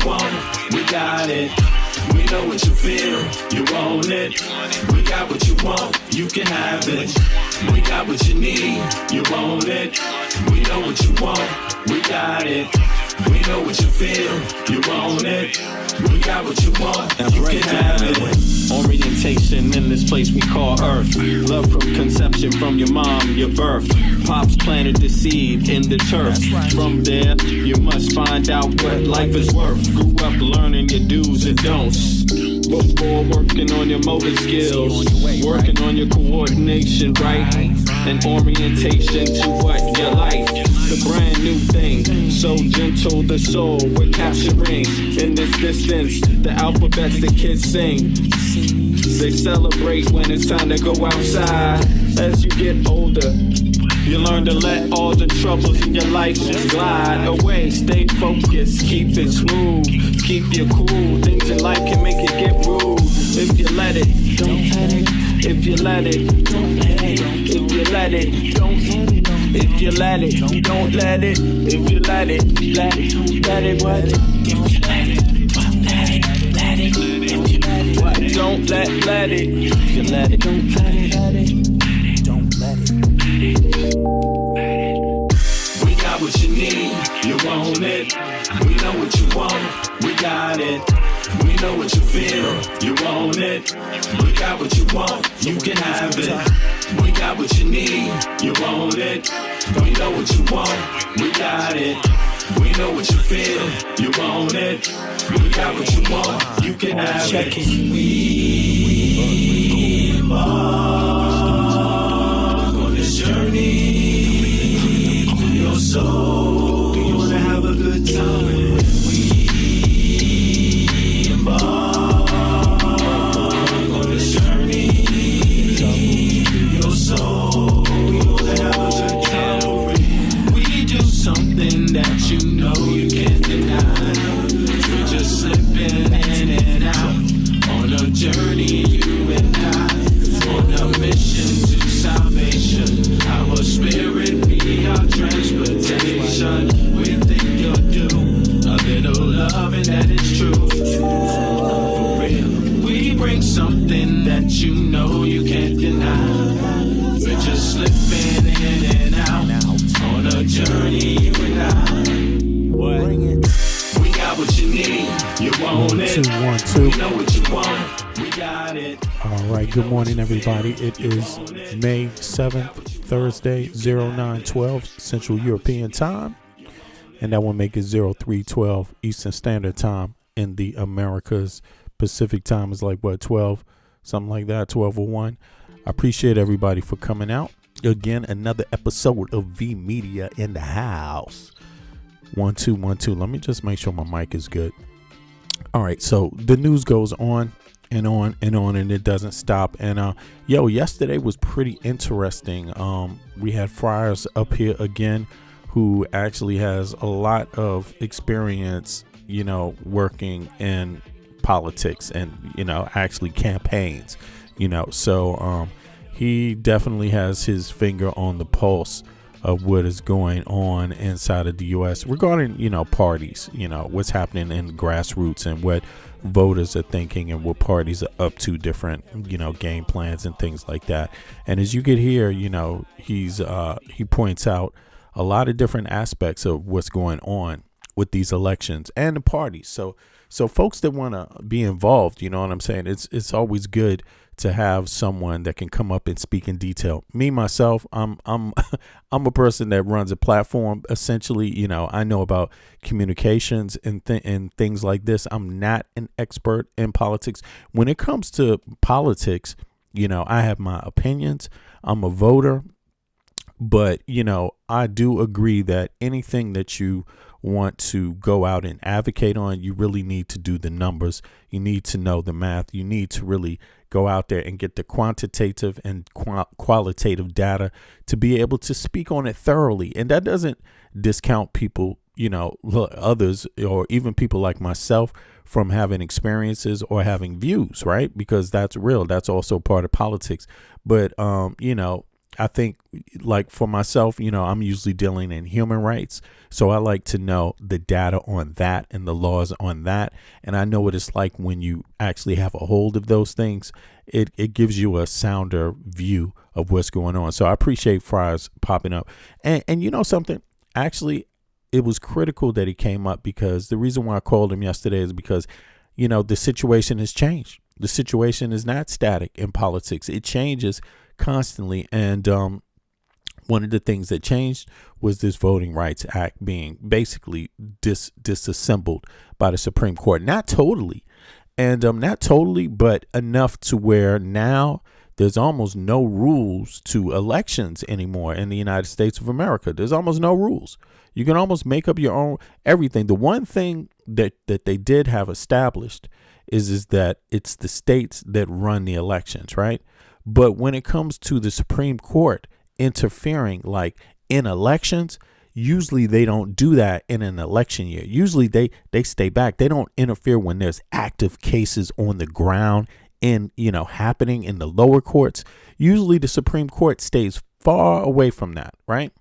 want, we got it. We know what you feel, you own it. We got what you want, you can have it. We got what you need, you own it. We know what you want, we got it. We know what you feel, you own it. We got what you want, you can have it. Orientation in this place we call Earth. Love from conception, from your mom, your birth. Pops planted the seed in the turf. From there, you must find out what life is worth. Grew up learning your do's and don'ts. Before working on your motor skills, working on your coordination, right? And orientation to what you like. The brand new thing, so gentle the soul we're capturing. In this distance, the alphabets the kids sing. They celebrate when it's time to go outside. As you get older, you learn to let all the troubles in your life just glide away. Stay focused, keep it smooth, keep you cool. Things in life can make it get rude. If you let it, don't let it. If you let it, don't let it. If you let it, don't let it. If you let it, don't let it. If you let it, let it, what? If you let it, don't let it, let it. If you let it, what? Don't let it. If you let it, don't let it, don't let it. We got what you need, you own it. We know what you want, we got it. We know what you feel, you own it. We got what you want, you can have it. We got what you need, you own it. We know what you want, we got it. We know what you feel, you own it. We got what you want, you can have it. We embark on this journey through your soul. You wanna have a good time? We embark on this journey through your soul. You wanna have a good time? We do something that you know you can't deny. We're just slipping in and out on a journey, you and I, on a mission to salvation. Our spirit be our transportation. We think you'll do a little love and that is true. For real, we bring something that you know you can't deny. We're just slipping in and out on a journey, you and I. Bring it. We got what you need, you own it. 1 2 We know what you want, we got it. All right, good morning, everybody. It is May 7th, Thursday, 0912 Central European Time. And that will make it 0312 Eastern Standard Time in the Americas. Pacific Time is like, what, 12? Something like that, 12:01. I appreciate everybody for coming out. Again, another episode of V Media in the house. 1 2 1 2. Let me just make sure my mic is good. All right, so the news goes on and on and on, and it doesn't stop. And yesterday was pretty interesting. We had Friars up here again, who actually has a lot of experience, working in politics and actually campaigns. So he definitely has his finger on the pulse of what is going on inside of the U.S. regarding, parties, what's happening in grassroots and what voters are thinking and what parties are up to, different, game plans and things like that. And as you get here, he points out a lot of different aspects of what's going on with these elections and the parties. So folks that want to be involved, you know what I'm saying? It's always good to have someone that can come up and speak in detail. Me, myself, I'm a person that runs a platform. Essentially, I know about communications and things like this. I'm not an expert in politics. When it comes to politics, I have my opinions. I'm a voter. But, I do agree that anything that you want to go out and advocate on, you really need to do the numbers. You need to know the math. You need to really go out there and get the quantitative and qualitative data to be able to speak on it thoroughly. And that doesn't discount people, others, or even people like myself from having experiences or having views, right? Because that's real. That's also part of politics. But, I think, like for myself, I'm usually dealing in human rights. So I like to know the data on that and the laws on that. And I know what it's like when you actually have a hold of those things. It gives you a sounder view of what's going on. So I appreciate Fries popping up. And you know something? Actually, it was critical that he came up, because the reason why I called him yesterday is because, the situation has changed. The situation is not static in politics. It changes constantly. And one of the things that changed was this Voting Rights Act being basically disassembled by the Supreme Court. Not totally. And not totally, but enough to where now there's almost no rules to elections anymore in the United States of America. There's almost no rules. You can almost make up your own everything. The one thing that they did have established is that it's the states that run the elections, right? But when it comes to the Supreme Court interfering like in elections, usually they don't do that in an election year. Usually they stay back. They don't interfere when there's active cases on the ground in, happening in the lower courts. Usually the Supreme Court stays far away from that, right?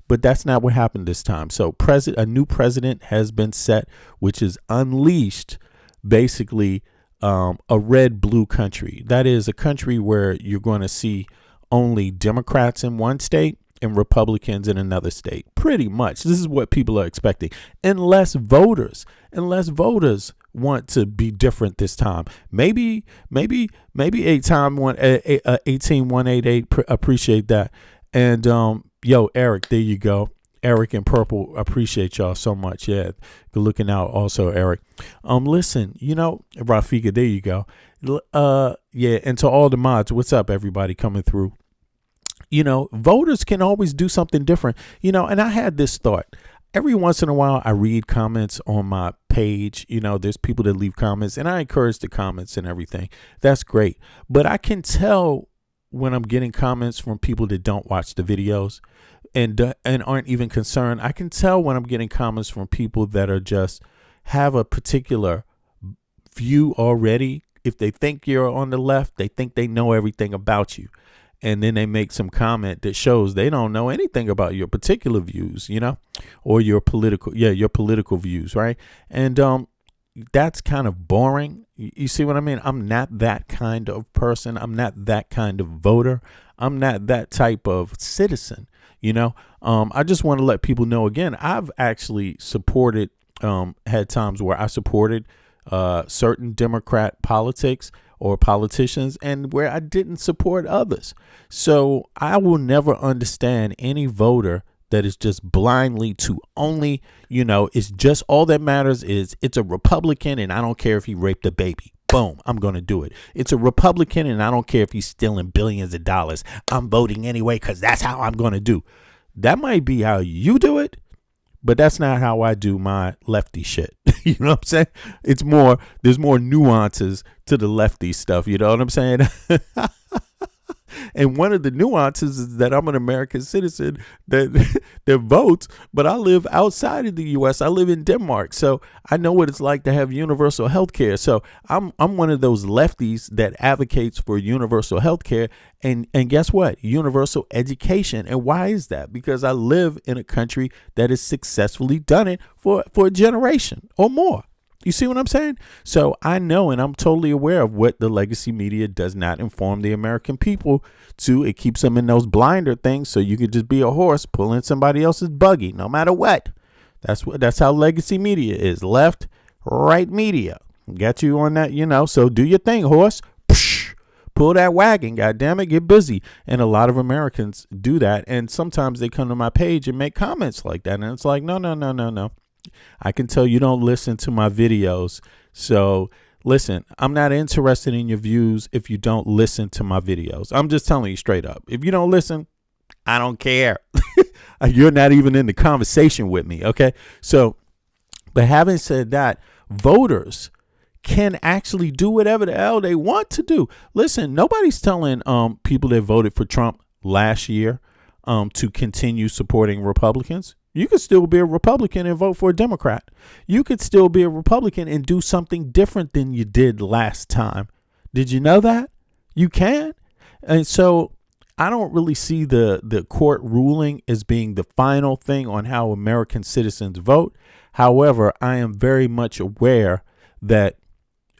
But that's not what happened this time. So a new president has been set, which is unleashed basically a red-blue country. That is a country where you're going to see only Democrats in one state and Republicans in another state. Pretty much. This is what people are expecting. Unless voters want to be different this time. Maybe 18188 appreciate that. And Eric, there you go. Eric in purple, appreciate y'all so much. Yeah, good looking out also, Eric. Listen, Rafika, there you go. And to all the mods, what's up, everybody coming through? Voters can always do something different. And I had this thought. Every once in a while, I read comments on my page. There's people that leave comments, and I encourage the comments and everything. That's great. But I can tell when I'm getting comments from people that don't watch the videos and aren't even concerned. I can tell when I'm getting comments from people that are just have a particular view already. If they think you're on the left, they think they know everything about you. And then they make some comment that shows they don't know anything about your particular views, or your political views. Right. And that's kind of boring. You see what I mean? I'm not that kind of person. I'm not that kind of voter. I'm not that type of citizen. I just want to let people know again, I've actually supported, had times where I supported certain Democrat politics or politicians and where I didn't support others. So I will never understand any voter that is just blindly to only, it's just all that matters is it's a Republican and I don't care if he raped a baby. Boom, I'm going to do it. It's a Republican and I don't care if he's stealing billions of dollars. I'm voting anyway because that's how I'm going to do. That might be how you do it, but that's not how I do my lefty shit. You know what I'm saying? There's more nuances to the lefty stuff. You know what I'm saying? And one of the nuances is that I'm an American citizen that votes, but I live outside of the U.S. I live in Denmark, so I know what it's like to have universal health care. So I'm one of those lefties that advocates for universal health care and guess what? Universal education. And why is that? Because I live in a country that has successfully done it for a generation or more. You see what I'm saying? So I know and I'm totally aware of what the legacy media does not inform the American people to. It keeps them in those blinder things so you could just be a horse pulling somebody else's buggy no matter what. That's how legacy media is. Left, right media. Got you on that, so do your thing, horse. Psh, pull that wagon, goddammit, get busy. And a lot of Americans do that. And sometimes they come to my page and make comments like that. And it's like, no. I can tell you don't listen to my videos. So listen, I'm not interested in your views if you don't listen to my videos. I'm just telling you straight up. If you don't listen, I don't care. You're not even in the conversation with me. Okay. So, but having said that, voters can actually do whatever the hell they want to do. Listen, nobody's telling people that voted for Trump last year to continue supporting Republicans. You could still be a Republican and vote for a Democrat. You could still be a Republican and do something different than you did last time. Did you know that? You can. And so I don't really see the court ruling as being the final thing on how American citizens vote. However, I am very much aware that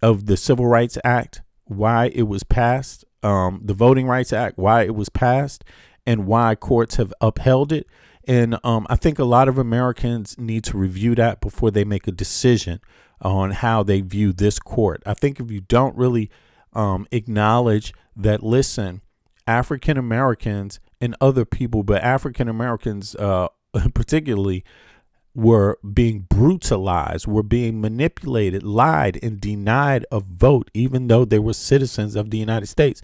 of the Civil Rights Act, why it was passed, the Voting Rights Act, why it was passed, and why courts have upheld it. And I think a lot of Americans need to review that before they make a decision on how they view this court. I think if you don't really acknowledge that, listen, African Americans and other people, but African Americans particularly, were being brutalized, were being manipulated, lied, and denied a vote, even though they were citizens of the United States.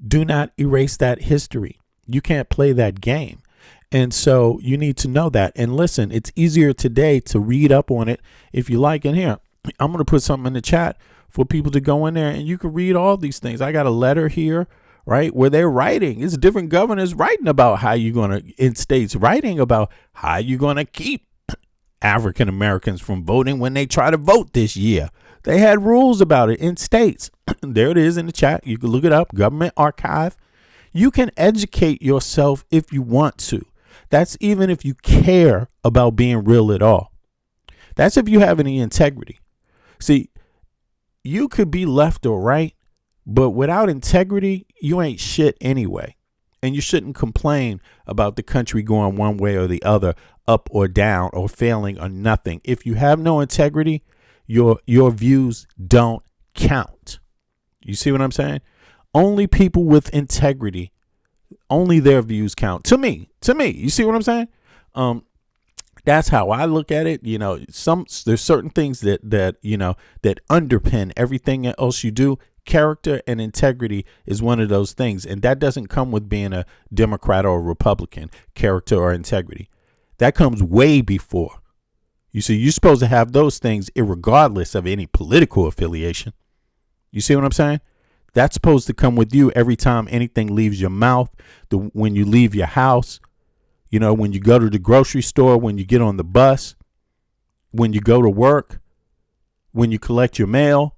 Do not erase that history. You can't play that game. And so you need to know that. And listen, it's easier today to read up on it if you like. And here, I'm going to put something in the chat for people to go in there and you can read all these things. I got a letter here, right, where they're writing. It's different governors writing about how you're going to, in states, writing about how you're going to keep African Americans from voting when they try to vote this year. They had rules about it in states. There it is in the chat. You can look it up, Government Archive. You can educate yourself if you want to. That's even if you care about being real at all. That's if you have any integrity. See, you could be left or right, but without integrity, you ain't shit anyway. And you shouldn't complain about the country going one way or the other, up or down, or failing or nothing. If you have no integrity, your views don't count. You see what I'm saying? Only people with integrity, only their views count. To me, you see what I'm saying? That's how I look at it. You know, there's certain things that you know, that underpin everything else you do. Character and integrity is one of those things. And that doesn't come with being a Democrat or a Republican, character or integrity. That comes way before. You see, you're supposed to have those things irregardless of any political affiliation. You see what I'm saying? That's supposed to come with you every time anything leaves your mouth, when you leave your house, you know, when you go to the grocery store, when you get on the bus, when you go to work, when you collect your mail,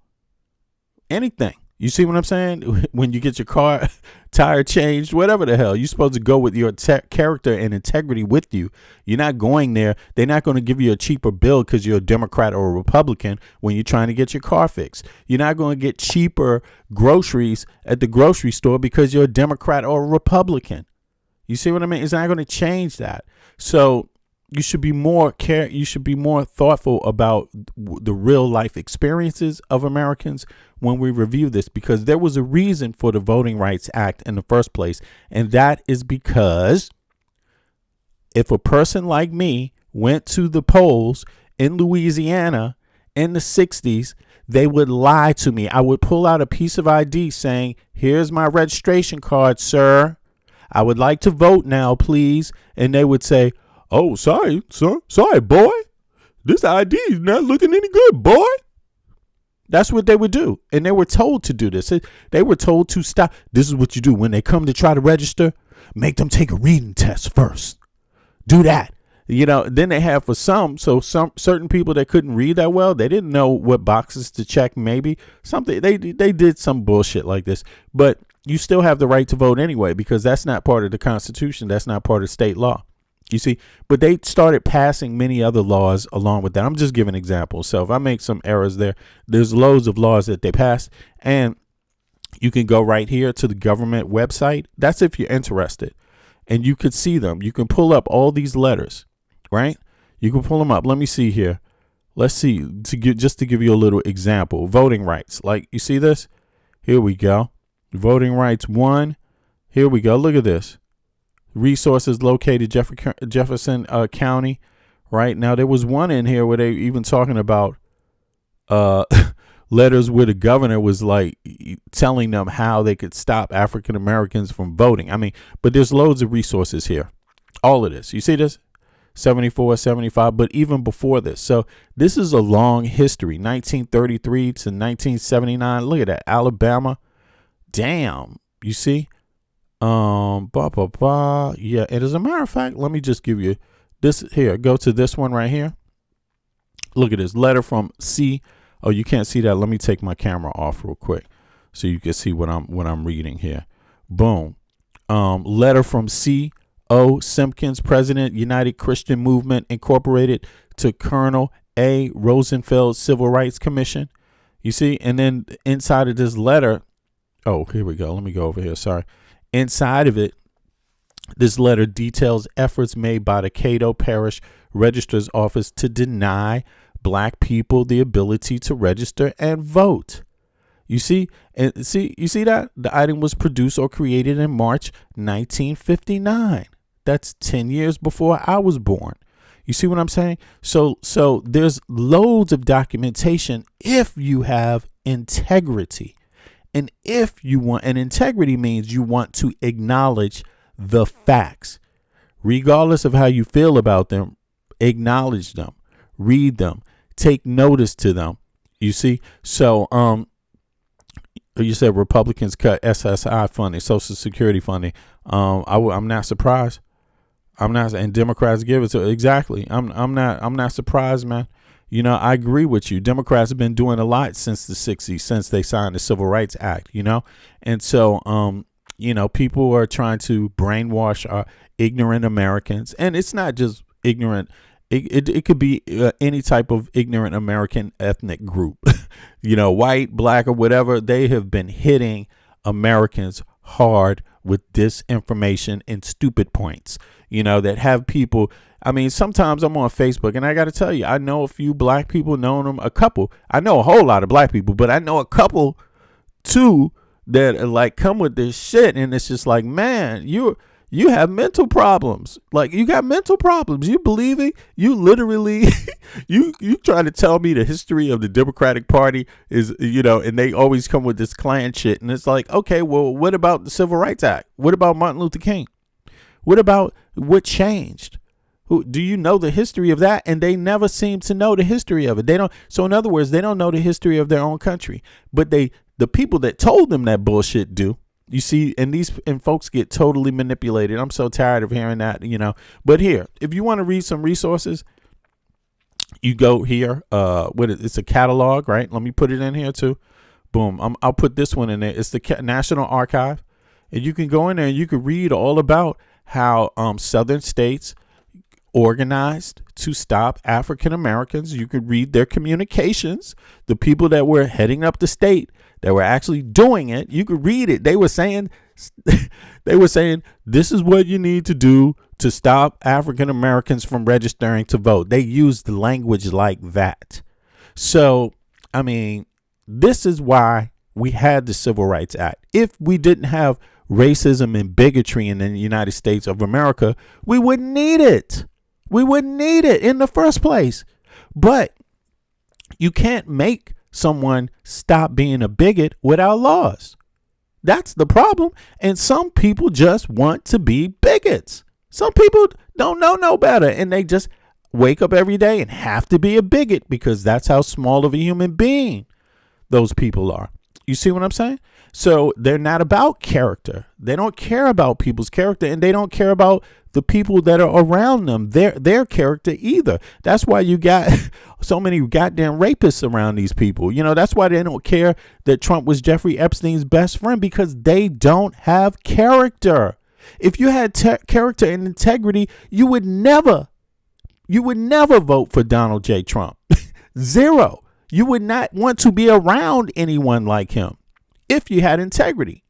anything. You see what I'm saying? When you get your car tire changed, whatever the hell, you're supposed to go with your character and integrity with you. You're not going there. They're not going to give you a cheaper bill because you're a Democrat or a Republican when you're trying to get your car fixed. You're not going to get cheaper groceries at the grocery store because you're a Democrat or a Republican. You see what I mean? It's not going to change that. So you should be more thoughtful about the real life experiences of Americans when we review this, because there was a reason for the Voting Rights Act in the first place. And that is because if a person like me went to the polls in Louisiana in the 60s, they would lie to me. I would pull out a piece of ID saying, "Here's my registration card, sir. I would like to vote now, please." And they would say, "Oh, sorry, sir. Sorry, boy. This ID is not looking any good, boy." That's what they would do. And they were told to do this. They were told to stop. This is what you do when they come to try to register. Make them take a reading test first. Do that. You know, then they have for some certain people that couldn't read that well, they didn't know what boxes to check, maybe something. They did some bullshit like this. But you still have the right to vote anyway, because that's not part of the Constitution. That's not part of state law. You see, but they started passing many other laws along with that. I'm just giving examples. So if I make some errors there's loads of laws that they passed, and you can go right here to the government website. That's if you're interested, and you could see them. You can pull up all these letters, right? You can pull them up. Let me see here. Let's see, just to give you a little example. Voting rights. Like, you see this? Here we go. Voting rights 1. Here we go. Look at this. Resources located Jefferson County. Right now, there was one in here where they even talking about letters where the governor was like telling them how they could stop African Americans from voting. I mean, but there's loads of resources here. All of this. You see this? 74, 75, but even before this. So this is a long history. 1933 to 1979. Look at that. Alabama. Damn. You see? Yeah, and as a matter of fact, let me just give you this here. Go to this one right here. Look at this letter from C. Oh, you can't see that. Let me take my camera off real quick so you can see what I'm reading here. Boom. Letter from C.O. Simpkins, President, United Christian Movement Incorporated, to Colonel A. Rosenfeld, Civil Rights Commission. You see, and then inside of this letter, oh, here we go. Let me go over here. Sorry. Inside of it, this letter details efforts made by the Cato Parish Registrar's Office to deny black people the ability to register and vote. You see, you see that the item was produced or created in March 1959. That's 10 years before I was born. You see what I'm saying? So there's loads of documentation if you have integrity. And if you want, and integrity means you want to acknowledge the facts, regardless of how you feel about them. Acknowledge them, read them, take notice to them. You see? So, you said Republicans cut SSI funding, Social Security funding. I'm not surprised. I'm not, and Democrats give it to exactly. I'm not surprised, man. You know, I agree with you. Democrats have been doing a lot since the 60s, since they signed the Civil Rights Act, you know? And so, you know, people are trying to brainwash ignorant Americans. And it's not just ignorant. It could be any type of ignorant American ethnic group, you know, white, black, or whatever. They have been hitting Americans hard with disinformation and stupid points, you know, that have people. I mean, sometimes I'm on Facebook and I got to tell you, I know a few black people, know them, a couple. I know a whole lot of black people, but I know a couple too that like come with this shit. And it's just like, man, you have mental problems. Like, you got mental problems. You believe it. You literally, you try to tell me the history of the Democratic Party is, you know, and they always come with this Klan shit. And it's like, okay, well, what about the Civil Rights Act? What about Martin Luther King? What about what changed? Do you know the history of that? And they never seem to know the history of it. They don't. So in other words, they don't know the history of their own country, but the people that told them that bullshit do. You see, and folks get totally manipulated. I'm so tired of hearing that, you know. But here, if you want to read some resources, you go here. It's a catalog, right? Let me put it in here too. Boom. I'll put this one in there. It's the National Archive, and you can go in there and you can read all about how Southern states organized to stop African Americans. You could read their communications, the people that were heading up the state that were actually doing it. You could read it. They were saying this is what you need to do to stop African Americans from registering to vote. They used language like that. So, I mean, this is why we had the Civil Rights Act. If we didn't have racism and bigotry in the United States of America, we wouldn't need it. We wouldn't need it in the first place. But you can't make someone stop being a bigot without laws. That's the problem. And some people just want to be bigots. Some people don't know no better, and they just wake up every day and have to be a bigot because that's how small of a human being those people are. You see what I'm saying? So they're not about character. They don't care about people's character, and they don't care about the people that are around them, their character either. That's why you got so many goddamn rapists around these people. You know, that's why they don't care that Trump was Jeffrey Epstein's best friend, because they don't have character. If you had character and integrity, you would never vote for Donald J. Trump. Zero. You would not want to be around anyone like him if you had integrity.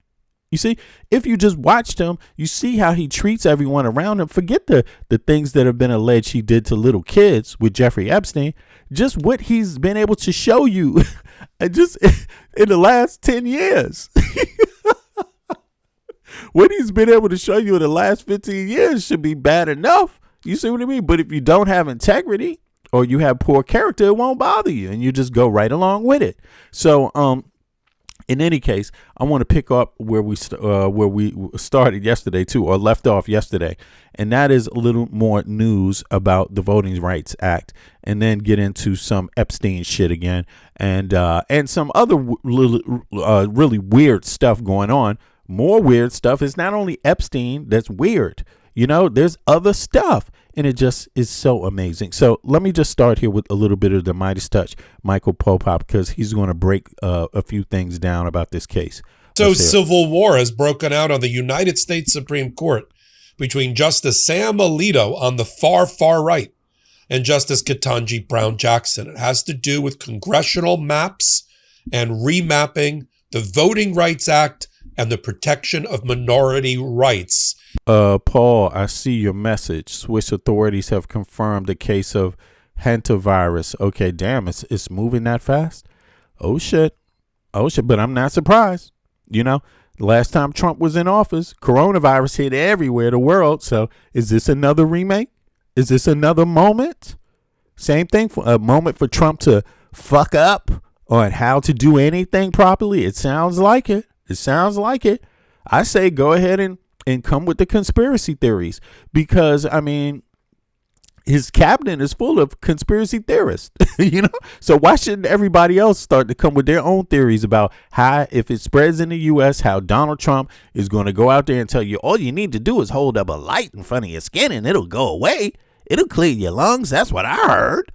You see, if you just watched him, you see how he treats everyone around him. Forget the things that have been alleged he did to little kids with Jeffrey Epstein. Just what he's been able to show you just in the last 10 years. What he's been able to show you in the last 15 years should be bad enough. You see what I mean? But if you don't have integrity or you have poor character, it won't bother you, and you just go right along with it. So, in any case, I want to pick up where we started yesterday too, or left off yesterday, and that is a little more news about the Voting Rights Act, and then get into some Epstein shit again, and some other really weird stuff going on. More weird stuff. It's not only Epstein that's weird. You know, there's other stuff, and it just is so amazing. So let me just start here with a little bit of the Midas touch, Michael Popop, because he's going to break a few things down about this case. So Let's hear it. civil war has broken out on the United States Supreme Court between Justice Sam Alito on the far, far right and Justice Ketanji Brown Jackson. It has to do with congressional maps and remapping the Voting Rights Act and the protection of minority rights. Paul, I see your message. Swiss authorities have confirmed the case of hantavirus. Okay, damn, it's moving that fast. Oh shit. But I'm not surprised. You know, last time Trump was in office, coronavirus hit everywhere in the world. So is this another remake? Is this another moment? Same thing, for a moment for Trump to fuck up on how to do anything properly. It sounds like it. I say go ahead and come with the conspiracy theories, because I mean, his cabinet is full of conspiracy theorists, you know? So why shouldn't everybody else start to come with their own theories about how, if it spreads in the U.S., how Donald Trump is going to go out there and tell you all you need to do is hold up a light in front of your skin and it'll go away. It'll clear your lungs. That's what I heard.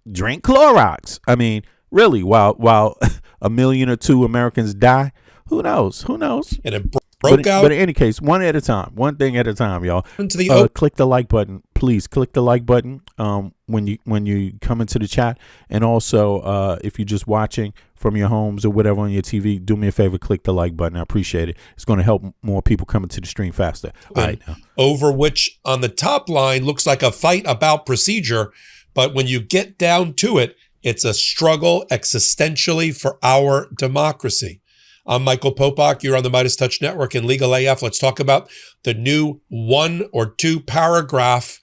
Drink Clorox. I mean, really, while 1 million or 2 Americans die, who knows? And it broke out. But in any case, one thing at a time, y'all. Into the click the like button, please. Click the like button when you come into the chat, and also if you're just watching from your homes or whatever on your TV, do me a favor, click the like button. I appreciate it. It's going to help more people come into the stream faster. All right, now. Over which on the top line looks like a fight about procedure, but when you get down to it, it's a struggle existentially for our democracy. I'm Michael Popok. You're on the Midas Touch Network and Legal AF. Let's talk about the new 1 or 2 paragraph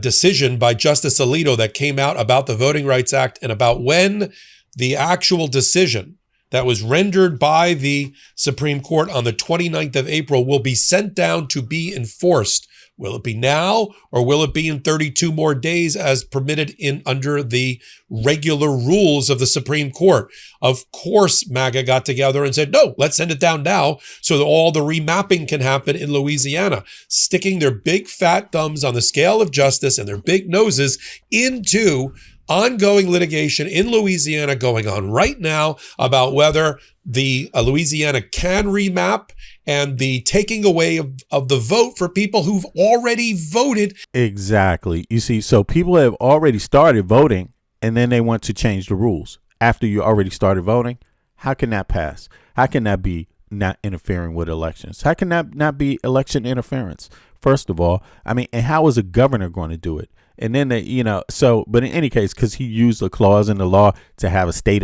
decision by Justice Alito that came out about the Voting Rights Act and about when the actual decision that was rendered by the Supreme Court on the 29th of April will be sent down to be enforced. Will it be now, or will it be in 32 more days as permitted under the regular rules of the Supreme Court? Of course, MAGA got together and said, no, let's send it down now so that all the remapping can happen in Louisiana, sticking their big fat thumbs on the scale of justice and their big noses into ongoing litigation in Louisiana going on right now about whether the Louisiana can remap and the taking away of the vote for people who've already voted. Exactly. You see, so people have already started voting, and then they want to change the rules after you already started voting. How can that pass? How can that be not interfering with elections? How can that not be election interference? First of all, I mean, and how is a governor going to do it? And then, but in any case, because he used a clause in the law to have a state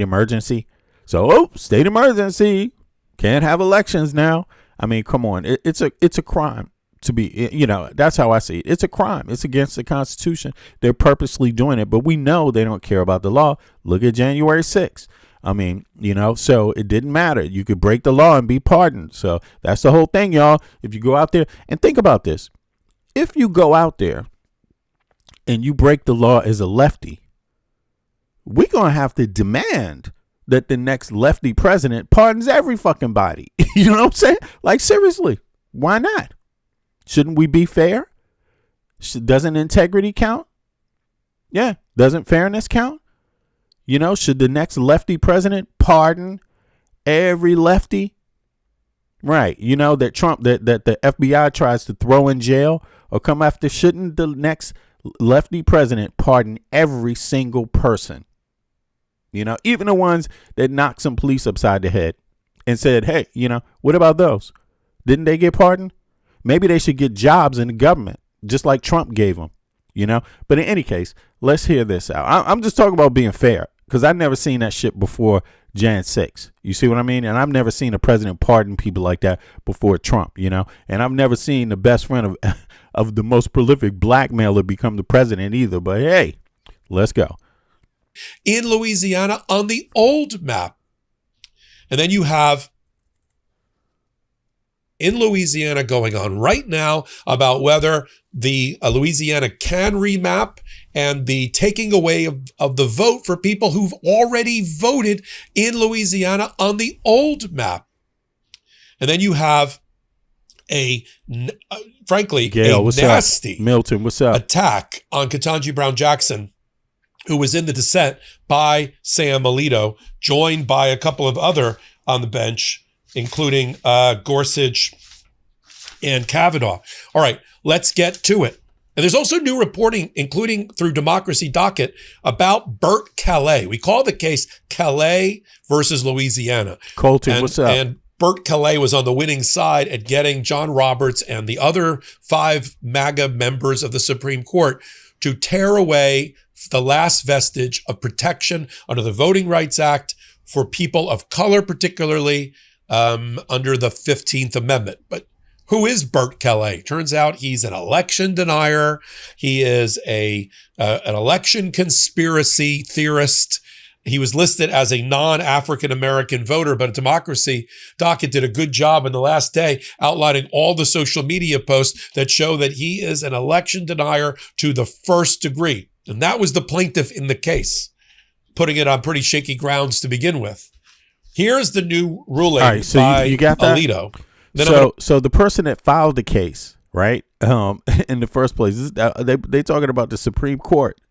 emergency. So, state emergency, can't have elections now. I mean, come on. It's a crime to be, that's how I see it. It's a crime. It's against the Constitution. They're purposely doing it, but we know they don't care about the law. Look at January 6th. I mean, so it didn't matter. You could break the law and be pardoned. So that's the whole thing, y'all. If you go out there and think about this, if you go out there and you break the law as a lefty, we're going to have to demand that the next lefty president pardons every fucking body. You know what I'm saying? Like, seriously, why not? Shouldn't we be fair? Doesn't integrity count? Yeah. Doesn't fairness count? Should the next lefty president pardon every lefty? Right. That Trump, that the FBI tries to throw in jail or come after. Shouldn't the next lefty president pardon every single person? Even the ones that knocked some police upside the head and said, hey, what about those? Didn't they get pardoned? Maybe they should get jobs in the government, just like Trump gave them, But in any case, let's hear this out. I'm just talking about being fair, because I've never seen that shit before Jan 6. You see what I mean? And I've never seen a president pardon people like that before Trump, And I've never seen the best friend of the most prolific blackmailer become the president either. But hey, let's go. In Louisiana on the old map. And then you have in Louisiana going on right now about whether the Louisiana can remap and the taking away of the vote for people who've already voted in Louisiana on the old map. And then you have frankly, Gail, a nasty Milton, what's up? attack on Ketanji Brown Jackson who was in the dissent by Sam Alito, joined by a couple of other on the bench, including Gorsuch and Kavanaugh. All right, let's get to it. And there's also new reporting, including through Democracy Docket, about Bert Callais. We call the case Callais versus Louisiana. Colton, what's up? And Bert Callais was on the winning side at getting John Roberts and the other 5 MAGA members of the Supreme Court to tear away the last vestige of protection under the Voting Rights Act for people of color, particularly under the 15th Amendment. But who is Bert Callais? Turns out he's an election denier. He is an election conspiracy theorist. He was listed as a non-African-American voter, but Democracy Docket did a good job in the last day outlining all the social media posts that show that he is an election denier to the first degree. And that was the plaintiff in the case, putting it on pretty shaky grounds to begin with. Here's the new ruling by you got that? Alito. So the person that filed the case, right, in the first place, they talking about the Supreme Court.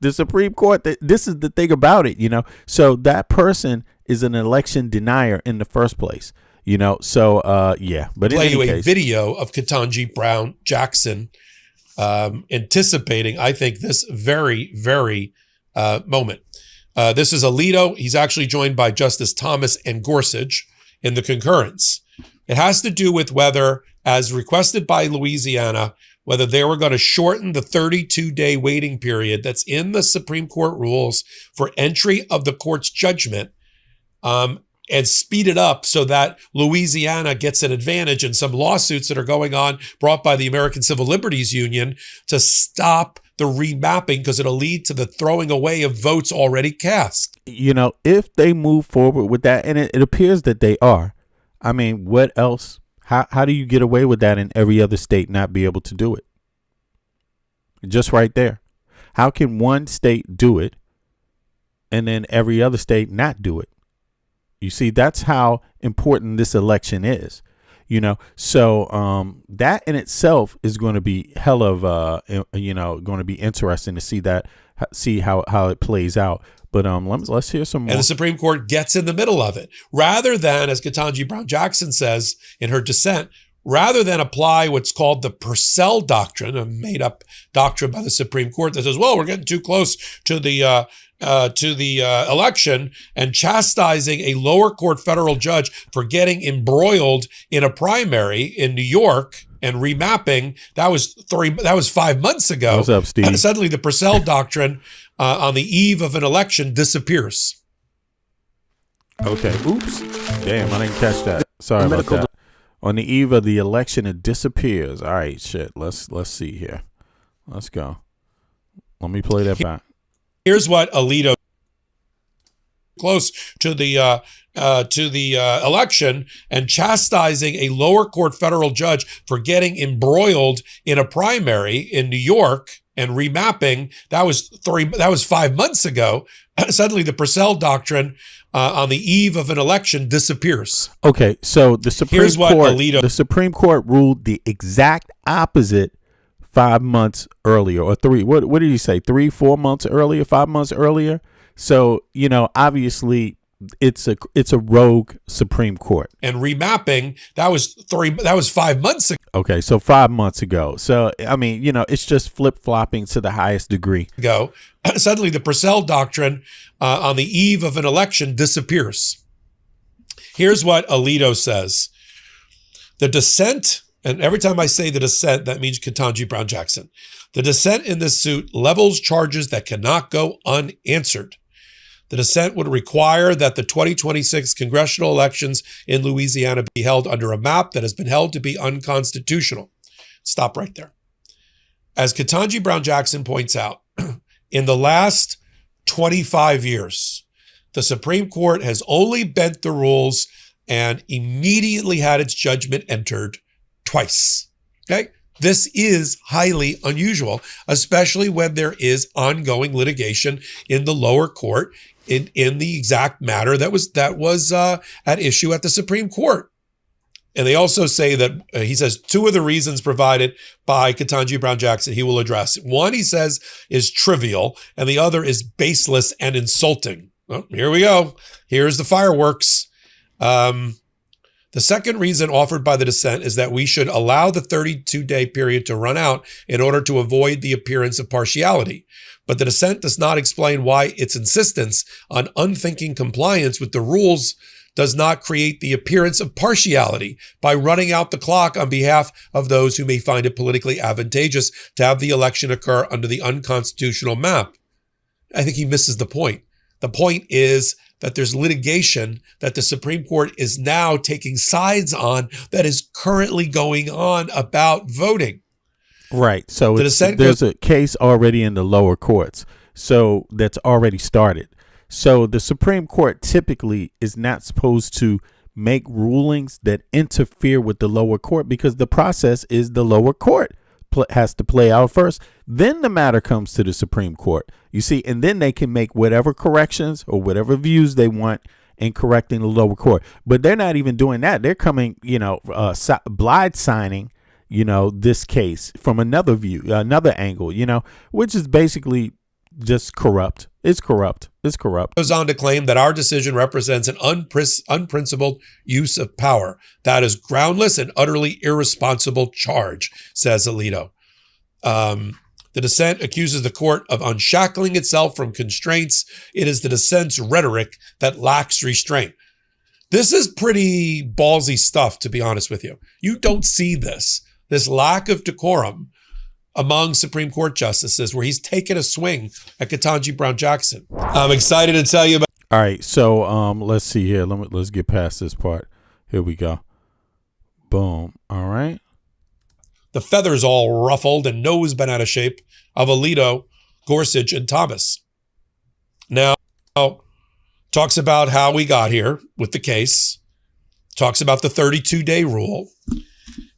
The Supreme Court, this is the thing about it, So that person is an election denier in the first place, So, yeah. But play you a video of Ketanji Brown Jackson anticipating, I think, this very, very moment. This is Alito. He's actually joined by Justice Thomas and Gorsuch in the concurrence. It has to do with whether, as requested by Louisiana, whether they were going to shorten the 32-day waiting period that's in the Supreme Court rules for entry of the court's judgment and speed it up so that Louisiana gets an advantage in some lawsuits that are going on brought by the American Civil Liberties Union to stop the remapping because it'll lead to the throwing away of votes already cast. If they move forward with that, and it appears that they are, I mean, what else? How do you get away with that in every other state not be able to do it? Just right there. How can one state do it and then every other state not do it? You see, that's how important this election is, So that in itself is going to be hell of, going to be interesting to see how it plays out. But let's hear some more. And the Supreme Court gets in the middle of it. Rather than, as Ketanji Brown Jackson says in her dissent, rather than apply what's called the Purcell Doctrine, a made-up doctrine by the Supreme Court that says, well, we're getting too close to the election and chastising a lower court federal judge for getting embroiled in a primary in New York and remapping. That was 5 months ago. What's up, Steve? Suddenly the Purcell Doctrine on the eve of an election disappears. Okay. Oops. Damn, I didn't catch that. Sorry about that. On the eve of the election, it disappears. All right, shit. Let's see here. Let's go. Let me play that back. Here's what Alito close to the election and chastising a lower court federal judge for getting embroiled in a primary in New York and remapping. That was 5 months ago. Suddenly the Purcell Doctrine on the eve of an election disappears. Okay, so the Supreme Court ruled the exact opposite 5 months earlier, or 3. What did he say? 3-4 months earlier, 5 months earlier. So obviously it's a rogue Supreme Court. And remapping, that was 5 months ago. Okay, so 5 months ago. So I mean, it's just flip-flopping to the highest degree. Suddenly the Purcell Doctrine on the eve of an election disappears. Here's what Alito says. The dissent, and every time I say the dissent, that means Ketanji Brown Jackson. The dissent in this suit levels charges that cannot go unanswered. The dissent would require that the 2026 congressional elections in Louisiana be held under a map that has been held to be unconstitutional. Stop right there. As Ketanji Brown Jackson points out, in the last 25 years, the Supreme Court has only bent the rules and immediately had its judgment entered twice. Okay? This is highly unusual, especially when there is ongoing litigation in the lower court in the exact matter that was at issue at the Supreme Court. And they also say that, he says, two of the reasons provided by Ketanji Brown Jackson he will address. One, he says, is trivial, and the other is baseless and insulting. Well, here we go. Here's the fireworks. The second reason offered by the dissent is that we should allow the 32-day period to run out in order to avoid the appearance of partiality. But the dissent does not explain why its insistence on unthinking compliance with the rules does not create the appearance of partiality by running out the clock on behalf of those who may find it politically advantageous to have the election occur under the unconstitutional map. I think he misses the point. The point is that there's litigation that the Supreme Court is now taking sides on that is currently going on about voting. Right. So there's a case already in the lower courts. So that's already started. So the Supreme Court typically is not supposed to make rulings that interfere with the lower court, because the process is the lower court has to play out first. Then the matter comes to the Supreme Court, you see, and then they can make whatever corrections or whatever views they want in correcting the lower court. But they're not even doing that. They're coming, blind signing, this case from another view, another angle, which is basically just corrupt. It's corrupt. It's corrupt. Goes on to claim that our decision represents an unprincipled use of power. That is groundless and utterly irresponsible charge, says Alito. The dissent accuses the court of unshackling itself from constraints. It is the dissent's rhetoric that lacks restraint. This is pretty ballsy stuff, to be honest with you. You don't see this lack of decorum among Supreme Court justices, where he's taken a swing at Ketanji Brown Jackson. I'm excited to tell you about. All right, so let's see here. Let's get past this part. Here we go. Boom. All right. The feathers all ruffled and nose bent out of shape of Alito, Gorsuch, and Thomas. Now, talks about how we got here with the case. Talks about the 32-day rule.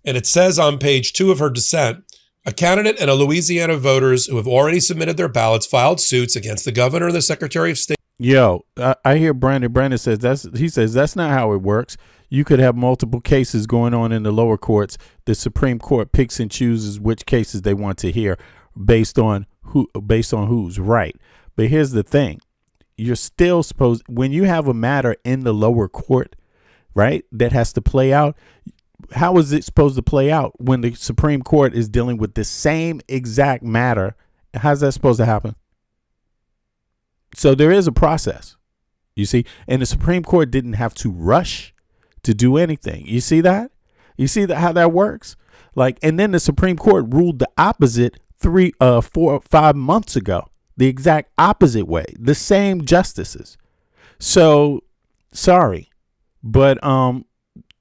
And it says on page 2 of her dissent, a candidate and a Louisiana voters who have already submitted their ballots filed suits against the governor and the secretary of state. Yo, I hear Brandon says that's not how it works. You could have multiple cases going on in the lower courts. The Supreme Court picks and chooses which cases they want to hear based on who's right. But here's the thing. You're still supposed, when you have a matter in the lower court, right, that has to play out, how is it supposed to play out when the Supreme Court is dealing with the same exact matter? How's that supposed to happen? So there is a process, you see, and the Supreme Court didn't have to rush to do anything. You see that? You see how that works? And then the Supreme Court ruled the opposite 4 or 5 months ago, the exact opposite way, the same justices. So sorry, but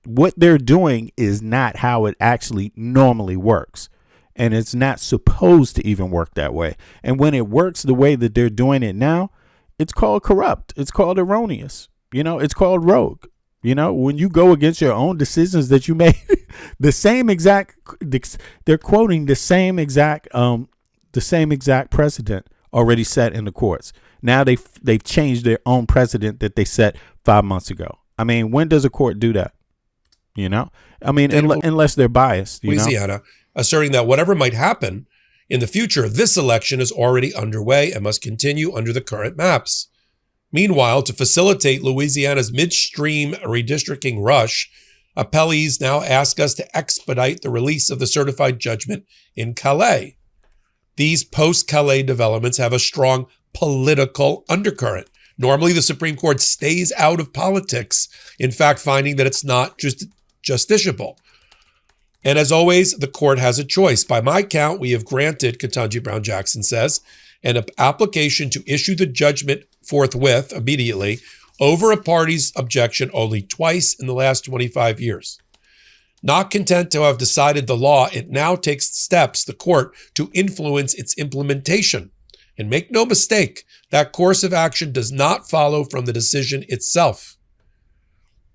what they're doing is not how it actually normally works. And it's not supposed to even work that way. And when it works the way that they're doing it now, it's called corrupt. It's called erroneous. It's called rogue. When you go against your own decisions that you made, they're quoting the same exact precedent already set in the courts. Now they've changed their own precedent that they set 5 months ago. I mean, when does a court do that? Unless they're biased. Louisiana, asserting that whatever might happen in the future, this election is already underway and must continue under the current maps. Meanwhile, to facilitate Louisiana's midstream redistricting rush, appellees now ask us to expedite the release of the certified judgment in Callais. These post-Callais developments have a strong political undercurrent. Normally, the Supreme Court stays out of politics, in fact, finding that it's not justiciable. And as always, the court has a choice. By my count, we have granted, Ketanji Brown Jackson says, an application to issue the judgment forthwith, immediately, over a party's objection only twice in the last 25 years. Not content to have decided the law, it now takes steps, the court, to influence its implementation. And make no mistake, that course of action does not follow from the decision itself.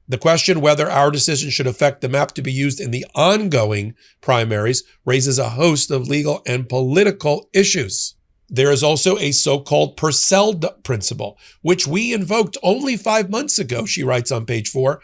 The question whether our decision should affect the map to be used in the ongoing primaries raises a host of legal and political issues. There is also a so-called Purcell principle, which we invoked only 5 months ago, she writes on page 4,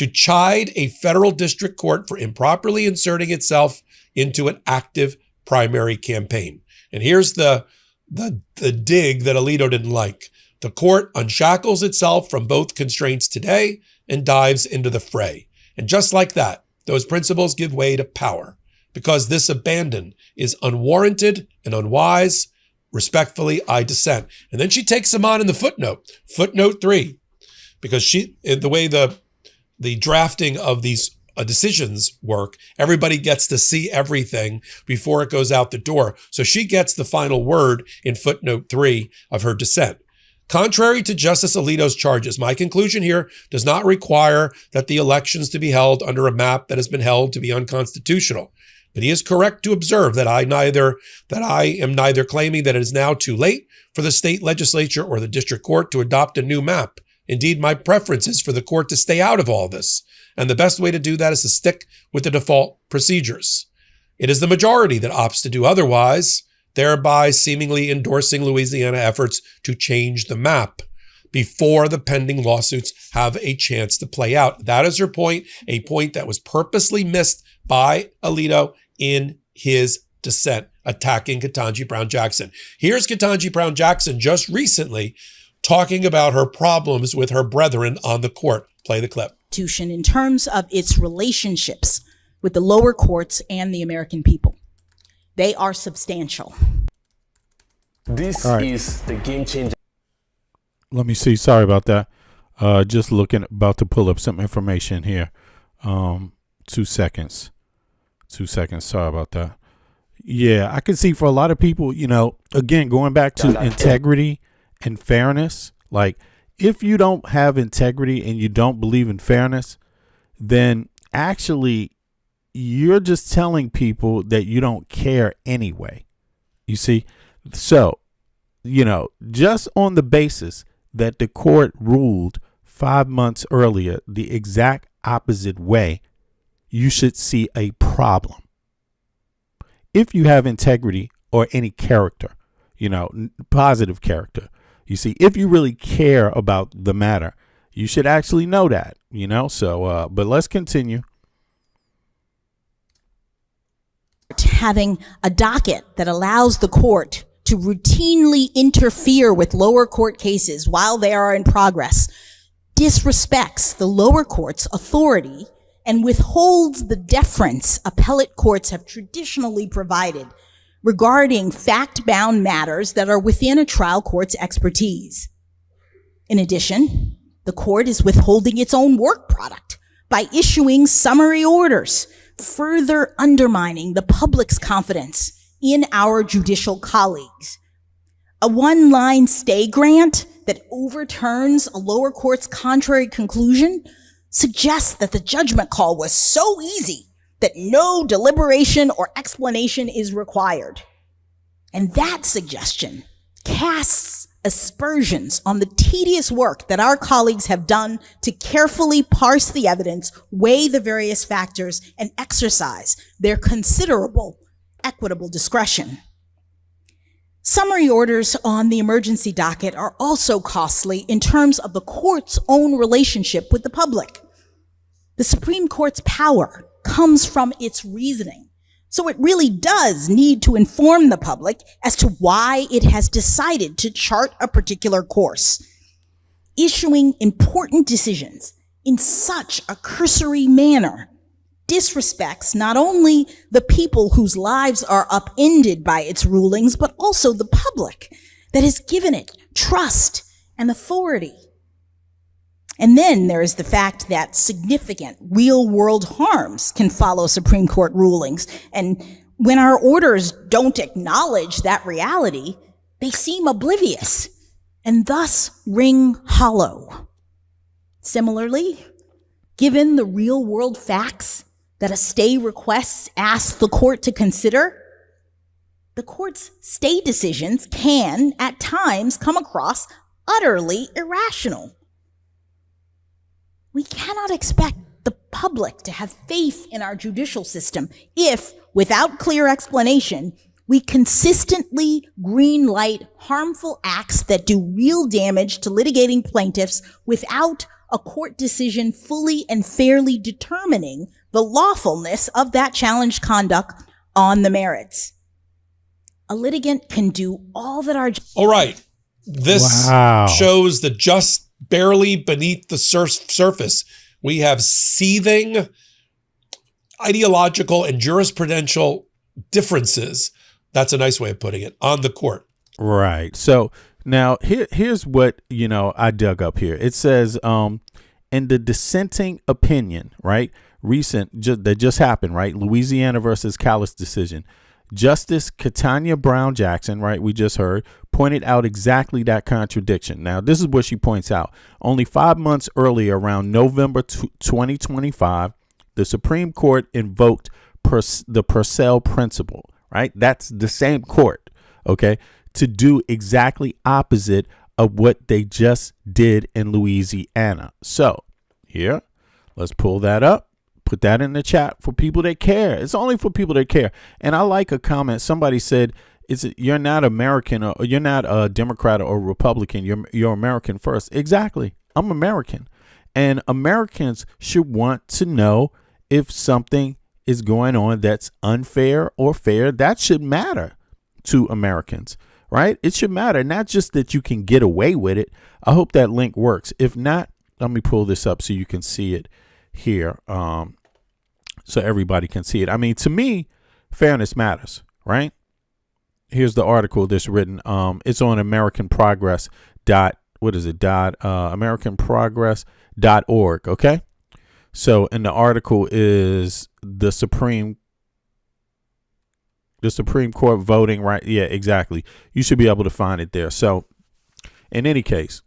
to chide a federal district court for improperly inserting itself into an active primary campaign. And here's the dig that Alito didn't like. The court unshackles itself from both constraints today and dives into the fray. And just like that, those principles give way to power, because this abandon is unwarranted and unwise. Respectfully, I dissent. And then she takes him on in the footnote 3, because the way the drafting of these decisions work, everybody gets to see everything before it goes out the door. So she gets the final word in footnote 3 of her dissent. Contrary to Justice Alito's charges, my conclusion here does not require that the elections to be held under a map that has been held to be unconstitutional. But he is correct to observe that I am neither claiming that it is now too late for the state legislature or the district court to adopt a new map. Indeed, my preference is for the court to stay out of all this. And the best way to do that is to stick with the default procedures. It is the majority that opts to do otherwise, thereby seemingly endorsing Louisiana efforts to change the map before the pending lawsuits have a chance to play out. That is her point, a point that was purposely missed by Alito in his dissent, attacking Ketanji Brown Jackson. Here's Ketanji Brown Jackson just recently talking about her problems with her brethren on the court. Play the clip. In terms of its relationships with the lower courts and the American people. They are substantial. This is the game changer. Let me see. Sorry about that. Just about to pull up some information here. 2 seconds. Sorry about that. Yeah, I can see for a lot of people, again, going back to integrity and fairness, like if you don't have integrity and you don't believe in fairness, then actually you're just telling people that you don't care anyway. You see? So, just on the basis that the court ruled 5 months earlier the exact opposite way, you should see a problem. If you have integrity or any character, positive character, you see, if you really care about the matter, you should actually know that, so, but let's continue. Having a docket that allows the court to routinely interfere with lower court cases while they are in progress disrespects the lower court's authority and withholds the deference appellate courts have traditionally provided regarding fact-bound matters that are within a trial court's expertise. In addition, the court is withholding its own work product by issuing summary orders, further undermining the public's confidence in our judicial colleagues. A one-line stay grant that overturns a lower court's contrary conclusion suggests that the judgment call was so easy that no deliberation or explanation is required. And that suggestion casts aspersions on the tedious work that our colleagues have done to carefully parse the evidence, weigh the various factors, and exercise their considerable equitable discretion. Summary orders on the emergency docket are also costly in terms of the court's own relationship with the public. The Supreme Court's power comes from its reasoning, so it really does need to inform the public as to why it has decided to chart a particular course. Issuing important decisions in such a cursory manner disrespects not only the people whose lives are upended by its rulings, but also the public that has given it trust and authority. And then there is the fact that significant real-world harms can follow Supreme Court rulings. And when our orders don't acknowledge that reality, they seem oblivious and thus ring hollow. Similarly, given the real-world facts that a stay request asks the court to consider, the court's stay decisions can, at times, come across utterly irrational. We cannot expect the public to have faith in our judicial system if, without clear explanation, we consistently greenlight harmful acts that do real damage to litigating plaintiffs without a court decision fully and fairly determining the lawfulness of that challenged conduct on the merits. A litigant can do all that our... All right. This shows that just barely beneath the surface, we have seething ideological and jurisprudential differences. That's a nice way of putting it, on the court. Right. So now here's what, I dug up here. It says, in the dissenting opinion, right? That just happened, right? Louisiana versus Callais decision. Justice Katanya Brown Jackson, right, we just heard, pointed out exactly that contradiction. Now, this is what she points out. Only 5 months earlier, around November 2025, the Supreme Court invoked the Purcell principle, right? That's the same court, okay, to do exactly opposite of what they just did in Louisiana. So here, let's pull that up. Put that in the chat for people that care. It's only for people that care. And I like a comment. Somebody said, you're not American, or you're not a Democrat or Republican. You're American first. Exactly. I'm American. And Americans should want to know if something is going on that's unfair or fair. That should matter to Americans, right? It should matter. Not just that you can get away with it. I hope that link works. If not, let me pull this up so you can see it here. So everybody can see it. I mean, to me, fairness matters, right? Here's the article that's written. It's on American Progress americanprogress.org. Okay. So, and the article is the Supreme Court voting, right? Yeah, exactly. You should be able to find it there. So in any case,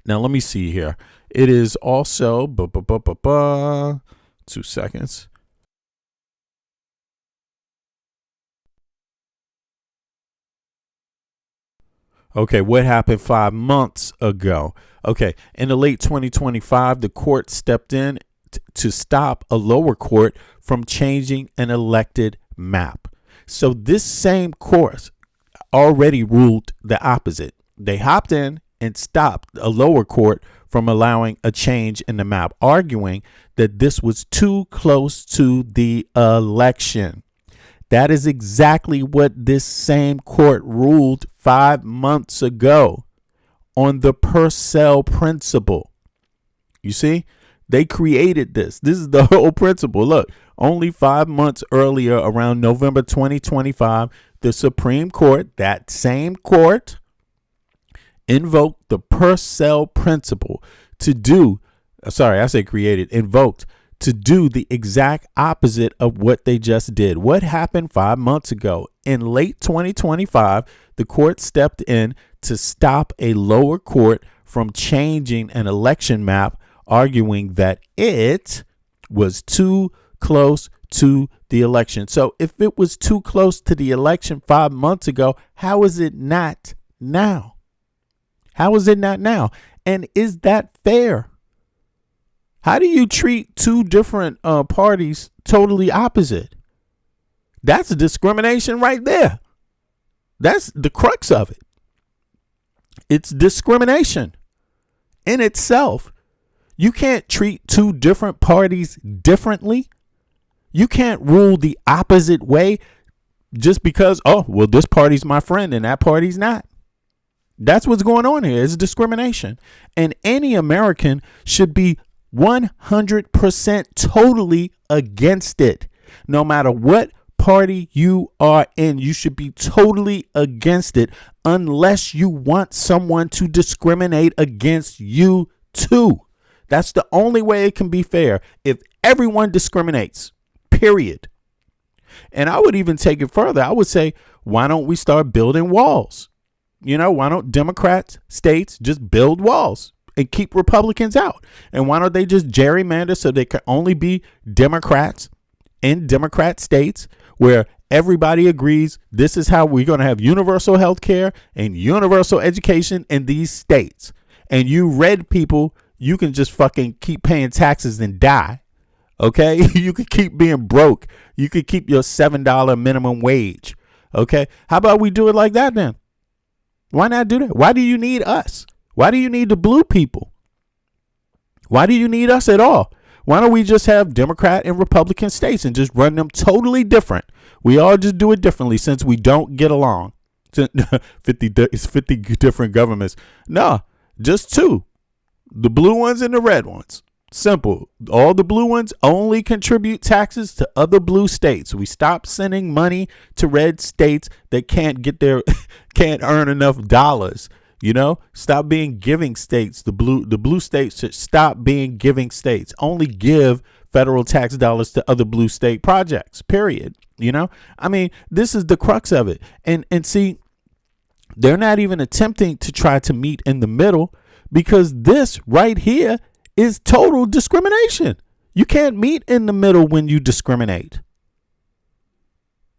now let me see here. It is also 2 seconds. Okay, what happened 5 months ago? Okay, in the late 2025, the court stepped in to stop a lower court from changing an elected map. So this same court already ruled the opposite. They hopped in and stopped a lower court from allowing a change in the map, arguing that this was too close to the election. That is exactly what this same court ruled 5 months ago on the Purcell principle. You see, they created this. This is the whole principle. Look, only 5 months earlier, around November 2025, the Supreme Court, that same court, invoked the Purcell principle to do, invoked to do the exact opposite of what they just did. What happened 5 months ago? In late 2025, the court stepped in to stop a lower court from changing an election map, arguing that it was too close to the election. So if it was too close to the election 5 months ago, how is it not now? How is it not now? And is that fair? How do you treat two different parties totally opposite? That's discrimination right there. That's the crux of it. It's discrimination in itself. You can't treat two different parties differently. You can't rule the opposite way just because, this party's my friend and that party's not. That's what's going on here. It's discrimination. And any American should be 100% totally against it. No matter what party you are in, you should be totally against it unless you want someone to discriminate against you too. That's the only way it can be fair. If everyone discriminates, period. And I would even take it further. I would say, why don't we start building walls? Why don't Democrats, states just build walls and keep Republicans out? And why don't they just gerrymander so they can only be Democrats in Democrat states where everybody agrees this is how we're going to have universal health care and universal education in these states. And you red people, you can just fucking keep paying taxes and die. Okay? You could keep being broke. You could keep your $7 minimum wage. Okay? How about we do it like that then? Why not do that? Why do you need us? Why do you need the blue people? Why do you need us at all? Why don't we just have Democrat and Republican states and just run them totally different? We all just do it differently since we don't get along. 50 different governments. No, just two. The blue ones and the red ones. Simple. All the blue ones only contribute taxes to other blue states. We stop sending money to red states that can't earn enough dollars. You know, stop being giving states. The blue states should stop being giving states. Only give federal tax dollars to other blue state projects, period. You know, I mean, this is the crux of it. And see, they're not even attempting to try to meet in the middle, because this right here is total discrimination. You can't meet in the middle when you discriminate.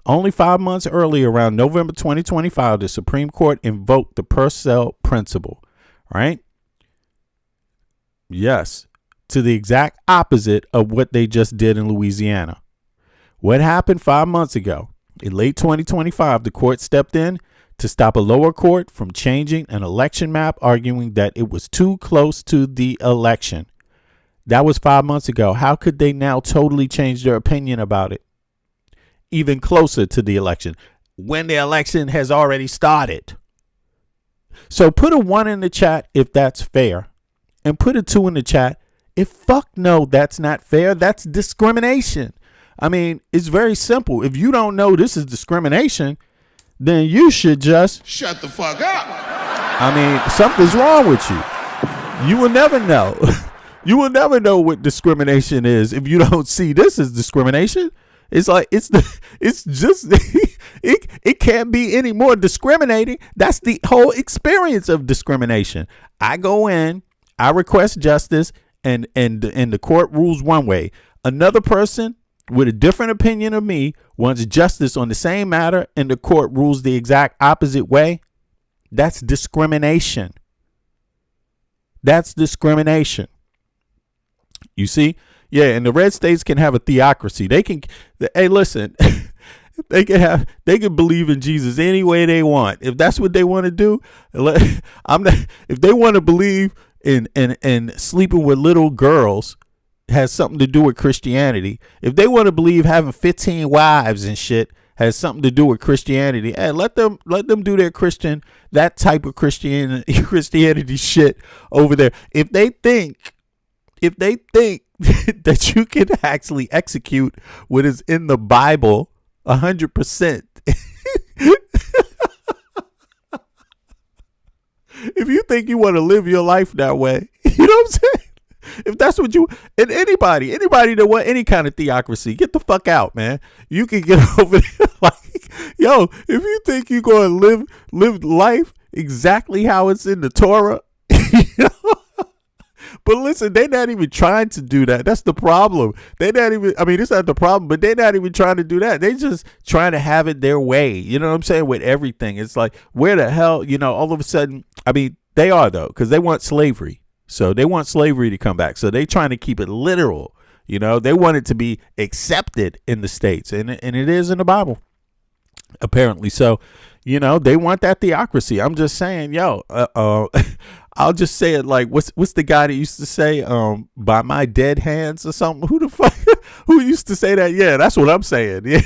Only 5 months earlier, around November 2025, the Supreme Court invoked the Purcell principle, right? Yes, to the exact opposite of what they just did in Louisiana. What happened 5 months ago? In late 2025, the court stepped in to stop a lower court from changing an election map, arguing that it was too close to the election. That was 5 months ago. How could they now totally change their opinion about it? Even closer to the election, when the election has already started. So put a 1 in the chat if that's fair, and put a 2 in the chat if fuck no, that's not fair. That's discrimination. I mean, it's very simple. If you don't know this is discrimination, then you should just shut the fuck up. I mean, something's wrong with you. You will never know. You will never know what discrimination is if you don't see this as discrimination. It's like it can't be any more discriminating. That's the whole experience of discrimination. I go in, I request justice, and the court rules one way. Another person with a different opinion of me wants justice on the same matter, and the court rules the exact opposite way. That's discrimination. That's discrimination. You see? Yeah, and the red states can have a theocracy. Hey, listen, they can believe in Jesus any way they want. If that's what they want to do, if they want to believe in sleeping with little girls has something to do with Christianity. If they want to believe having 15 wives and shit has something to do with Christianity, hey, let them do their that type of Christianity shit over there. If they think that you can actually execute what is in the Bible 100%. If you think you want to live your life that way, you know what I'm saying? If that's what you, and anybody that want any kind of theocracy, get the fuck out, man. You can get over there. Like, yo, if you think you're going to live life exactly how it's in the Torah, you know? But listen, they're not even trying to do that. That's the problem. They're not even, I mean, it's not the problem, but they're not even trying to do that. They're just trying to have it their way. You know what I'm saying? With everything. It's like, where the hell, you know, all of a sudden, I mean, they are though, because they want slavery. So they want slavery to come back. So they're trying to keep it literal. You know, they want it to be accepted in the States, and it is in the Bible, apparently. So, you know, they want that theocracy. I'm just saying, yo, I'll just say it like, what's the guy that used to say, by my dead hands or something? Who the fuck, who used to say that? Yeah, that's what I'm saying. Yeah.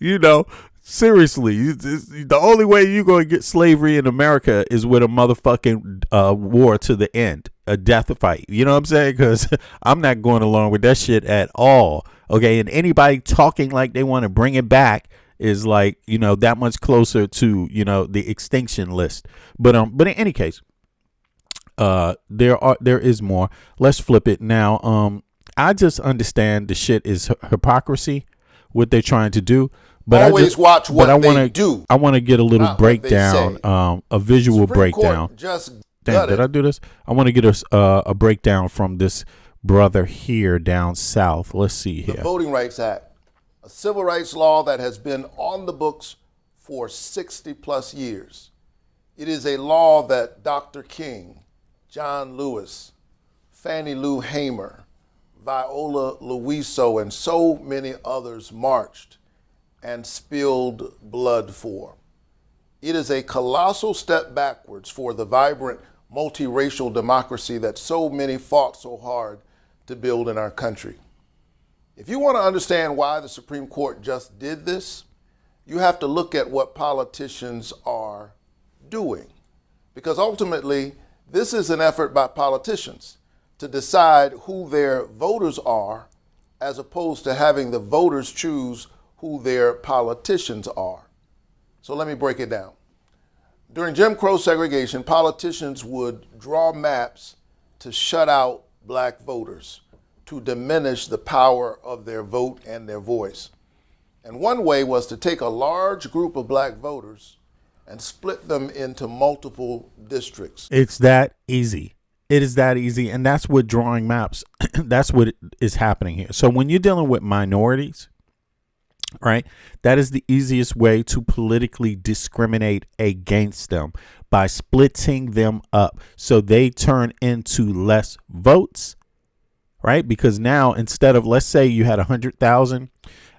You know, seriously, the only way you're going to get slavery in America is with a motherfucking war to the end, a death fight. You know what I'm saying? Because I'm not going along with that shit at all. Okay, and anybody talking like they want to bring it back is like, you know, that much closer to, you know, the extinction list. But in any case, there is more. Let's flip it now. I just understand the shit is hypocrisy, what they're trying to do. But always watch what they do. I want to get a little breakdown, a visual Supreme breakdown. Court just Damn, did I do this? I want to get a breakdown from this brother here down south. Let's see here. The Voting Rights Act, a civil rights law that has been on the books for 60 plus years. It is a law that Dr. King, John Lewis, Fannie Lou Hamer, Viola Luiso, and so many others marched and spilled blood for. It is a colossal step backwards for the vibrant multiracial democracy that so many fought so hard to build in our country. If you want to understand why the Supreme Court just did this, you have to look at what politicians are doing. Because ultimately, this is an effort by politicians to decide who their voters are, as opposed to having the voters choose who their politicians are. So let me break it down. During Jim Crow segregation, politicians would draw maps to shut out black voters, to diminish the power of their vote and their voice. And one way was to take a large group of black voters and split them into multiple districts. It's that easy. It is that easy. And that's what drawing maps, that's what is happening here. So when you're dealing with minorities, right, that is the easiest way to politically discriminate against them, by splitting them up so they turn into less votes, right? Because now, instead of, let's say you had 100,000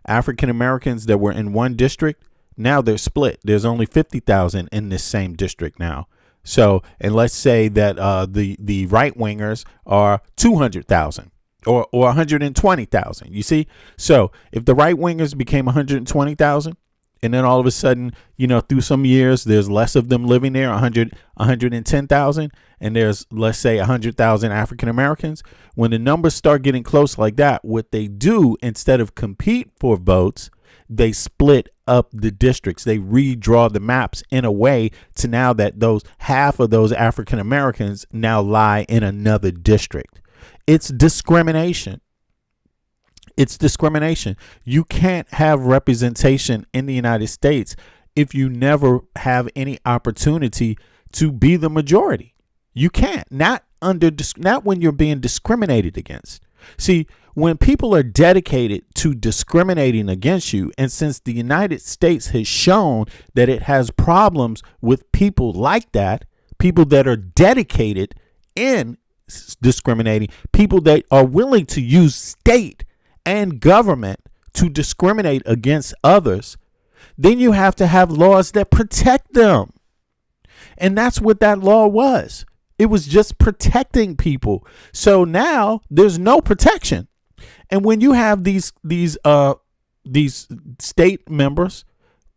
African Americans that were in one district, now they're split. There's only 50,000 in this same district now. So, and let's say that the right wingers are 200,000 or 120,000. You see? So if the right wingers became 120,000, and then all of a sudden, you know, through some years, there's less of them living there, 110,000, and there's, let's say, 100,000 African Americans. When the numbers start getting close like that, what they do, instead of compete for votes, they split up the districts. They redraw the maps in a way to now that those half of those African Americans now lie in another district. It's discrimination. It's discrimination. You can't have representation in the United States if you never have any opportunity to be the majority. You can't. Not when you're being discriminated against. See, when people are dedicated to discriminating against you, and since the United States has shown that it has problems with people like that, people that are dedicated in discriminating, people that are willing to use state and government to discriminate against others, then you have to have laws that protect them. And that's what that law was. It was just protecting people. So now there's no protection. And when you have these state members,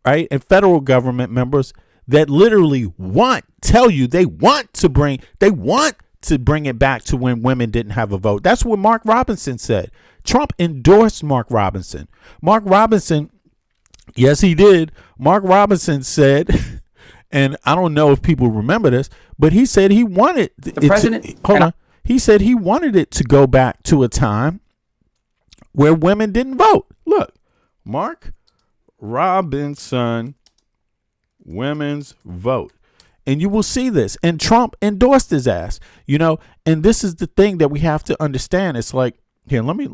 right, and federal government members that literally tell you they want to bring it back to when women didn't have a vote. That's what Mark Robinson said. Trump endorsed Mark Robinson. Mark Robinson, yes, he did. Mark Robinson said, and I don't know if people remember this, but he said he wanted He said he wanted it to go back to a time where women didn't vote. Look, Mark Robinson, women's vote. And you will see this. And Trump endorsed his ass, you know, and this is the thing that we have to understand. It's like, here, let me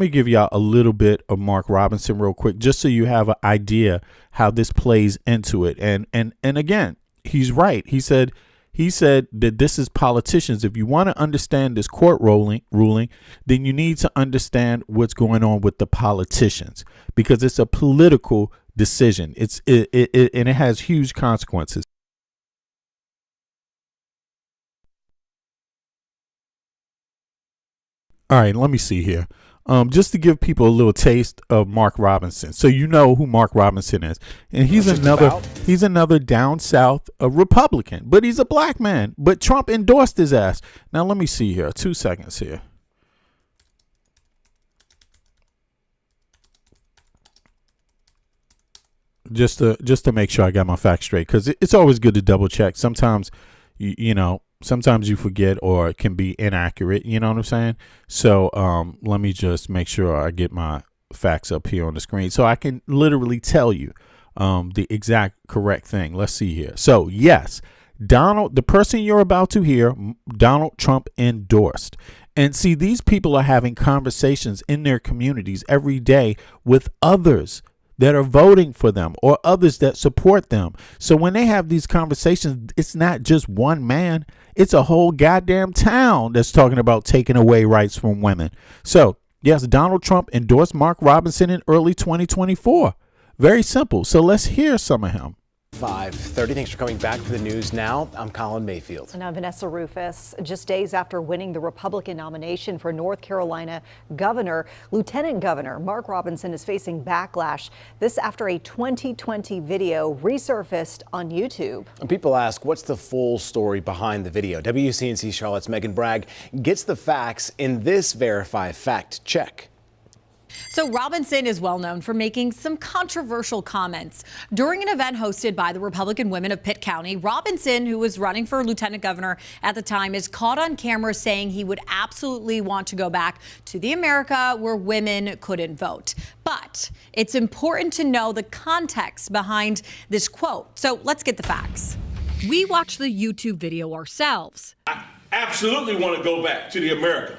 give y'all a little bit of Mark Robinson real quick, just so you have an idea how this plays into it. And again, he's right. He said that this is politicians. If you want to understand this court ruling, then you need to understand what's going on with the politicians, because it's a political decision. And it has huge consequences. All right, let me see here. Just to give people a little taste of Mark Robinson, so you know who Mark Robinson is, and he's another down south Republican, but he's a black man. But Trump endorsed his ass. Now let me see here. 2 seconds here. Just to make sure I got my facts straight, because it's always good to double check. Sometimes, sometimes you forget or it can be inaccurate. You know what I'm saying? So let me just make sure I get my facts up here on the screen so I can literally tell you the exact correct thing. Let's see here. So yes, the person you're about to hear, Donald Trump endorsed. And see, these people are having conversations in their communities every day with others that are voting for them or others that support them. So when they have these conversations, it's not just one man. It's a whole goddamn town that's talking about taking away rights from women. So yes, Donald Trump endorsed Mark Robinson in early 2024. Very simple. So let's hear some of him. 5:30. Thanks for coming back for the news now. I'm Colin Mayfield. And I'm Vanessa Rufus. Just days after winning the Republican nomination for North Carolina governor, Lieutenant Governor Mark Robinson is facing backlash. This after a 2020 video resurfaced on YouTube. And people ask, what's the full story behind the video? WCNC Charlotte's Megan Bragg gets the facts in this Verify Fact Check. So Robinson is well known for making some controversial comments. During an event hosted by the Republican women of Pitt County, Robinson, who was running for lieutenant governor at the time, is caught on camera saying he would absolutely want to go back to the America where women couldn't vote. But it's important to know the context behind this quote. So let's get the facts. We watched the YouTube video ourselves. I absolutely want to go back to the America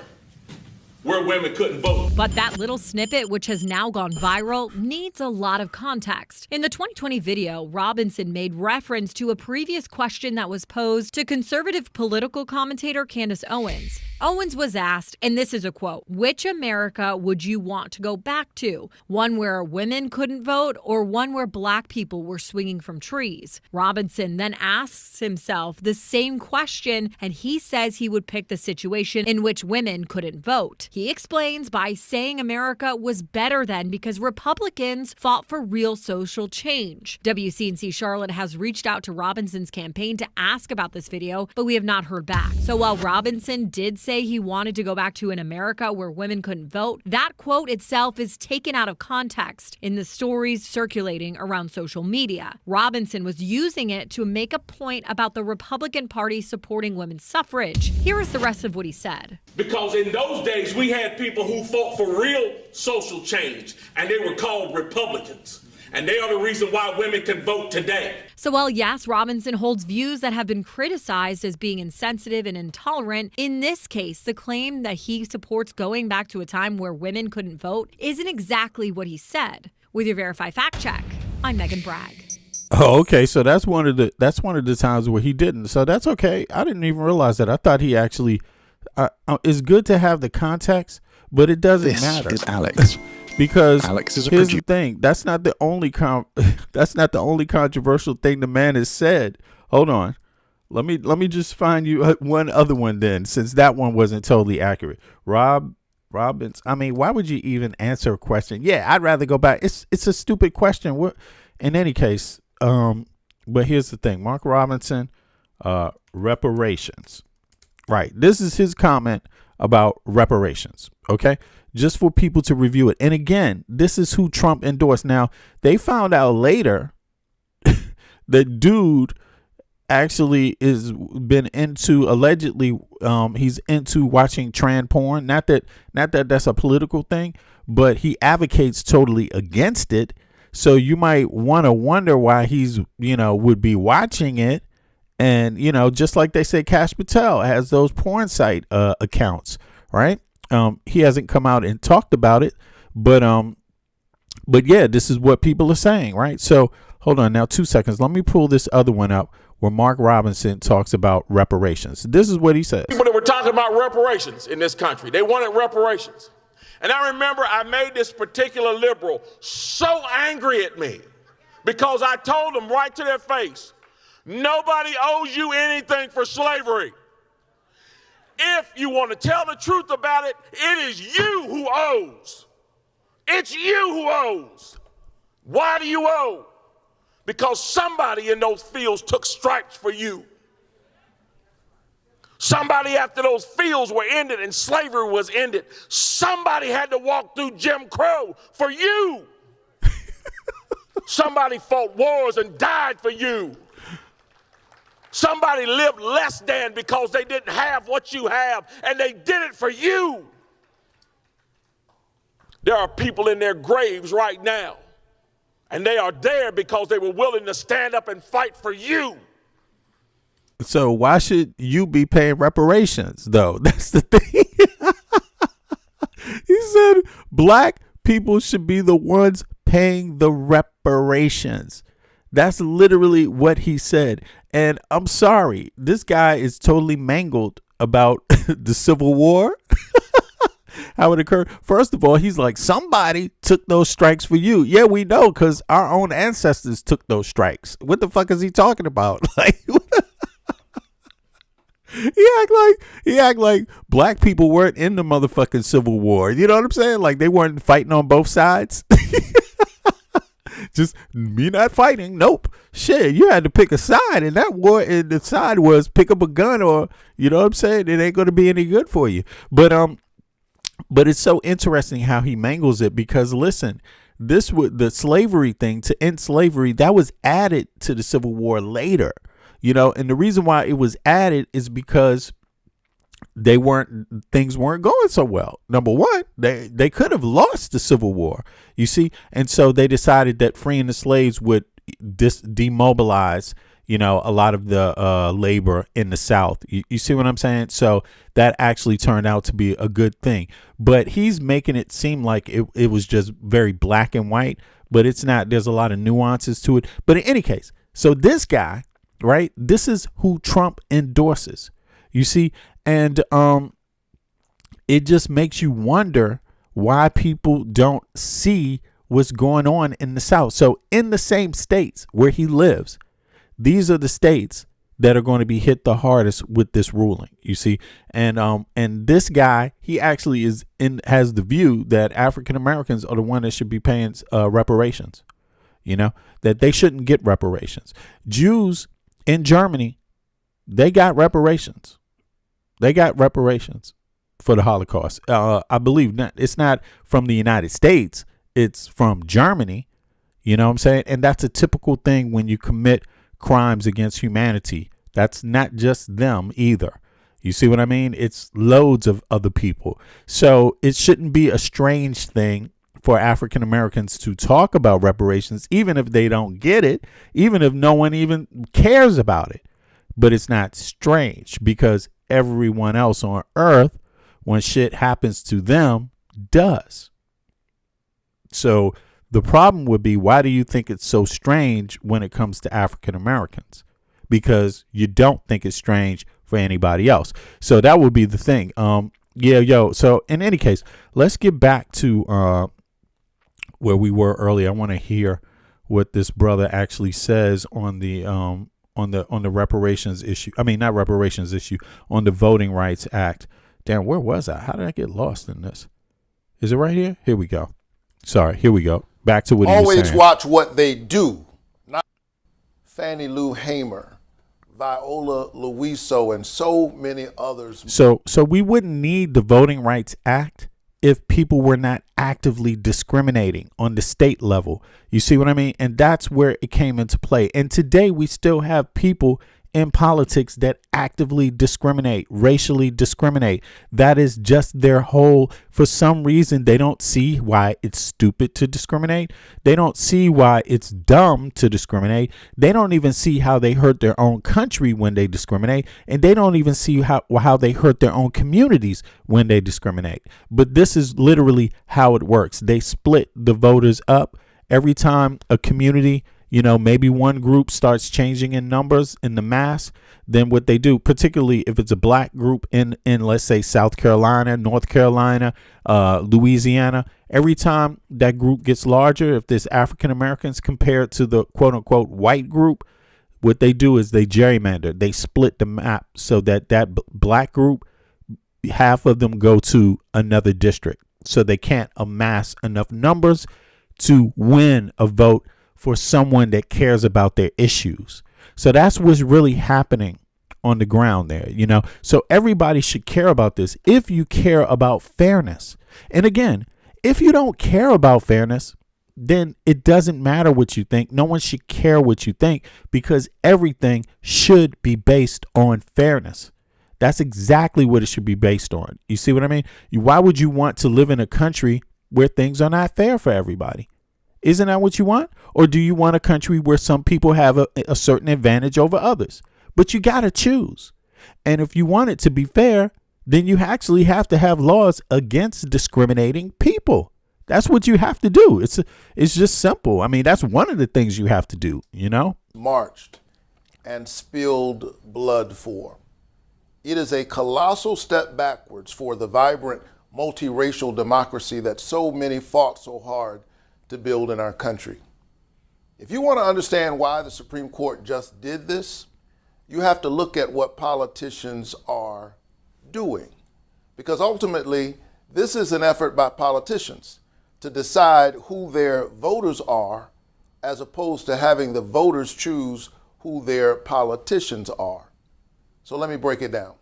where women couldn't vote. But that little snippet, which has now gone viral, needs a lot of context. In the 2020 video, Robinson made reference to a previous question that was posed to conservative political commentator Candace Owens. Owens was asked, and this is a quote, which America would you want to go back to? One where women couldn't vote or one where black people were swinging from trees? Robinson then asks himself the same question, and he says he would pick the situation in which women couldn't vote. He explains by saying America was better then because Republicans fought for real social change. WCNC Charlotte has reached out to Robinson's campaign to ask about this video, but we have not heard back. So while Robinson did say he wanted to go back to an America where women couldn't vote, that quote itself is taken out of context in the stories circulating around social media. Robinson was using it to make a point about the Republican Party supporting women's suffrage. Here is the rest of what he said. Because in those days, we had people who fought for real social change, and they were called Republicans. And they are the reason why women can vote today. So while yes, Robinson holds views that have been criticized as being insensitive and intolerant, in this case, the claim that he supports going back to a time where women couldn't vote isn't exactly what he said. With your Verify Fact Check, I'm Megan Bragg. Oh, okay. So that's one of the times where he didn't. So that's okay. I didn't even realize that. I thought he actually. It's good to have the context, but it doesn't matter. This is Alex. Because Alex is a here's the thing. That's not the only controversial thing the man has said. Hold on. Let me just find you one other one then, since that one wasn't totally accurate. Robbins. I mean, why would you even answer a question? Yeah, I'd rather go back. It's a stupid question. What? In any case, but here's the thing. Mark Robinson, reparations. Right. This is his comment about reparations. Okay. Just for people to review it. And again, this is who Trump endorsed. Now, they found out later that dude actually is been into allegedly he's into watching trans porn. Not that that's a political thing, but he advocates totally against it. So you might want to wonder why he's, would be watching it. And, just like they say, Kash Patel has those porn site accounts, right? He hasn't come out and talked about it, but yeah, this is what people are saying, right? So hold on now, 2 seconds. Let me pull this other one up where Mark Robinson talks about reparations. This is what he says. People that were talking about reparations in this country, they wanted reparations. And I remember I made this particular liberal so angry at me because I told them right to their face, nobody owes you anything for slavery. If you want to tell the truth about it, it is you who owes. It's you who owes. Why do you owe? Because somebody in those fields took stripes for you. Somebody after those fields were ended and slavery was ended, somebody had to walk through Jim Crow for you. Somebody fought wars and died for you. Somebody lived less than because they didn't have what you have, and they did it for you. There are people in their graves right now, and they are there because they were willing to stand up and fight for you. So why should you be paying reparations, though? That's the thing. He said black people should be the ones paying the reparations. That's literally what he said. And I'm sorry, this guy is totally mangled about the Civil War. how it occurred. First of all, he's like, somebody took those strikes for you. Yeah, we know, because our own ancestors took those strikes. What the fuck is he talking about? Like, he act like black people weren't in the motherfucking Civil War. You know what I'm saying? Like they weren't fighting on both sides. Just me not fighting. Nope. Shit, you had to pick a side in that war, and the side was pick up a gun, or you know what I'm saying? It ain't gonna be any good for you. But it's so interesting how he mangles it, because listen, this was the slavery thing, to end slavery, that was added to the Civil War later. You know, and the reason why it was added is because things weren't going so well. Number one, they could have lost the Civil War, you see, and so they decided that freeing the slaves would demobilize, you know, a lot of the labor in the South. You see what I'm saying? So that actually turned out to be a good thing. But he's making it seem like it was just very black and white, but it's not. There's a lot of nuances to it. But in any case, so this guy, right, this is who Trump endorses, you see, and it just makes you wonder why people don't see what's going on in the South. So in the same states where he lives, these are the states that are going to be hit the hardest with this ruling, you see. And this guy, he actually has the view that African Americans are the one that should be paying reparations, you know, that they shouldn't get reparations. Jews in Germany, they got reparations. They got reparations for the Holocaust. I believe it's not from the United States. It's from Germany. You know what I'm saying? And that's a typical thing when you commit crimes against humanity. That's not just them either. You see what I mean? It's loads of other people. So it shouldn't be a strange thing for African Americans to talk about reparations, even if they don't get it, even if no one even cares about it. But it's not strange, because everyone else on earth, when shit happens to them, does. So the problem would be, why do you think it's so strange when it comes to African Americans? Because you don't think it's strange for anybody else. So that would be the thing. So in any case, let's get back to where we were earlier. I want to hear what this brother actually says on the reparations issue. I mean, not reparations issue, on the Voting Rights Act. Damn, where was I? How did I get lost in this? Is it right here? Here we go. Sorry, here we go. Back to what he was saying. Always watch what they do. Not Fannie Lou Hamer, Viola Luiso, and so many others. So we wouldn't need the Voting Rights Act if people were not actively discriminating on the state level. You see what I mean? And that's where it came into play. And today we still have people in politics that actively discriminate, racially discriminate. That is just their whole, for some reason, they don't see why it's stupid to discriminate. They don't see why it's dumb to discriminate. They don't even see how they hurt their own country when they discriminate. And they don't even see how they hurt their own communities when they discriminate. But this is literally how it works. They split the voters up every time a community, you know, maybe one group starts changing in numbers in the mass, then what they do, particularly if it's a black group in let's say South Carolina, North Carolina, Louisiana, every time that group gets larger, if there's African Americans compared to the quote unquote white group, what they do is they gerrymander. They split the map so that black group, half of them go to another district. So they can't amass enough numbers to win a vote for someone that cares about their issues. So that's what's really happening on the ground there, you know. So everybody should care about this if you care about fairness. And again, if you don't care about fairness, then it doesn't matter what you think. No one should care what you think, because everything should be based on fairness. That's exactly what it should be based on. You see what I mean? Why would you want to live in a country where things are not fair for everybody? Isn't that what you want? Or do you want a country where some people have a certain advantage over others? But you got to choose. And if you want it to be fair, then you actually have to have laws against discriminating people. That's what you have to do. It's just simple. I mean, that's one of the things you have to do, you know? Marched and spilled blood for. It is a colossal step backwards for the vibrant multiracial democracy that so many fought so hard to build in our country. If you want to understand why the Supreme Court just did this, you have to look at what politicians are doing. Because ultimately, this is an effort by politicians to decide who their voters are, as opposed to having the voters choose who their politicians are. So let me break it down.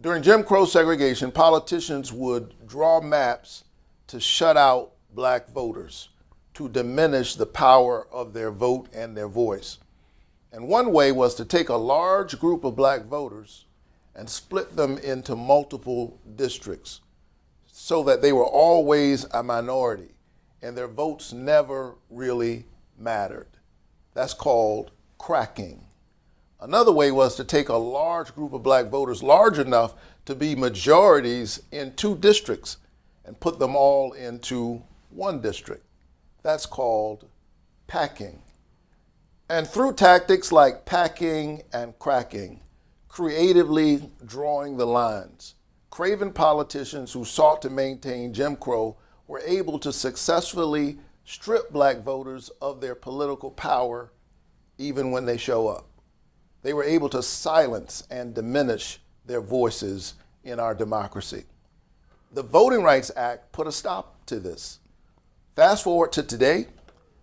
During Jim Crow segregation, politicians would draw maps to shut out black voters, to diminish the power of their vote and their voice. And one way was to take a large group of black voters and split them into multiple districts so that they were always a minority and their votes never really mattered. That's called cracking. Another way was to take a large group of black voters, large enough to be majorities in 2 districts, and put them all into 1 district. That's called packing. And through tactics like packing and cracking, creatively drawing the lines, craven politicians who sought to maintain Jim Crow were able to successfully strip black voters of their political power even when they show up. They were able to silence and diminish their voices in our democracy. The Voting Rights Act put a stop to this. Fast forward to today,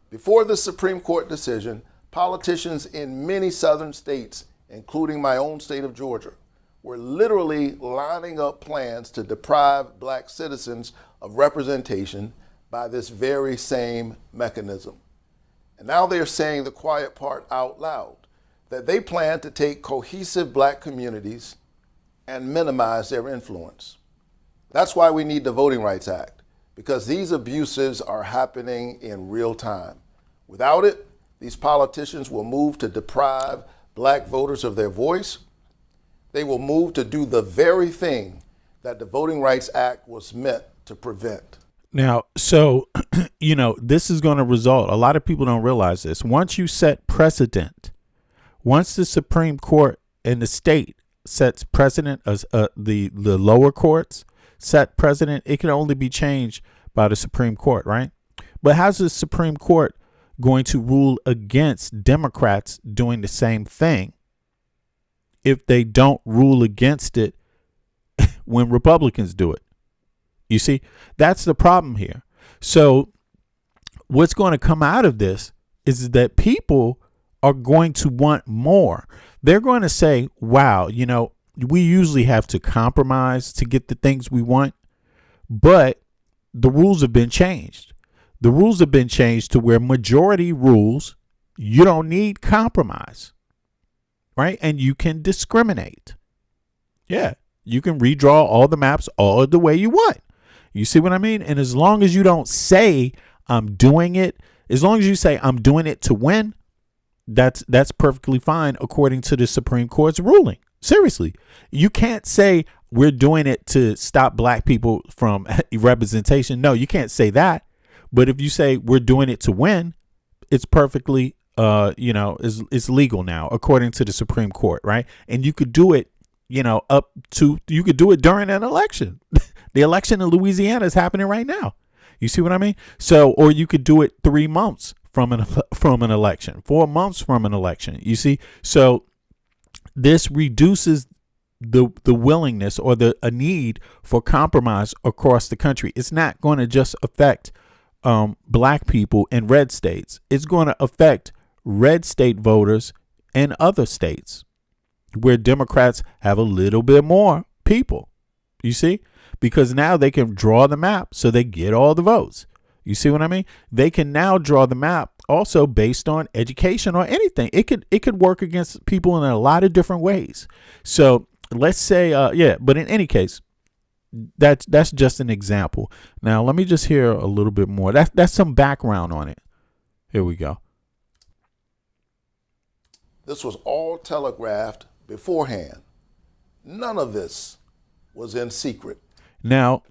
before the Supreme Court decision, politicians in many southern states, including my own state of Georgia, were literally lining up plans to deprive black citizens of representation by this very same mechanism. And now they're saying the quiet part out loud, that they plan to take cohesive black communities and minimize their influence. That's why we need the Voting Rights Act, because these abuses are happening in real time. Without it, these politicians will move to deprive black voters of their voice. They will move to do the very thing that the Voting Rights Act was meant to prevent. Now, so, this is going to result, a lot of people don't realize this. Once you set precedent, once the Supreme Court in the state sets precedent, the lower courts set precedent, it can only be changed by the Supreme Court, right? But how's the Supreme Court going to rule against Democrats doing the same thing if they don't rule against it when Republicans do it? You see, that's the problem here. So what's going to come out of this is that people are going to want more. They're going to say, wow, we usually have to compromise to get the things we want, but the rules have been changed. The rules have been changed to where majority rules, you don't need compromise, right? And you can discriminate. Yeah, you can redraw all the maps all the way you want. You see what I mean? And as long as you don't say I'm doing it, as long as you say I'm doing it to win, that's perfectly fine according to the Supreme Court's ruling. Seriously, you can't say we're doing it to stop black people from representation. No, you can't say that. But if you say we're doing it to win, it's perfectly, it's legal now according to the Supreme Court, right? And you could do it, you could do it during an election. The election in Louisiana is happening right now. You see what I mean? So, or you could do it 3 months from an election, 4 months from an election. You see, so this reduces the willingness or a need for compromise across the country. It's not going to just affect black people in red states. It's going to affect red state voters in other states where Democrats have a little bit more people. You see, because now they can draw the map so they get all the votes. You see what I mean? They can now draw the map also based on education or anything. It could work against people in a lot of different ways. So let's say, but in any case, that's just an example. Now, let me just hear a little bit more. That's some background on it. Here we go. This was all telegraphed beforehand. None of this was in secret. Now,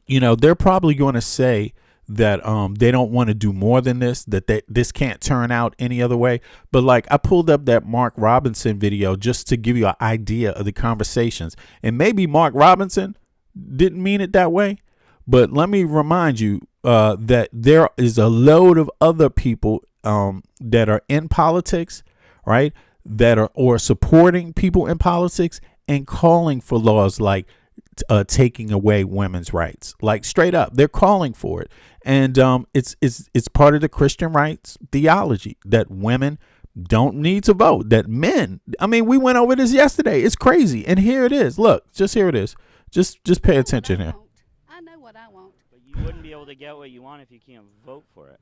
they're probably going to say that they don't want to do more than this, that this can't turn out any other way. But like, I pulled up that Mark Robinson video just to give you an idea of the conversations. And maybe Mark Robinson didn't mean it that way. But let me remind you that there is a load of other people that are in politics, right? That are or supporting people in politics and calling for laws like taking away women's rights, like straight up. They're calling for it. And it's part of the Christian rights theology that women don't need to vote, that men, I mean, we went over this yesterday. It's crazy. And here it is. Look, just here it is. Just pay attention here. I know what I want. But you wouldn't be able to get what you want if you can't vote for it.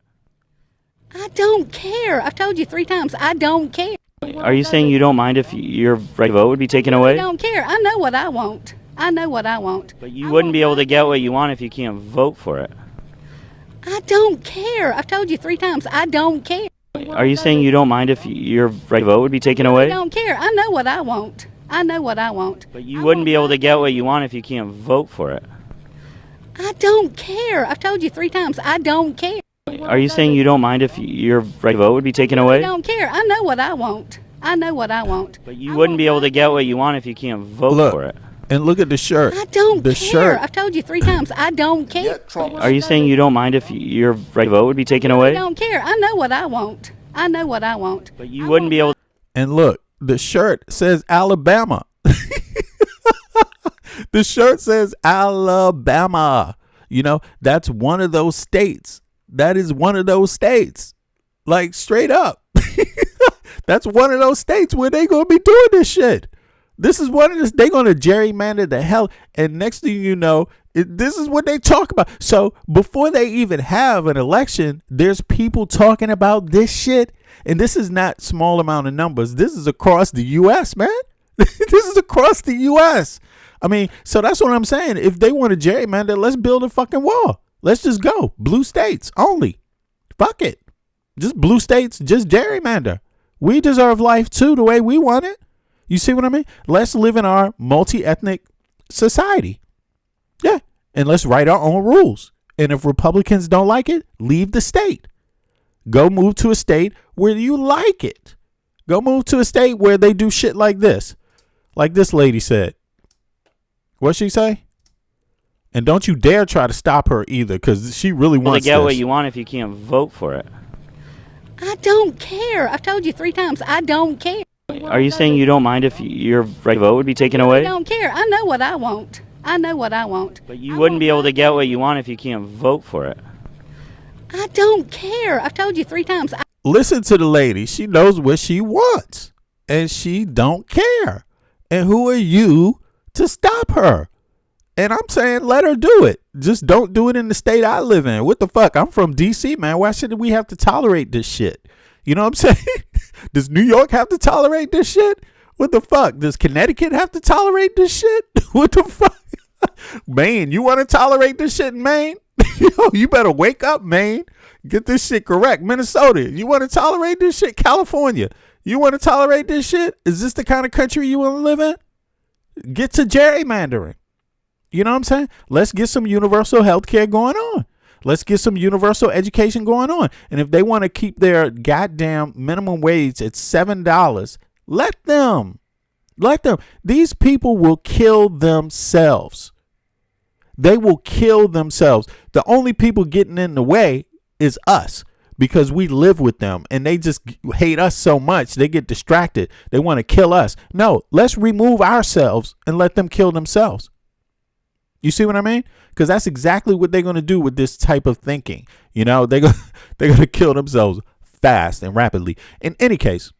I don't care. I've told you 3 times. I don't care. Are you saying you don't mind if your right to vote would be taken away? I don't care. I know what I want. I know what I want. But you wouldn't be able to get what you want if you can't vote for it. I don't care. I've told you 3 times. I don't care. Are you saying you don't mind if your right to vote would be taken away? I don't care. I know what I want. I know what I want. But you wouldn't be able to get what you want if you can't vote for it. I don't care. I've told you 3 times. I don't care. Are you saying you don't mind if your right to vote would be taken away? I don't care. I know what I want. I know what I want. But you wouldn't be able to get what you want if you can't vote for it. And look at the shirt. I don't the care. Shirt. I've told you 3 times. I don't care. Are you saying you don't mind if your right to vote would be taken away? I don't care. I know what I want. I know what I want. But you wouldn't be able. And look, the shirt says Alabama. The shirt says Alabama. You know, that's one of those states. That is one of those states. Like straight up. That's one of those states where they going to be doing this shit. This is one of this. They're going to gerrymander the hell. And next thing you know, this is what they talk about. So before they even have an election, there's people talking about this shit. And this is not small amount of numbers. This is across the U.S., man. This is across the U.S. I mean, so that's what I'm saying. If they want to gerrymander, let's build a fucking wall. Let's just go. Blue states only. Fuck it. Just blue states, just gerrymander. We deserve life too, the way we want it. You see what I mean? Let's live in our multi-ethnic society. Yeah. And let's write our own rules. And if Republicans don't like it, leave the state. Go move to a state where you like it. Go move to a state where they do shit like this. Like this lady said. What'd she say? And don't you dare try to stop her either, because she really wants to get this. What you want if you can't vote for it. I don't care. I've told you 3 times. I don't care. Are you saying you don't mind if your right to vote would be taken away? I don't care. I know what I want. I know what I want. But you wouldn't be able to get what you want if you can't vote for it. I don't care. I've told you 3 times. Listen to the lady. She knows what she wants. And she don't care. And who are you to stop her? And I'm saying let her do it. Just don't do it in the state I live in. What the fuck? I'm from D.C., man. Why should we have to tolerate this shit? You know what I'm saying? Does New York have to tolerate this shit? What the fuck? Does Connecticut have to tolerate this shit? What the fuck? Maine, you want to tolerate this shit in Maine? Yo, you better wake up, Maine. Get this shit correct. Minnesota, you want to tolerate this shit? California, you want to tolerate this shit? Is this the kind of country you want to live in? Get to gerrymandering. You know what I'm saying? Let's get some universal health care going on. Let's get some universal education going on. And if they want to keep their goddamn minimum wage at $7, let them. Let them. These people will kill themselves. They will kill themselves. The only people getting in the way is us, because we live with them and they just hate us so much. They get distracted. They want to kill us. No, let's remove ourselves and let them kill themselves. You see what I mean? Because that's exactly what they're going to do with this type of thinking. You know, they're going to kill themselves fast and rapidly. In any case,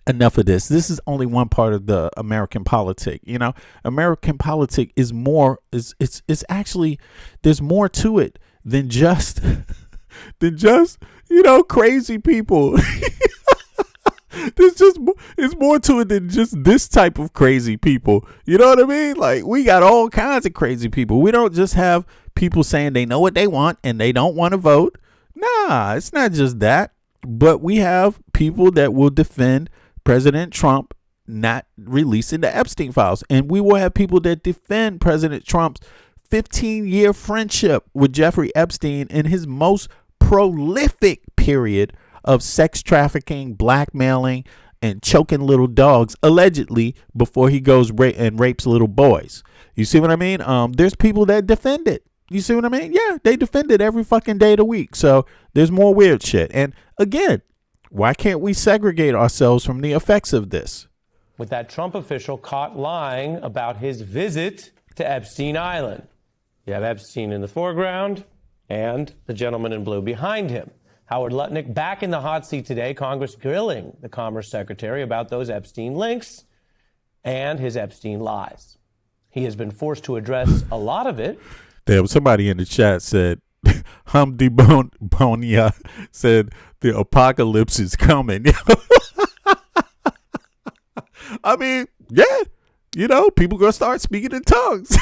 enough of this. This is only one part of the American politic. You know, American politic is more, it's actually, there's more to it than just, you know, crazy people. It's more to it than just this type of crazy people. You know what I mean? Like, we got all kinds of crazy people. We don't just have people saying they know what they want and they don't want to vote. Nah, it's not just that. But we have people that will defend President Trump not releasing the Epstein files. And we will have people that defend President Trump's 15-year friendship with Jeffrey Epstein in his most prolific period of sex trafficking, blackmailing, and choking little dogs, allegedly, before he goes and rapes little boys. You see what I mean? There's people that defend it. You see what I mean? Yeah, they defend it every fucking day of the week. So there's more weird shit. And again, why can't we segregate ourselves from the effects of this? With that Trump official caught lying about his visit to Epstein Island. You have Epstein in the foreground and the gentleman in blue behind him. Howard Lutnick back in the hot seat today, Congress grilling the Commerce Secretary about those Epstein links and his Epstein lies. He has been forced to address a lot of it. There was somebody in the chat said, Hamdi Bonia said the apocalypse is coming. I mean, yeah, you know, people gonna start speaking in tongues.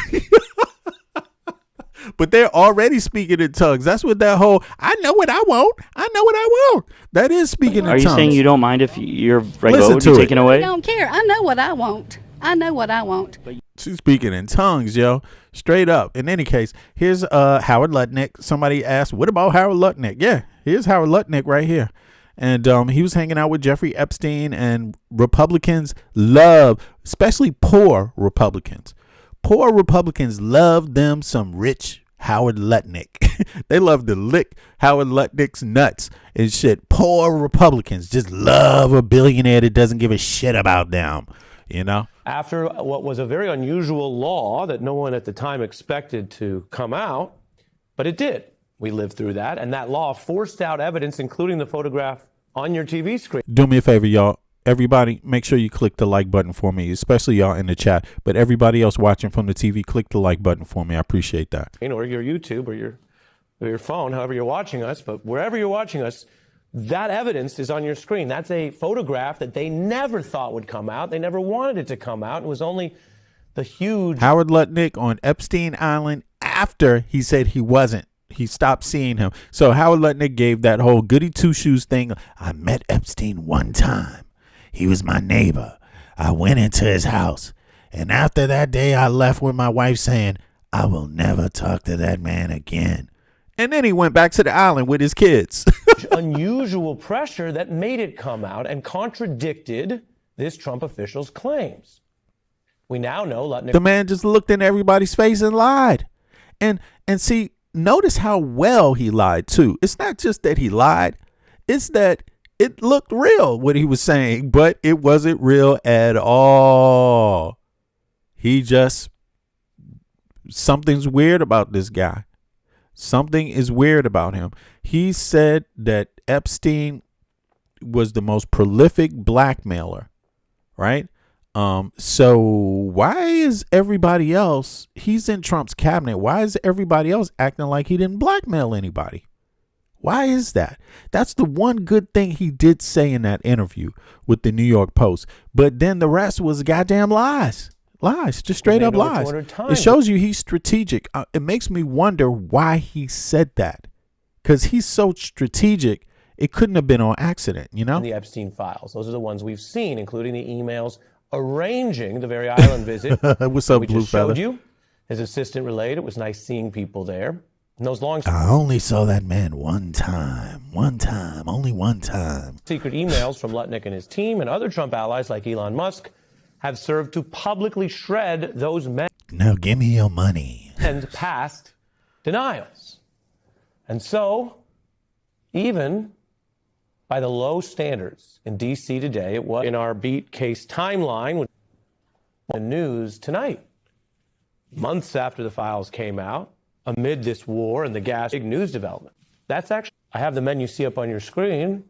But they're already speaking in tongues. That's what that whole, I know what I want. I know what I want. That is speaking in tongues. Are you saying you don't mind if your right vote would be taken away? I don't care. I know what I want. I know what I want. She's speaking in tongues, yo. Straight up. In any case, here's Howard Lutnick. Somebody asked, what about Howard Lutnick? Yeah, here's Howard Lutnick right here. And he was hanging out with Jeffrey Epstein, and Republicans love, especially poor Republicans. Poor Republicans love them some rich Howard Lutnick. They love to lick Howard Lutnick's nuts and shit. Poor Republicans just love a billionaire that doesn't give a shit about them, you know? After what was a very unusual law that no one at the time expected to come out, but it did. We lived through that, and that law forced out evidence, including the photograph on your TV screen. Do me a favor, y'all. Everybody, make sure you click the like button for me, especially y'all in the chat. But everybody else watching from the TV, click the like button for me. I appreciate that. Or your YouTube or your phone, however you're watching us. But wherever you're watching us, that evidence is on your screen. That's a photograph that they never thought would come out. They never wanted it to come out. It was only the huge... Howard Lutnick on Epstein Island after he said he wasn't. He stopped seeing him. So Howard Lutnick gave that whole goody two-shoes thing. I met Epstein one time. He was my neighbor. I went into his house. And after that day, I left with my wife saying, I will never talk to that man again. And then he went back to the island with his kids. Unusual pressure that made it come out and contradicted this Trump official's claims. We now know Lutnick... The man just looked in everybody's face and lied. And see, notice how well he lied, too. It's not just that he lied. It's that it looked real, what he was saying, but it wasn't real at all. He just... Something's weird about this guy. Something is weird about him. He said that Epstein was the most prolific blackmailer, right? So why is everybody else, he's in Trump's cabinet, why is everybody else acting like he didn't blackmail anybody? Why is that? That's the one good thing he did say in that interview with the New York Post. But then the rest was goddamn lies. Lies, just straight up lies. It shows you he's strategic. It makes me wonder why he said that. Because he's so strategic, it couldn't have been on accident, you know? The Epstein files. Those are the ones we've seen, including the emails arranging the very island visit. What's up, Blue Feather? Showed you. His assistant relayed. It was nice seeing people there. And those long... I only saw that man one time, only one time. Secret emails from Lutnick and his team and other Trump allies like Elon Musk have served to publicly shred those men. Now give me your money. And past denials. And so, even by the low standards in D.C. today, it was in our beat case timeline, the news tonight. Months after the files came out, amid this war and the gas, big news development. That's actually, I have the men you see up on your screen,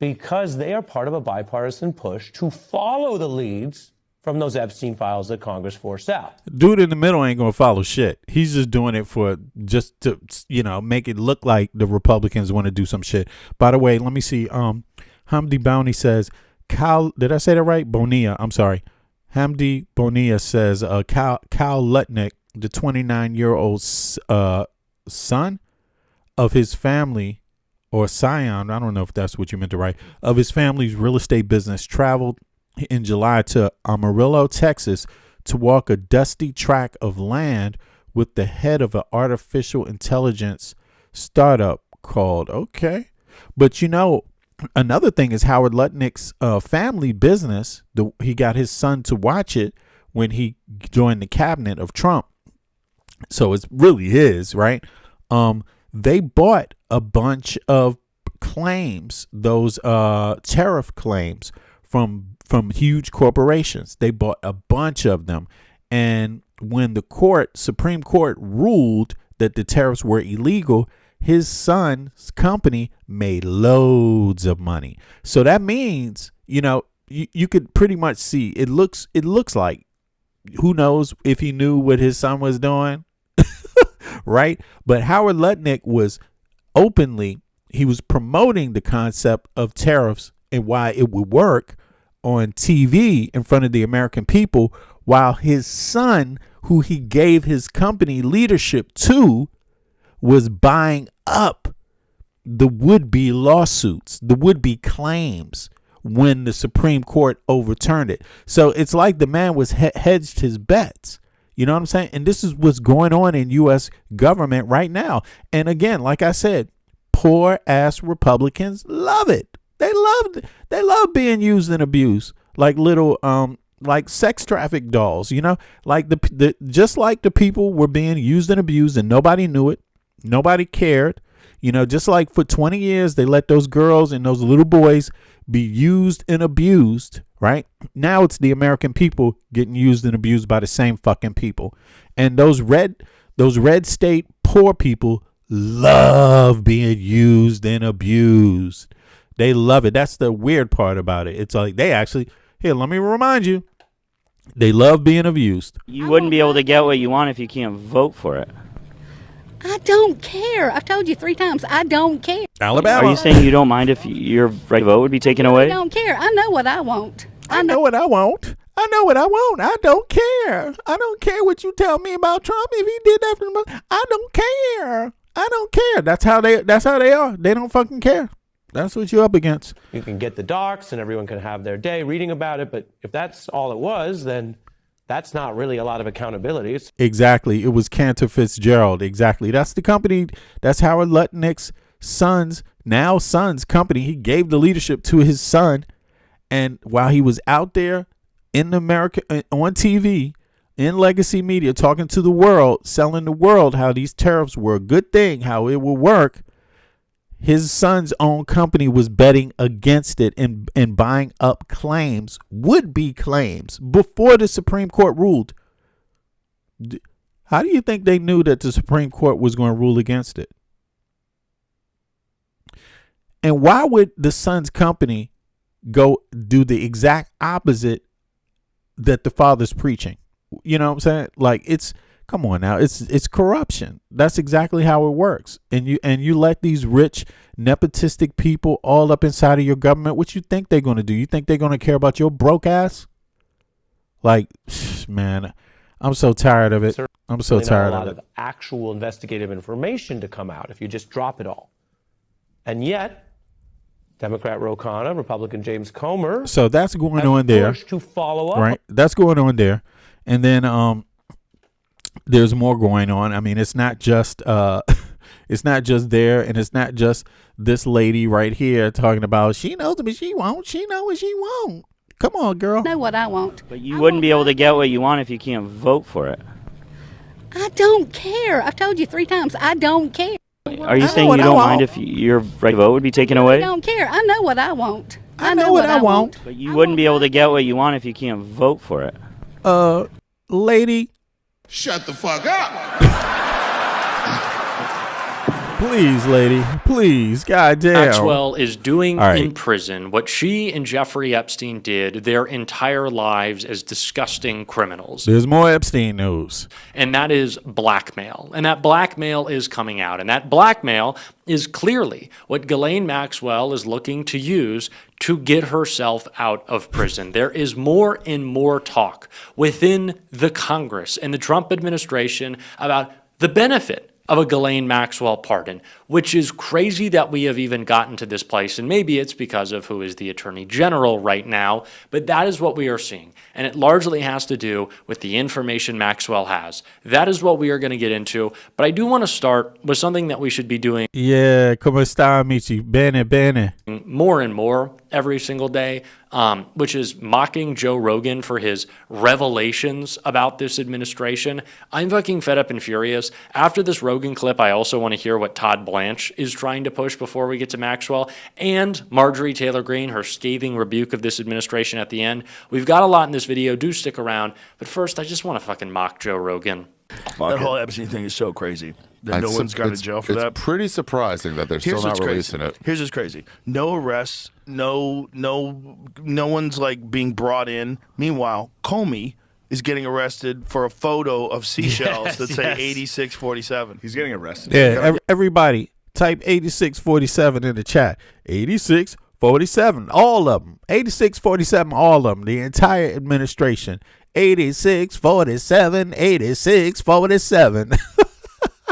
because they are part of a bipartisan push to follow the leads from those Epstein files that Congress forced out. Dude in the middle ain't gonna follow shit. He's just doing it for just to, you know, make it look like the Republicans want to do some shit. By the way, let me see. Hamdi Bounty says, did I say that right? Bonilla, I'm sorry. Hamdi Bonilla says, Cal Lutnick, the 29-year-old son of his family, or scion, I don't know if that's what you meant to write, of his family's real estate business, traveled in July to Amarillo, Texas, to walk a dusty tract of land with the head of an artificial intelligence startup called, okay. But you know, another thing is Howard Lutnick's family business. He got his son to watch it when he joined the cabinet of Trump. So it's really his, right? They bought a bunch of claims, those tariff claims from huge corporations. They bought a bunch of them. And when the Supreme Court ruled that the tariffs were illegal, his son's company made loads of money. So that means, you could pretty much see, it looks like, who knows if he knew what his son was doing, right? But Howard Lutnick was he was promoting the concept of tariffs and why it would work on TV in front of the American people, while his son, who he gave his company leadership to, was buying up the would-be lawsuits, the would-be claims when the Supreme Court overturned it. So it's like the man was hedged his bets. You know what I'm saying? And this is what's going on in U.S. government right now. And again, like I said, poor ass Republicans love it. They love being used and abused like little like sex traffic dolls, like just like the people were being used and abused and nobody knew it. Nobody cared. Just like for 20 years, they let those girls and those little boys be used and abused, right? Now it's the American people getting used and abused by the same fucking people. And those red state poor people love being used and abused. They love it. That's the weird part about it. It's like here, let me remind you, they love being abused. You wouldn't be able to get what you want if you can't vote for it. I don't care. I've told you 3 times. I don't care. Alabama. Are you saying you don't mind if your right to vote would be taken away? I don't care. I know what I want. I know what I want. I know what I want. I don't care. I don't care what you tell me about Trump. If he did that for the, I don't care. I don't care. That's how they are. They don't fucking care. That's what you're up against. You can get the docs and everyone can have their day reading about it, but if that's all it was, then that's not really a lot of accountability. Exactly. It was Cantor Fitzgerald. Exactly. That's the company. That's Howard Lutnick's son's company. He gave the leadership to his son. And while he was out there in America on TV, in legacy media, talking to the world, selling the world how these tariffs were a good thing, how it will work, his son's own company was betting against it and buying up claims, would-be claims, before the Supreme Court ruled. How do you think they knew that the Supreme Court was going to rule against it? And why would the son's company go do the exact opposite that the father's preaching? You know what I'm saying? Like, come on now, it's corruption. That's exactly how it works. And you let these rich nepotistic people all up inside of your government. What you think they're going to do? You think they're going to care about your broke ass? Like, man, I'm so tired of it. I'm so tired of it. A lot of actual investigative information to come out if you just drop it all. And yet, Democrat Ro Khanna, Republican James Comer. So that's going on there. To follow up. Right. That's going on there. And then there's more going on. I mean, it's not just it's not just there, and it's not just this lady right here talking about she knows what she won't. She knows what she won't. Come on, girl. I know what I want. But you wouldn't be able to get what you want if you can't vote for it. I don't care. I've told you 3 times. I don't care. Are you saying you don't mind if your right to vote would be taken away? I don't care. I know what I want. I know what I want. But you wouldn't be able to get what you want if you can't vote for it. Lady. Shut the fuck up. Please, lady. Please. Goddamn. Maxwell is doing in prison what she and Jeffrey Epstein did their entire lives as disgusting criminals. There's more Epstein news. And that is blackmail. And that blackmail is coming out. And that blackmail is clearly what Ghislaine Maxwell is looking to use to get herself out of prison. There is more and more talk within the Congress and the Trump administration about the benefit of a Ghislaine Maxwell pardon, which is crazy that we have even gotten to this place. And maybe it's because of who is the Attorney General right now, but that is what we are seeing. And it largely has to do with the information Maxwell has. That is what we are going to get into. But I do want to start with something that we should be doing. Yeah, como está, amici? Bene. More and more every single day, which is mocking Joe Rogan for his revelations about this administration. I'm fucking fed up and furious. After this Rogan clip, I also want to hear what Todd Blanche is trying to push before we get to Maxwell, and Marjorie Taylor Greene, her scathing rebuke of this administration at the end. We've got a lot in this video. Do stick around. But first, I just want to fucking mock Joe Rogan. That whole Epstein thing is so crazy that no one's gone to jail for that. It's pretty surprising that they're still not releasing it. Here's what's crazy: no arrests, no one's like being brought in. Meanwhile, Comey is getting arrested for a photo of seashells that say 8647. He's getting arrested. Yeah, everybody type 8647 in the chat. 8647, all of them. 8647, all of them. The entire administration. 8647, 8647.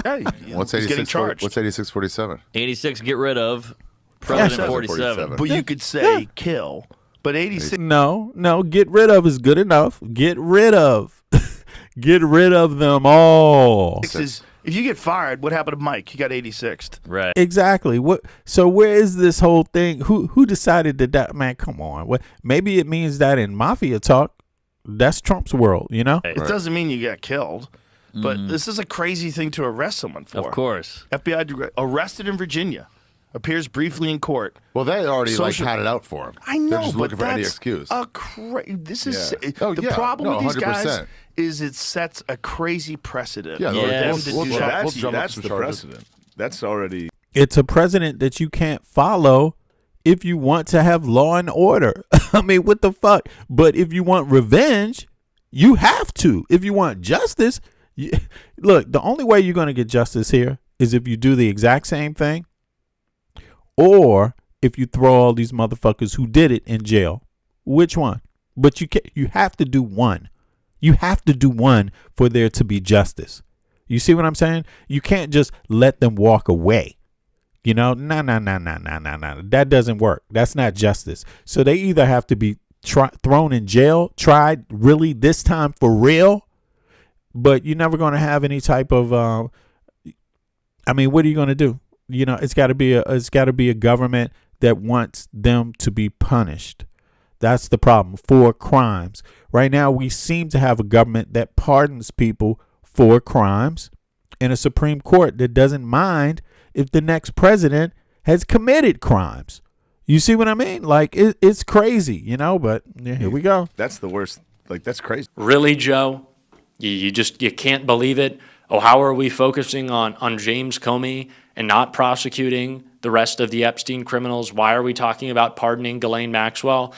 Hey, what's he's getting charged. What's 8647? 86, get rid of. President 47. But you could say kill. But 86. No, get rid of is good enough. Get rid of. Get rid of them all. If you get fired, what happened to Mike? He got 86th. Right. Exactly. So where is this whole thing? Who decided that? Man, come on. Maybe it means that in mafia talk, that's Trump's world, you know? It doesn't mean you got killed. But this is a crazy thing to arrest someone for. Of course. FBI arrested in Virginia. Appears briefly in court. Well, they already had it out for him. I know, They're just looking for any excuse. This is the problem with these 100%. Guys is it sets a crazy precedent. Yeah, for them to do that. That's the precedent. That's already. It's a precedent that you can't follow if you want to have law and order. I mean, what the fuck? But if you want revenge, you have to. If you want justice, look, the only way you're going to get justice here is if you do the exact same thing, or if you throw all these motherfuckers who did it in jail. Which one? But you have to do one. You have to do one for there to be justice. You see what I'm saying? You can't just let them walk away. You know, no. That doesn't work. That's not justice. So they either have to be thrown in jail, tried really this time for real, but you're never going to have any type of, I mean, what are you going to do? You know, it's got to be a government that wants them to be punished. That's the problem for crimes. Right now, we seem to have a government that pardons people for crimes and a Supreme Court that doesn't mind if the next president has committed crimes. You see what I mean? Like, it's crazy, you know, but yeah, here we go. That's the worst. Like, that's crazy. Really, Joe? You can't believe it? Oh, how are we focusing on James Comey and not prosecuting the rest of the Epstein criminals? Why are we talking about pardoning Ghislaine Maxwell?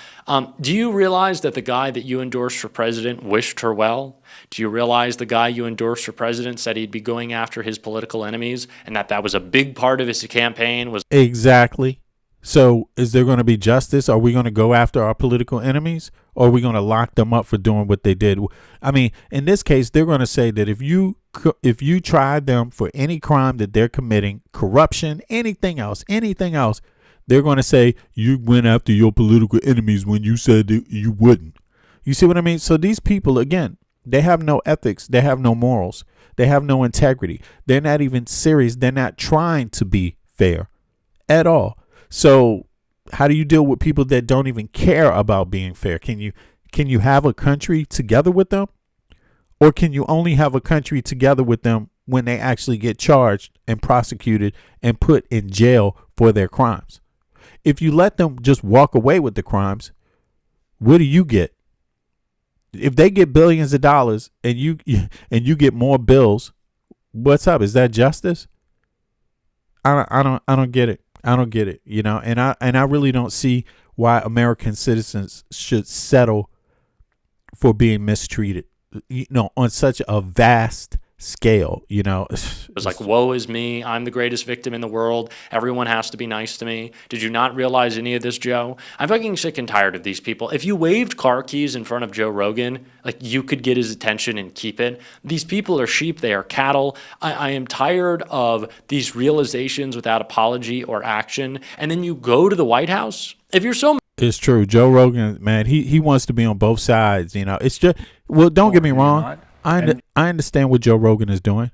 Do you realize that the guy that you endorsed for president wished her well? Do you realize the guy you endorsed for president said he'd be going after his political enemies and that was a big part of his campaign? Exactly. So is there going to be justice? Are we going to go after our political enemies, or are we going to lock them up for doing what they did? I mean, in this case, they're going to say that if you tried them for any crime that they're committing, corruption, anything else, they're going to say you went after your political enemies when you said that you wouldn't. You see what I mean? So these people, again, they have no ethics. They have no morals. They have no integrity. They're not even serious. They're not trying to be fair at all. So how do you deal with people that don't even care about being fair? Can you have a country together with them? Or can you only have a country together with them when they actually get charged and prosecuted and put in jail for their crimes? If you let them just walk away with the crimes, what do you get? If they get billions of dollars and you get more bills, what's up? Is that justice? I don't get it. I don't get it, you know, and I really don't see why American citizens should settle for being mistreated, you know, on such a vast scale, you know. It was like, woe is me. I'm the greatest victim in the world. Everyone has to be nice to me. Did you not realize any of this, Joe? I'm fucking sick and tired of these people. If you waved car keys in front of Joe Rogan, like you could get his attention and keep it. These people are sheep. They are cattle. I am tired of these realizations without apology or action. And then you go to the White House. If you're so... It's true. Joe Rogan, man, he wants to be on both sides, you know. It's just, well, don't get me wrong. I understand what Joe Rogan is doing.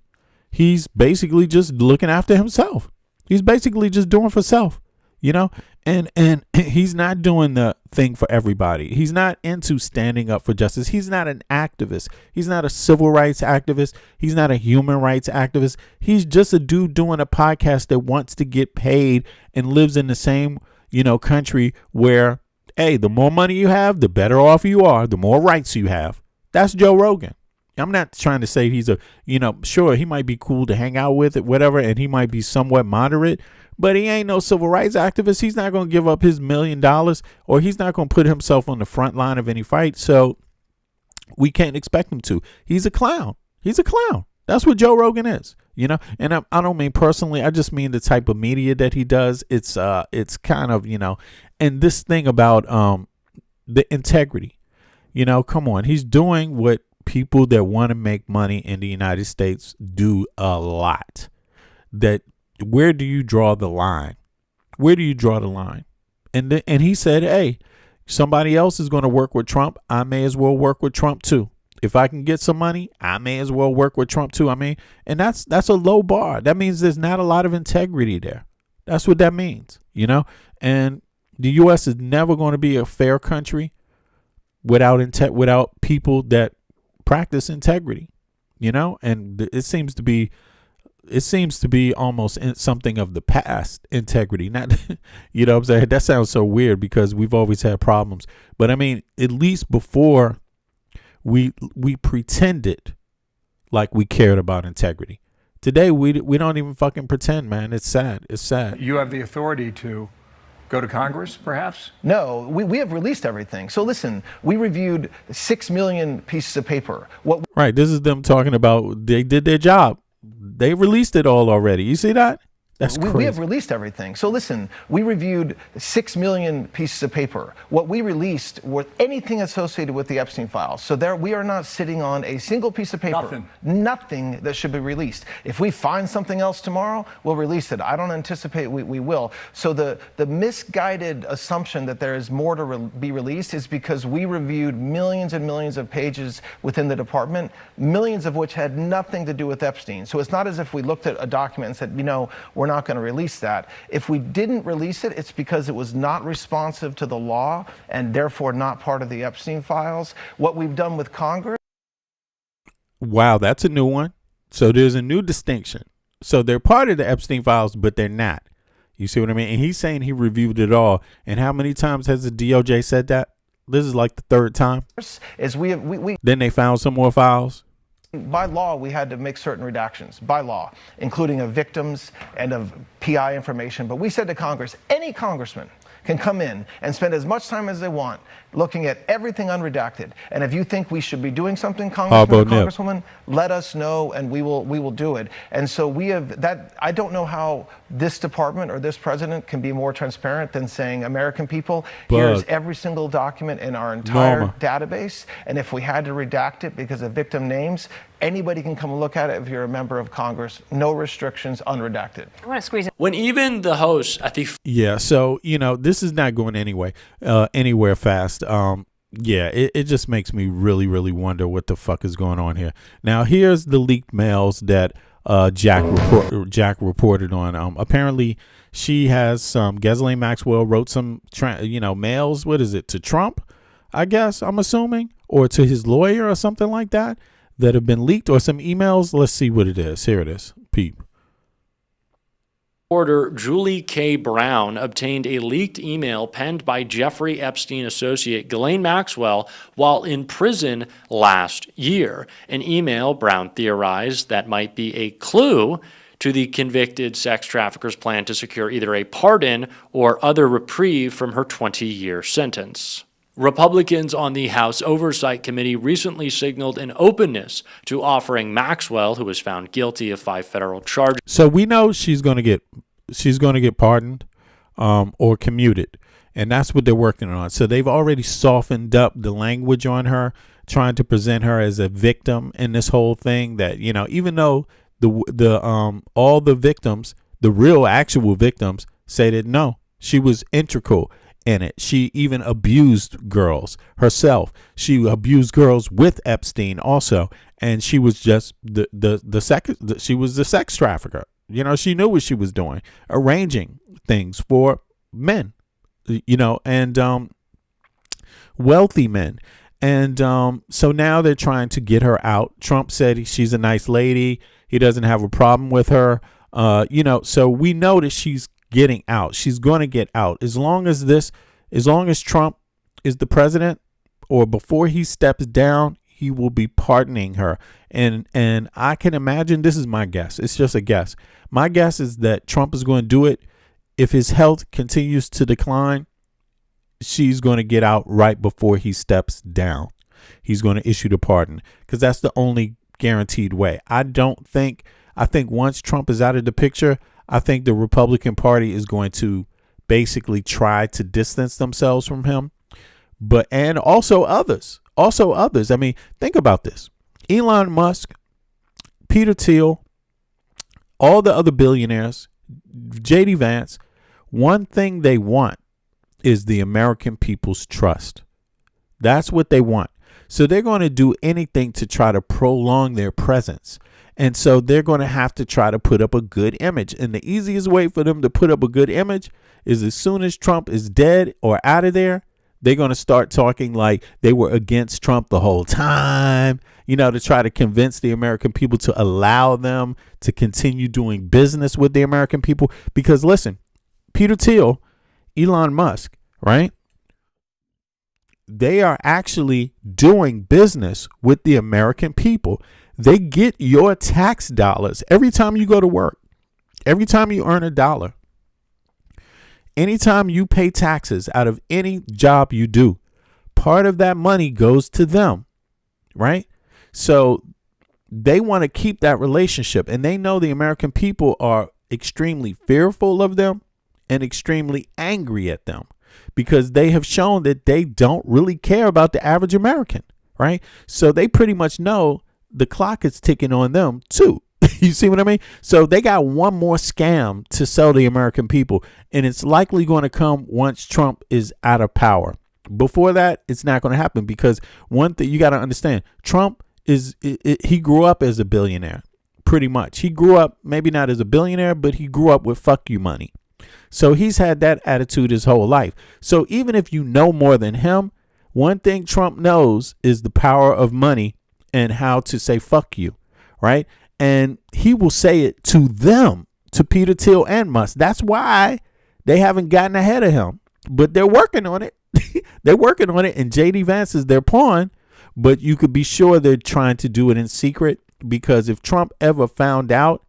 He's basically just looking after himself. He's basically just doing for self, you know, and he's not doing the thing for everybody. He's not into standing up for justice. He's not an activist. He's not a civil rights activist. He's not a human rights activist. He's just a dude doing a podcast that wants to get paid and lives in the same, you know, country where, hey, the more money you have, the better off you are, the more rights you have. That's Joe Rogan. I'm not trying to say he's a, you know, sure, he might be cool to hang out with, whatever, and he might be somewhat moderate, but he ain't no civil rights activist. He's not going to give up his $1 million, or he's not going to put himself on the front line of any fight, so we can't expect him to. He's a clown. He's a clown. That's what Joe Rogan is, you know, and I don't mean personally. I just mean the type of media that he does. It's kind of, you know, and this thing about the integrity, you know, come on, he's doing what people that want to make money in the United States do a lot. That where do you draw the line? Where do you draw the line? And he said, hey, somebody else is going to work with Trump. I may as well work with Trump too. If I can get some money, I may as well work with Trump too. I mean, and that's a low bar. That means there's not a lot of integrity there. That's what that means, you know? And the U.S. is never going to be a fair country without people that practice integrity, you know, and it seems to be almost something of the past, integrity, not, you know what I'm saying? That sounds so weird because we've always had problems, but I mean, at least before we pretended like we cared about integrity. Today, we don't even fucking pretend, man. It's sad. It's sad. You have the authority to go to Congress, perhaps? No, we have released everything. So listen, we reviewed 6 million pieces of paper. Right, this is them talking about they did their job. They released it all already. You see that? That's crazy. We have released everything. So listen, we reviewed 6 million pieces of paper. What we released was anything associated with the Epstein files. So there, we are not sitting on a single piece of paper. Nothing that should be released. If we find something else tomorrow, we'll release it. I don't anticipate we will. So the misguided assumption that there is more to be released is because we reviewed millions and millions of pages within the department, millions of which had nothing to do with Epstein. So it's not as if we looked at a document and said, you know, we're not going to release that. If we didn't release it, it's because it was not responsive to the law and therefore not part of the Epstein files. What we've done with Congress. Wow, that's a new one. So there's a new distinction. So they're part of the Epstein files, but they're not. You see what I mean? And he's saying he reviewed it all. And how many times has the DOJ said that? This is like the third time. Then they found some more files. By law, we had to make certain redactions, by law, including of victims and of PI information. But we said to Congress, any congressman can come in and spend as much time as they want looking at everything unredacted. And if you think we should be doing something, Congressman or Congresswoman, let us know and we will do it. And so we have that. I don't know how this department or this president can be more transparent than saying, American people, here's every single document in our entire database. And if we had to redact it because of victim names, anybody can come look at it if you're a member of Congress. No restrictions, unredacted. I want to squeeze it. When even the hosts at the... Yeah, so, you know, this is not going anywhere fast. Yeah, it just makes me really, really wonder what the fuck is going on here. Now, here's the leaked mails that Jack reported on. Apparently, she has some, Ghislaine Maxwell wrote some, mails, what is it, to Trump, I guess, I'm assuming, or to his lawyer or something like that have been leaked, or some emails. Let's see what it is. Here it is. Peep. Reporter Julie K. Brown obtained a leaked email penned by Jeffrey Epstein associate Ghislaine Maxwell while in prison last year. An email, Brown theorized, that might be a clue to the convicted sex trafficker's plan to secure either a pardon or other reprieve from her 20-year sentence. Republicans on the House Oversight Committee recently signaled an openness to offering Maxwell, who was found guilty of 5 federal charges. So we know she's going to get pardoned or commuted, and that's what they're working on. So they've already softened up the language on her, trying to present her as a victim in this whole thing. That, you know, even though all the victims, the real actual victims, say that no, she was integral in it. She even abused girls herself. She abused girls with Epstein also, and she was just she was the sex trafficker. You know, she knew what she was doing, arranging things for men, you know, and wealthy men. And so now they're trying to get her out. Trump said she's a nice lady. He doesn't have a problem with her. You know, so we know that she's getting out. She's going to get out as long as Trump is the president, or before he steps down, he will be pardoning her. And I can imagine, this is my guess. It's just a guess. My guess is that Trump is going to do it. If his health continues to decline, she's going to get out right before he steps down. He's going to issue the pardon, because that's the only guaranteed way. I think once Trump is out of the picture, I think the Republican Party is going to basically try to distance themselves from him, and also others. I mean, think about this. Elon Musk, Peter Thiel, all the other billionaires, J.D. Vance, one thing they want is the American people's trust. That's what they want. So they're going to do anything to try to prolong their presence. And so they're going to have to try to put up a good image. And the easiest way for them to put up a good image is, as soon as Trump is dead or out of there, they're going to start talking like they were against Trump the whole time, you know, to try to convince the American people to allow them to continue doing business with the American people. Because listen, Peter Thiel, Elon Musk, right? They are actually doing business with the American people. They get your tax dollars every time you go to work, every time you earn $1. Anytime you pay taxes out of any job you do, part of that money goes to them, right? So they want to keep that relationship, and they know the American people are extremely fearful of them and extremely angry at them, because they have shown that they don't really care about the average American, right? So they pretty much know the clock is ticking on them too. You see what I mean? So they got one more scam to sell the American people, and it's likely going to come once Trump is out of power. Before that, it's not going to happen, because one thing you got to understand, Trump he grew up as a billionaire, pretty much. He grew up maybe not as a billionaire, but he grew up with fuck you money. So he's had that attitude his whole life. So even if you know more than him, one thing Trump knows is the power of money and how to say fuck you, right? And he will say it to them, to Peter Thiel and Musk. That's why they haven't gotten ahead of him, but they're working on it. They're working on it, and J.D. Vance is their pawn, but you could be sure they're trying to do it in secret, because if Trump ever found out,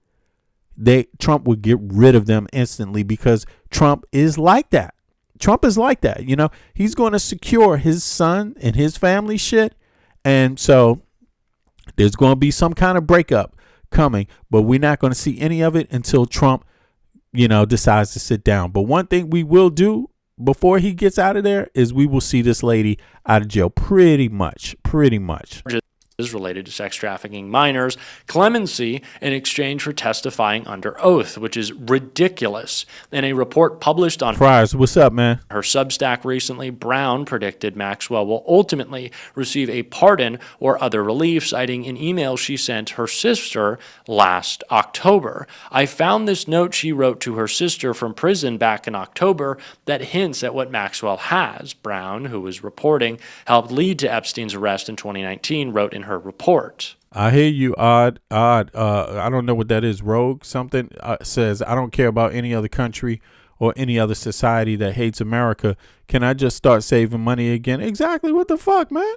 Trump would get rid of them instantly, because Trump is like that. Trump is like that. You know, he's going to secure his son and his family shit. And so there's going to be some kind of breakup coming, but we're not going to see any of it until Trump, you know, decides to sit down. But one thing we will do before he gets out of there is we will see this lady out of jail pretty much. Is related to sex trafficking minors, clemency in exchange for testifying under oath, which is ridiculous. In a report published on Friars, what's up, man? Her Substack recently, Brown predicted Maxwell will ultimately receive a pardon or other relief, citing an email she sent her sister last October. I found this note she wrote to her sister from prison back in October that hints at what Maxwell has. Brown, who was reporting helped lead to Epstein's arrest in 2019, wrote in her report. I hear you, Odd. I don't know what that is. Rogue something says, I don't care about any other country or any other society that hates America. Can I just start saving money again? Exactly. What the fuck, man?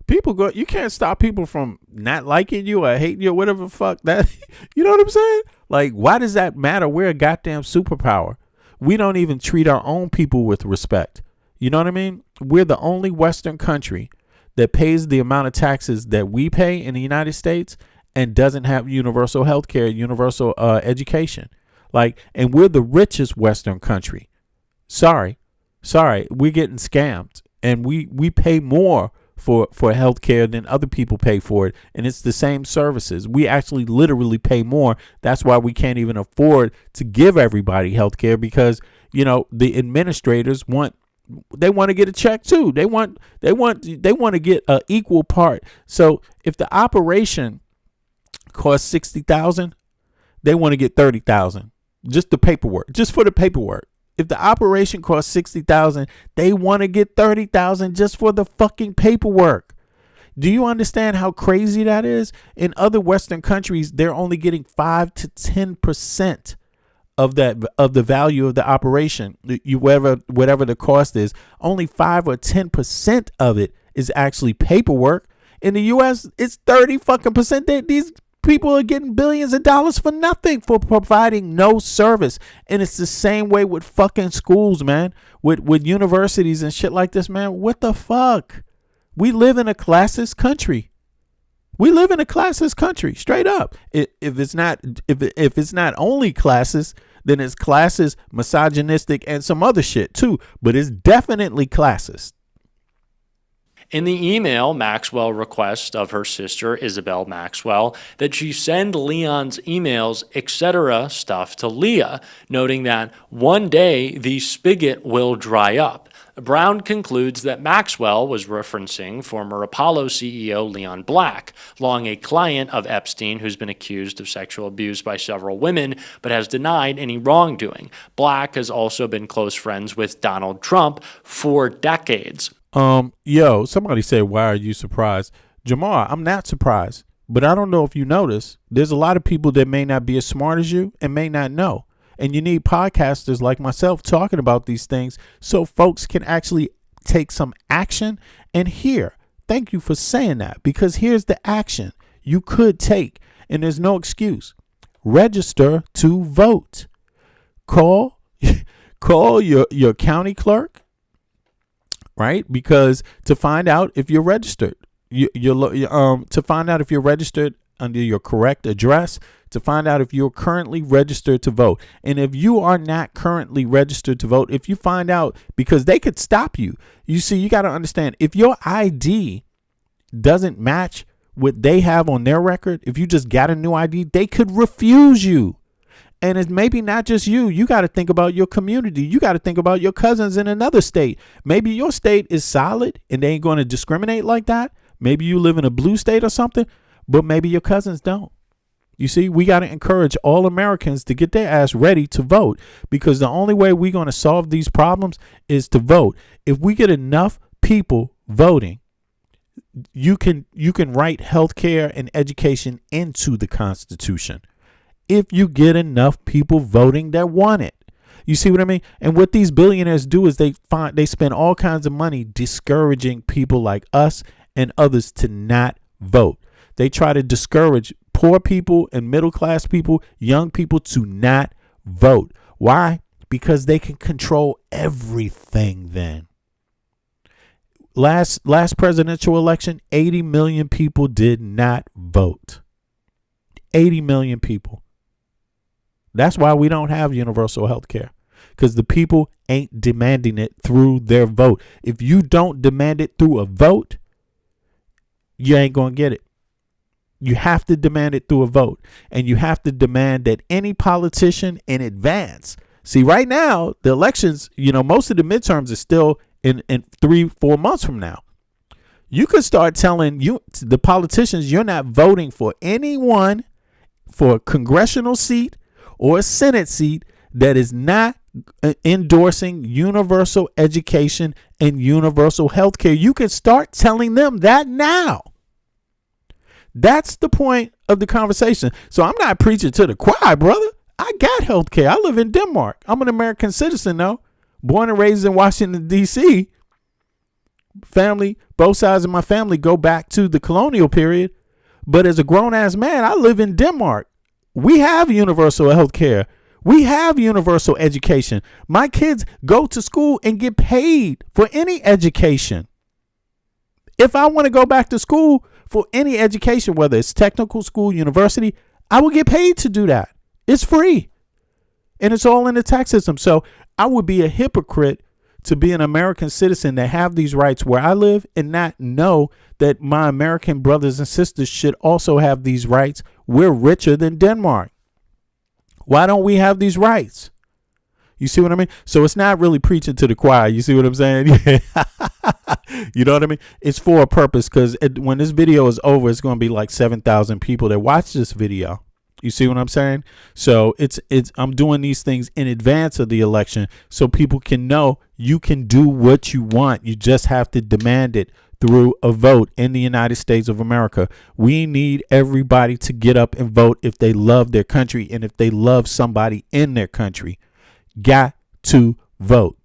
People go. You can't stop people from not liking you or hating you or whatever the fuck that. You know what I'm saying? Like, why does that matter? We're a goddamn superpower. We don't even treat our own people with respect. You know what I mean? We're the only Western country that pays the amount of taxes that we pay in the United States and doesn't have universal health care, universal education. Like, and we're the richest Western country. Sorry, we're getting scammed, and we pay more for health care than other people pay for it, and it's the same services. We actually literally pay more. That's why we can't even afford to give everybody health care, because, you know, the administrators want to get a check too. They want to get an equal part. So if the operation costs $60,000, they want to get $30,000. Just the paperwork, just for the paperwork. If the operation costs $60,000, they want to get $30,000 just for the fucking paperwork. Do you understand how crazy that is? In other Western countries, they're only getting 5 to 10% of the value of the operation. Whatever the cost is, only 5 or 10% of it is actually paperwork. In the U.S., it's 30 fucking percent. These people are getting billions of dollars for nothing, for providing no service. And it's the same way with fucking schools, man, with universities and shit like this, man. What the fuck? We live in a classist country. Straight up. If it's not only classist, then it's classist, misogynistic, and some other shit too. But it's definitely classist. In the email, Maxwell requests of her sister, Isabel Maxwell, that she send Leon's emails, etc. stuff to Leah, noting that one day the spigot will dry up. Brown concludes that Maxwell was referencing former Apollo CEO Leon Black, long a client of Epstein who's been accused of sexual abuse by several women but has denied any wrongdoing. Black has also been close friends with Donald Trump for decades. Somebody said, why are you surprised? Jamar, I'm not surprised, but I don't know if you notice, there's a lot of people that may not be as smart as you and may not know. And you need podcasters like myself talking about these things so folks can actually take some action. And here, thank you for saying that, because here's the action you could take, and there's no excuse. Register to vote. Call your county clerk. Right, because to find out if you're registered, to find out if you're registered under your correct address, to find out if you're currently registered to vote. And if you are not currently registered to vote, if you find out, because they could stop you. You see, you got to understand, if your ID doesn't match what they have on their record, if you just got a new ID, they could refuse you. And it's maybe not just you. You got to think about your community. You got to think about your cousins in another state. Maybe your state is solid and they ain't going to discriminate like that. Maybe you live in a blue state or something, but maybe your cousins don't. You see, we got to encourage all Americans to get their ass ready to vote, because the only way we're going to solve these problems is to vote. If we get enough people voting, you can write healthcare and education into the Constitution. If you get enough people voting that want it. You see what I mean? And what these billionaires do is they spend all kinds of money discouraging people like us and others to not vote. They try to discourage poor people and middle class people, young people, to not vote. Why? Because they can control everything then. Last presidential election, 80 million people did not vote. 80 million people. That's why we don't have universal health care, because the people ain't demanding it through their vote. If you don't demand it through a vote, you ain't going to get it. You have to demand it through a vote, and you have to demand that any politician in advance. See, right now, the elections, most of the midterms are still in 3-4 months from now. You could start telling the politicians you're not voting for anyone for a congressional seat or a Senate seat that is not endorsing universal education and universal health care. You can start telling them that now. That's the point of the conversation. So I'm not preaching to the choir, brother. I got health care. I live in Denmark. I'm an American citizen, though. Born and raised in Washington, D.C. Family, both sides of my family go back to the colonial period. But as a grown-ass man, I live in Denmark. We have universal health care. We have universal education. My kids go to school and get paid for any education. If I want to go back to school for any education, whether it's technical school, university, I will get paid to do that. It's free. And it's all in the tax system. So I would be a hypocrite to be an American citizen that have these rights where I live and not know that my American brothers and sisters should also have these rights. We're richer than Denmark. Why don't we have these rights? You see what I mean? So it's not really preaching to the choir. You see what I'm saying? You know what I mean? It's for a purpose, because when this video is over, it's going to be like 7,000 people that watch this video. You see what I'm saying? So I'm doing these things in advance of the election so people can know you can do what you want. You just have to demand it through a vote in the United States of America. We need everybody to get up and vote if they love their country and if they love somebody in their country. Got to vote.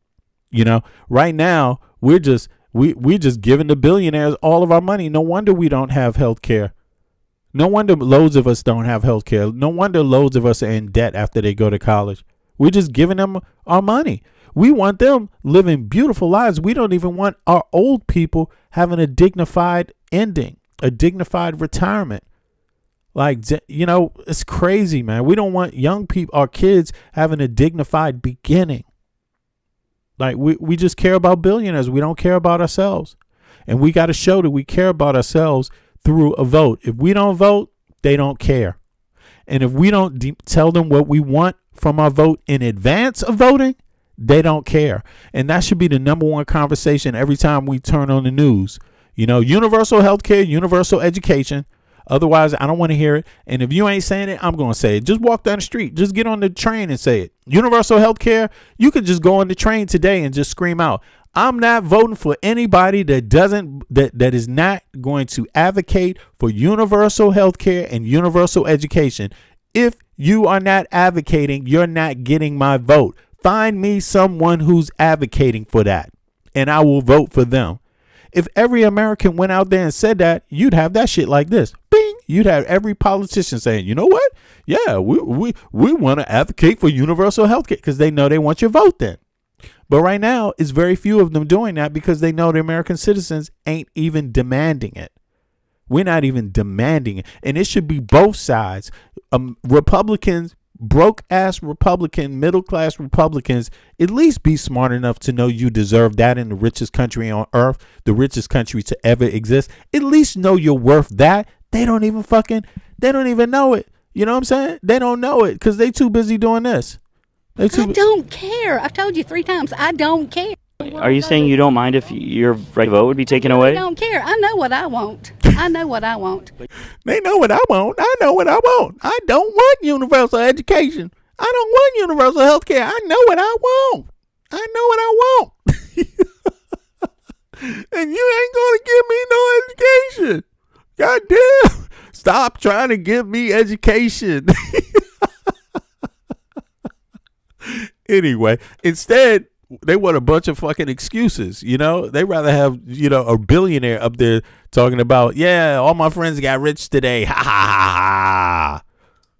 You know, right now we're just giving the billionaires all of our money. No wonder we don't have health care. No wonder loads of us don't have health care. No wonder loads of us are in debt after they go to college. We're just giving them our money. We want them living beautiful lives. We don't even want our old people having a dignified ending, a dignified retirement. Like, you know, it's crazy, man. We don't want young people, our kids, having a dignified beginning. Like, we just care about billionaires. We don't care about ourselves. And we got to show that we care about ourselves through a vote. If we don't vote, they don't care. And if we don't tell them what we want from our vote in advance of voting, they don't care. And that should be the number one conversation every time we turn on the news. You know, universal health care, universal education. Otherwise, I don't want to hear it. And if you ain't saying it, I'm going to say it. Just walk down the street. Just get on the train and say it. Universal health care. You can just go on the train today and just scream out, I'm not voting for anybody that is not going to advocate for universal health care and universal education. If you are not advocating, you're not getting my vote. Find me someone who's advocating for that, and I will vote for them. If every American went out there and said that, you'd have that shit like this. Bing! You'd have every politician saying, you know what? Yeah, we want to advocate for universal health care, because they know they want your vote then. But right now, it's very few of them doing that because they know the American citizens ain't even demanding it. We're not even demanding it. And it should be both sides. Republicans, broke-ass Republican, middle-class Republicans, at least be smart enough to know you deserve that in the richest country on earth, the richest country to ever exist. At least know you're worth that. They don't even know it. You know what I'm saying? They don't know it because they too busy doing this. I don't care. I've told you 3 times. I don't care. Are you saying you don't mind if your right to vote would be taken away? I don't care. I know what I want. I know what I want. They know what I want. I know what I want. I don't want universal education. I don't want universal health care. I know what I want. I know what I want. And you ain't going to give me no education. God damn. Stop trying to give me education. Anyway, instead, they want a bunch of fucking excuses. You know, they rather have, you know, a billionaire up there talking about, yeah, all my friends got rich today. Ha ha ha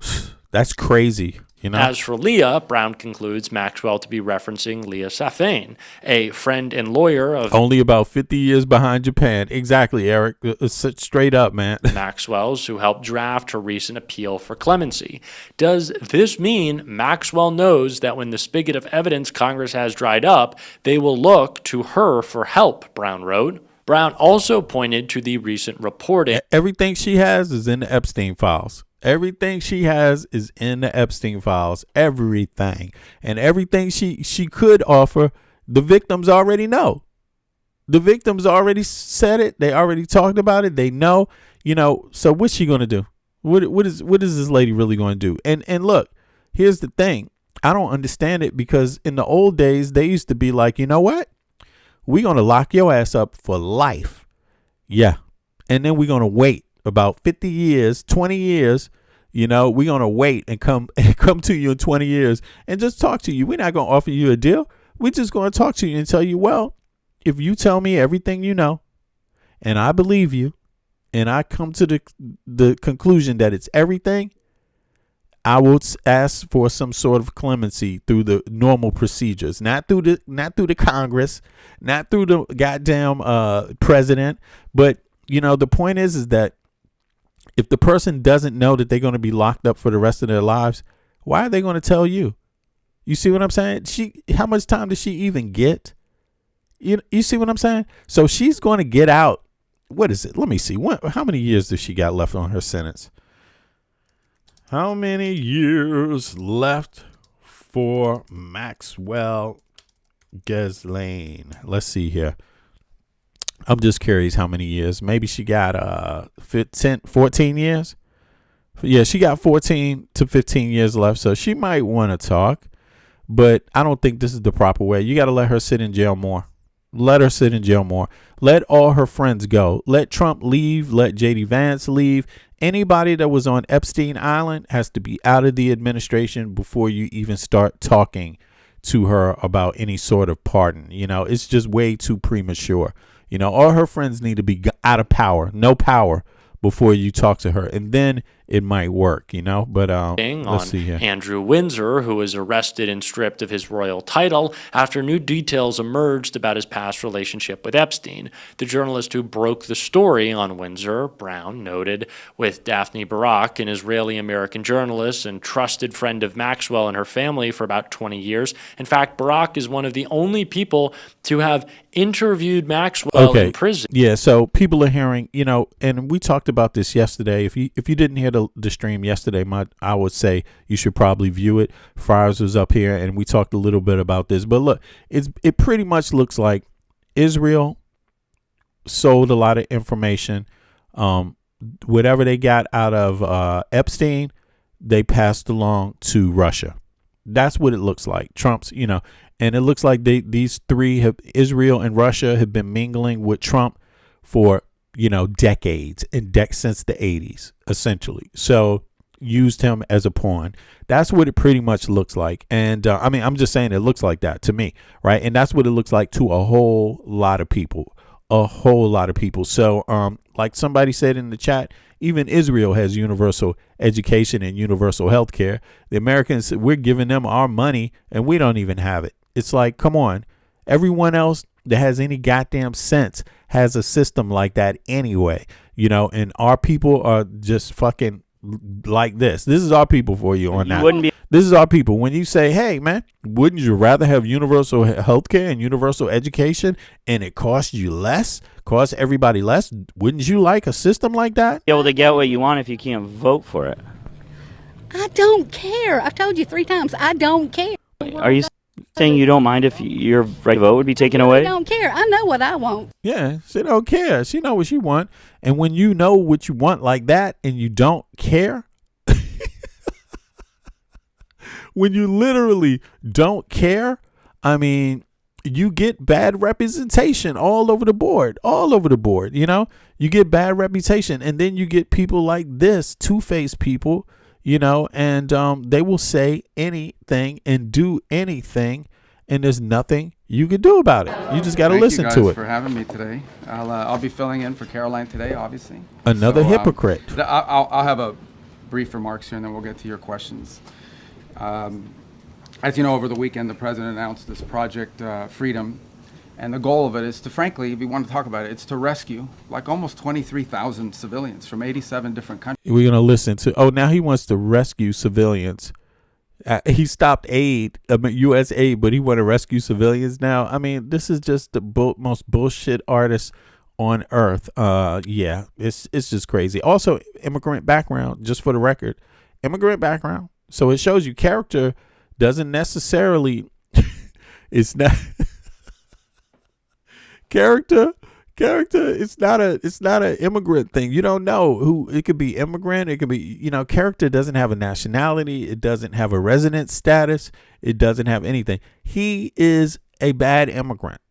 ha. That's crazy. You know? As for Leah, Brown concludes Maxwell to be referencing Leah Safane, a friend and lawyer of only about 50 years behind Japan. Exactly, Eric. Straight up, man. Maxwell's, who helped draft her recent appeal for clemency. Does this mean Maxwell knows that when the spigot of evidence Congress has dried up, they will look to her for help, Brown wrote. Brown also pointed to the recent reporting. Everything she has is in the Epstein files. Everything she has is in the Epstein files. Everything. And everything she could offer, the victims already know. The victims already said it. They already talked about it. They know. You know, so what's she going to do? What is this lady really going to do? And look, here's the thing. I don't understand it because in the old days, they used to be like, you know what? We're going to lock your ass up for life. Yeah. And then we're going to wait about 50 years, 20 years, you know, we're going to wait and come to you in 20 years and just talk to you. We're not going to offer you a deal. We're just going to talk to you and tell you, well, if you tell me everything you know and I believe you and I come to the conclusion that it's everything, I will ask for some sort of clemency through the normal procedures, not through the Congress, not through the goddamn president. But the point is that if the person doesn't know that they're going to be locked up for the rest of their lives, why are they going to tell you? You see what I'm saying? How much time does she even get? You see what I'm saying? So she's going to get out. What is it? Let me see. How many years does she got left on her sentence? How many years left for Maxwell Ghislaine? Let's see here. I'm just curious how many years. Maybe she got 14 years. Yeah, she got 14 to 15 years left. So she might want to talk, but I don't think this is the proper way. You got to let her sit in jail more. Let her sit in jail more. Let all her friends go. Let Trump leave. Let J.D. Vance leave. Anybody that was on Epstein Island has to be out of the administration before you even start talking to her about any sort of pardon. It's just way too premature. All her friends need to be out of power, no power, before you talk to her, and then it might work, but let's see here. Andrew Windsor, who was arrested and stripped of his royal title after new details emerged about his past relationship with Epstein. The journalist who broke the story on Windsor, Brown, noted with Daphne Barak, an Israeli-American journalist and trusted friend of Maxwell and her family for about 20 years. In fact, Barak is one of the only people to have interviewed Maxwell in prison. Yeah, so people are hearing, and we talked about this yesterday. If you didn't hear the stream yesterday, I would say you should probably view it. Friars was up here, and we talked a little bit about this. But look, it pretty much looks like Israel sold a lot of information. Whatever they got out of Epstein, they passed along to Russia. That's what it looks like. Trump's, and it looks like these three Israel and Russia have been mingling with Trump for decades and since the 80s, essentially. So used him as a pawn. That's what it pretty much looks like. And I'm just saying it looks like that to me, right? And that's what it looks like to a whole lot of people. So like somebody said in the chat, even Israel has universal education and universal health care. The Americans, we're giving them our money and we don't even have it. It's like, come on. Everyone else that has any goddamn sense has a system like that anyway, and our people are just fucking like this. This is our people for you on that. This is our people. When you say, hey, man, wouldn't you rather have universal health care and universal education and it costs you less, costs everybody less? Wouldn't you like a system like that? Be able to get what you want if you can't vote for it. I don't care. I've told you 3 times. I don't care. Are you saying you don't mind if your right to vote would be taken away? I don't care. I know what I want. Yeah, she don't care. She know what she want. And when you know what you want like that and you don't care, when you literally don't care, you get bad representation all over the board, you get bad reputation. And then you get people like this, two-faced people, and they will say anything and do anything, and there's nothing you can do about it. You just got to listen to it. Thank you guys for having me today. I'll be filling in for Caroline today, obviously. Another hypocrite. I'll have a brief remarks here, and then we'll get to your questions. As you know, over the weekend, the president announced this Project Freedom, and the goal of it is to, frankly, if you want to talk about it, it's to rescue like almost 23,000 civilians from 87 different countries. We're going to listen to, now he wants to rescue civilians. He stopped aid, U.S. aid, but he want to rescue civilians now. This is just the most bullshit artist on earth. Yeah, it's just crazy. Also, immigrant background, just for the record, immigrant background. So it shows you character doesn't necessarily, it's not, character, it's not an immigrant thing. You don't know who, it could be immigrant, it could be, character doesn't have a nationality, it doesn't have a resident status, it doesn't have anything. He is a bad immigrant.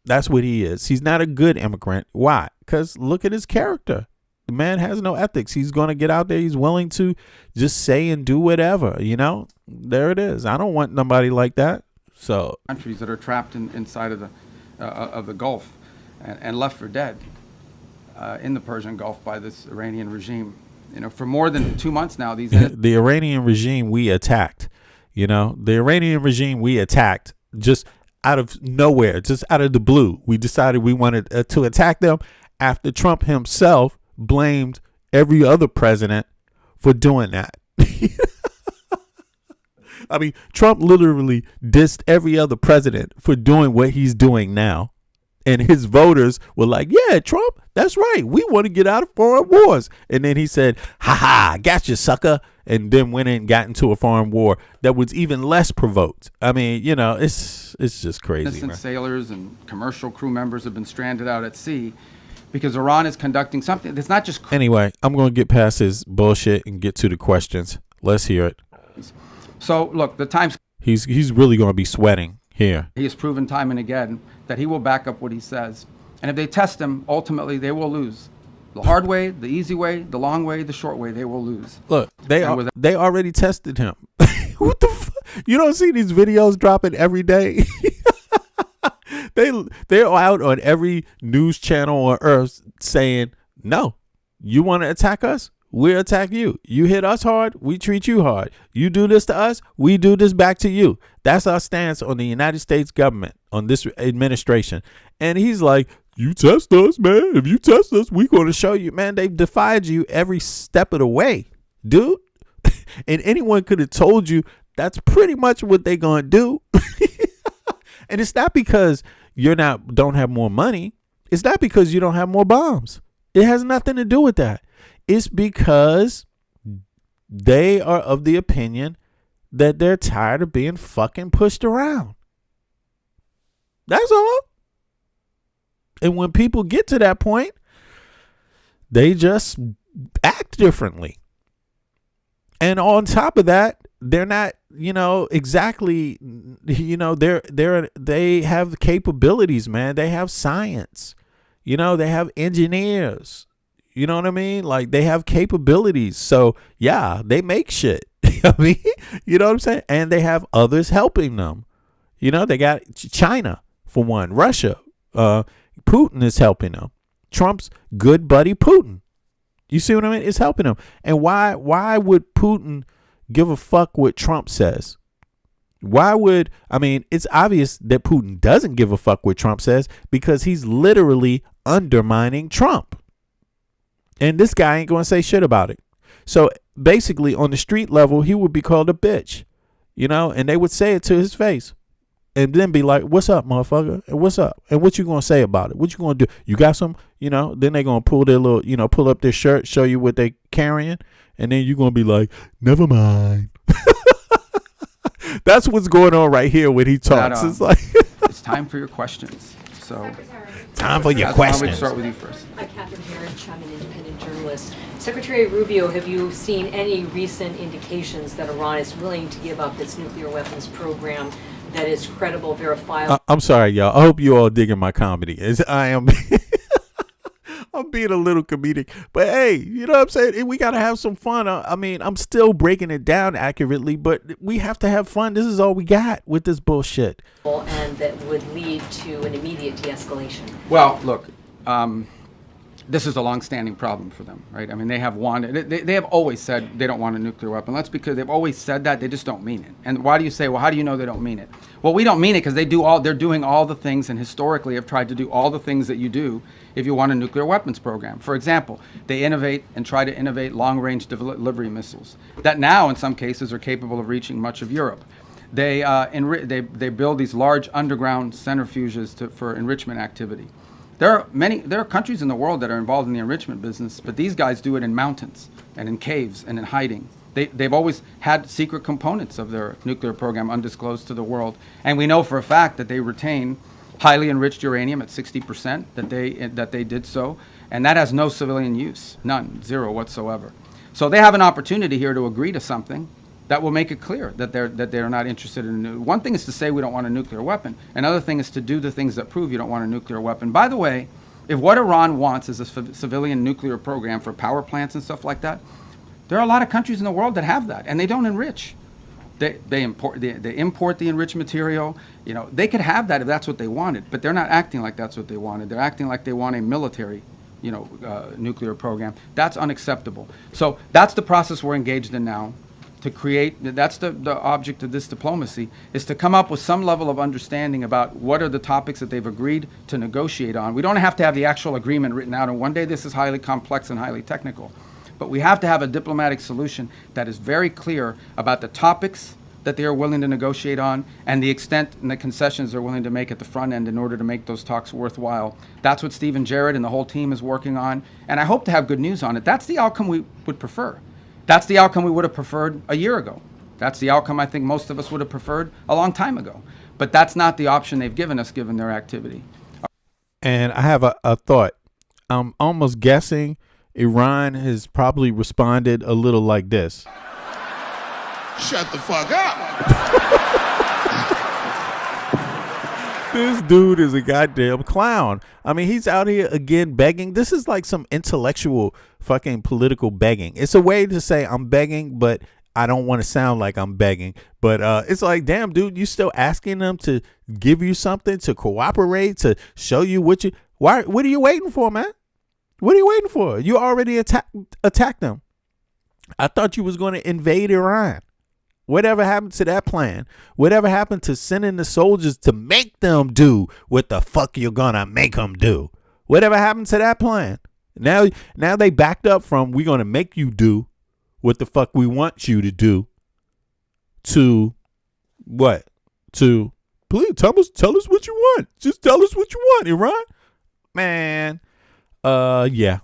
That's what he is. He's not a good immigrant. Why? Because look at his character. The man has no ethics. He's going to get out there. He's willing to just say and do whatever, There it is. I don't want nobody like that. So countries that are trapped inside of the Gulf and left for dead in the Persian Gulf by this Iranian regime. for more than 2 months now, these the Iranian regime we attacked. The Iranian regime we attacked just out of nowhere, just out of the blue. We decided we wanted to attack them after Trump himself blamed every other president for doing that. I mean, Trump literally dissed every other president for doing what he's doing now. And his voters were like, yeah, Trump, that's right. We want to get out of foreign wars. And then he said, ha ha, gotcha, sucker. And then went in and got into a foreign war that was even less provoked. I mean, it's just crazy. Innocent sailors and commercial crew members have been stranded out at sea because Iran is conducting something that's not just. Anyway, I'm going to get past his bullshit and get to the questions. Let's hear it. So, look, the Times. He's really going to be sweating here. He has proven time and again that he will back up what he says. And if they test him, ultimately they will lose. The hard way, the easy way, the long way, the short way, they will lose. Look, they already tested him. What the fuck? You don't see these videos dropping every day? They're out on every news channel on earth saying, no, you want to attack us? We attack you. You hit us hard, we treat you hard. You do this to us, we do this back to you. That's our stance on the United States government, on this administration. And he's like, you test us, man. If you test us, we're going to show you. Man, they've defied you every step of the way, dude. And anyone could have told you that's pretty much what they're going to do. And it's not because don't have more money. It's not because you don't have more bombs. It has nothing to do with that. It's because they are of the opinion that they're tired of being fucking pushed around. That's all. And when people get to that point, they just act differently. And on top of that, they're not, exactly, they have capabilities, man. They have science. They have engineers. You know what I mean? Like, they have capabilities. So, yeah, they make shit. I mean, you know what I'm saying? And they have others helping them. They got China, for one. Russia. Putin is helping them. Trump's good buddy Putin. You see what I mean? It's helping them. And why would Putin give a fuck what Trump says? It's obvious that Putin doesn't give a fuck what Trump says because he's literally undermining Trump. And this guy ain't going to say shit about it. So basically, on the street level, he would be called a bitch, and they would say it to his face and then be like, what's up, motherfucker? And what's up? And what you going to say about it? What you going to do? You got some, then they're going to pull their little, pull up their shirt, show you what they carrying. And then you're going to be like, never mind. That's what's going on right here when he talks. It's like, it's time for your questions. So, time for your questions. I'll start with you first. Hi, Catherine Herridge. I'm an independent journalist. Secretary Rubio, have you seen any recent indications that Iran is willing to give up its nuclear weapons program that is credible, verifiable? I'm sorry, y'all. I hope you all digging my comedy. I am. I'm being a little comedic, but hey, you know what I'm saying? We got to have some fun. I'm still breaking it down accurately, but we have to have fun. This is all we got with this bullshit. And that would lead to an immediate de-escalation. Well, look, this is a long-standing problem for them, right? I mean, they have wanted, they have always said they don't want a nuclear weapon. That's because they've always said that, they just don't mean it. And why do you say, well, how do you know they don't mean it? Well, we don't mean it because they're doing all the things, and historically have tried to do all the things that you do if you want a nuclear weapons program. For example, they innovate and try to innovate long-range delivery missiles that now, in some cases, are capable of reaching much of Europe. They build these large underground centrifuges for enrichment activity. There are countries in the world that are involved in the enrichment business, but these guys do it in mountains and in caves and in hiding. They've always had secret components of their nuclear program undisclosed to the world. And we know for a fact that they retain highly enriched uranium at 60%, that they did so. And that has no civilian use, none, zero whatsoever. So they have an opportunity here to agree to something that will make it clear that they're not interested in a one thing is to say we don't want a nuclear weapon. Another thing is to do the things that prove you don't want a nuclear weapon. By the way, if what Iran wants is a civilian nuclear program for power plants and stuff like that, there are a lot of countries in the world that have that, and they don't enrich. They import the enriched material. They could have that if that's what they wanted, but they're not acting like that's what they wanted. They're acting like they want a military nuclear program. That's unacceptable. So that's the process we're engaged in now. To create, that's the object of this diplomacy, is to come up with some level of understanding about what are the topics that they've agreed to negotiate on. We don't have to have the actual agreement written out, and one day this is highly complex and highly technical. But we have to have a diplomatic solution that is very clear about the topics that they are willing to negotiate on and the extent and the concessions they're willing to make at the front end in order to make those talks worthwhile. That's what Stephen Jarrett and the whole team is working on, and I hope to have good news on it. That's the outcome we would prefer. That's the outcome we would have preferred a year ago. That's the outcome I think most of us would have preferred a long time ago. But that's not the option they've given us given their activity. And I have a thought. I'm almost guessing Iran has probably responded a little like this. Shut the fuck up. This dude is a goddamn clown. I mean, he's out here again begging. This is like some intellectual fucking political begging. It's a way to say I'm begging, but I don't want to sound like I'm begging. But it's like, damn, dude, you still asking them to give you something, to cooperate, to show you what you... What are you waiting for, man? What are you waiting for? You already attacked them. I thought you was going to invade Iran. Whatever happened to that plan? Whatever happened to sending the soldiers to make them do what the fuck you're gonna make them do? Whatever happened to that plan? Now they backed up from we're gonna make you do what the fuck we want you to do. To what? To please tell us what you want. Just tell us what you want, Iran. Man, yeah.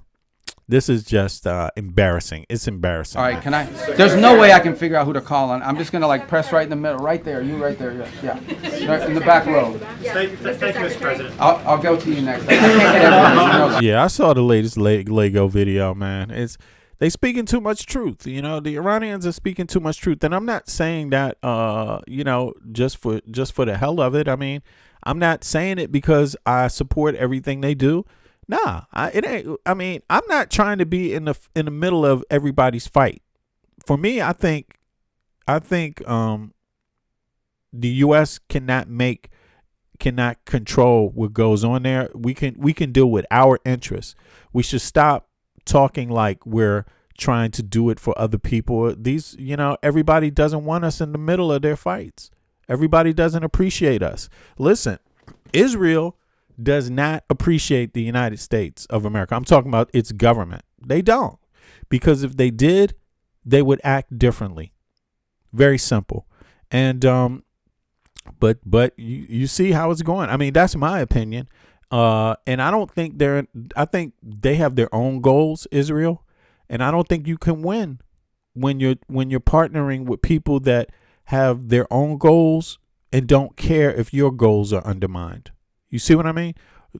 This is just embarrassing. It's embarrassing. All right, there's no way I can figure out who to call on. I'm just going to like press right in the middle, right there. You right there, yeah. Right in the back row. Thank you, Mr. President. I'll go to you next. I can't get everyone. Yeah, I saw the latest Lego video, man. They speaking too much truth. You know, the Iranians are speaking too much truth. And I'm not saying that, just for the hell of it. I mean, I'm not saying it because I support everything they do. Nah, it ain't. I mean, I'm not trying to be in the middle of everybody's fight. For me, I think the U.S. cannot control what goes on there. We can deal with our interests. We should stop talking like we're trying to do it for other people. Everybody doesn't want us in the middle of their fights. Everybody doesn't appreciate us. Listen, Israel does not appreciate the United States of America. I'm talking about its government. They don't. Because if they did, they would act differently. Very simple. And but you see how it's going. I mean, that's my opinion. And I don't think I think they have their own goals, Israel, and I don't think you can win when you're partnering with people that have their own goals and don't care if your goals are undermined. You see what I mean?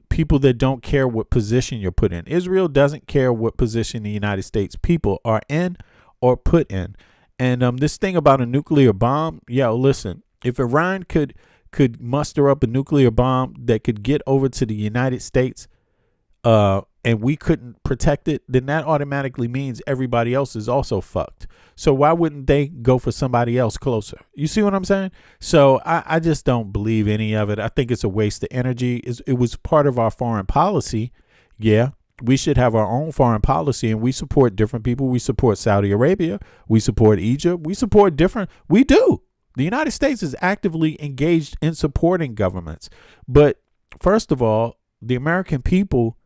People that don't care what position you're put in. Israel doesn't care what position the United States people are in or put in. And this thing about a nuclear bomb, listen, if Iran could muster up a nuclear bomb that could get over to the United States and we couldn't protect it, then that automatically means everybody else is also fucked. So why wouldn't they go for somebody else closer? You see what I'm saying? So I just don't believe any of it. I think it's a waste of energy. It was part of our foreign policy. Yeah, we should have our own foreign policy, and we support different people. We support Saudi Arabia. We support Egypt. We support different. We do. The United States is actively engaged in supporting governments. But first of all, the American people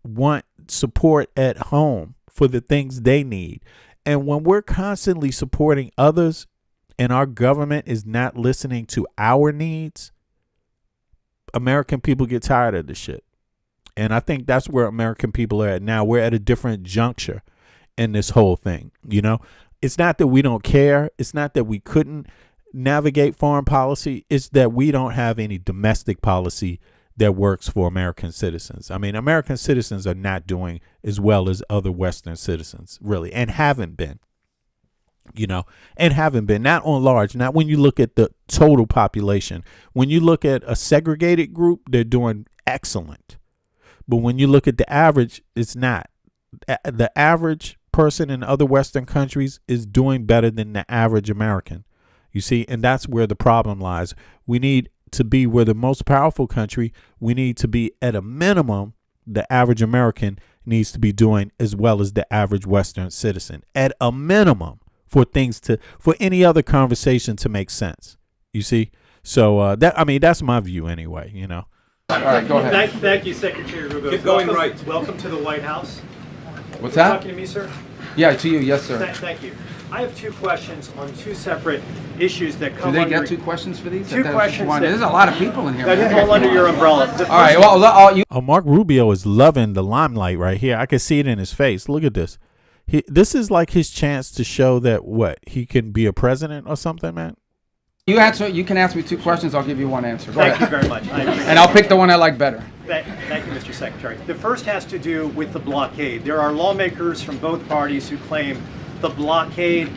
want support at home for the things they need. And when we're constantly supporting others and our government is not listening to our needs, American people get tired of this shit. And I think that's where American people are at now. We're at a different juncture in this whole thing. It's not that we don't care. It's not that we couldn't navigate foreign policy. It's that we don't have any domestic policy that works for American citizens. I mean, American citizens are not doing as well as other Western citizens, really, and haven't been, not on large. Not when you look at the total population. When you look at a segregated group, they're doing excellent. But when you look at the average, it's not. The average person in other Western countries is doing better than the average American. You see, and that's where the problem lies. We need to be, we're the most powerful country. We need to be at a minimum the average American needs to be doing as well as the average Western citizen at a minimum for any other conversation to make sense. You see? So that's my view anyway, you know. All right, go ahead. Thank you, Secretary Rubio. Keep going right. Welcome to the White House. What's You're that? Talking to me, sir? Yeah, to you, yes, sir. Thank you. I have two questions on two separate issues that come Do they under... get two questions for these? Two questions. There's a lot of people in here. That fall under your umbrella. All right, well, Mark Rubio is loving the limelight right here. I can see it in his face. Look at this. This is like his chance to show that he can be a president or something, man. You can ask me two questions. I'll give you one answer. Go Thank ahead. you very much. I appreciate And I'll pick the one I like better. Thank you, Mr. Secretary. The first has to do with the blockade. There are lawmakers from both parties who claim the blockade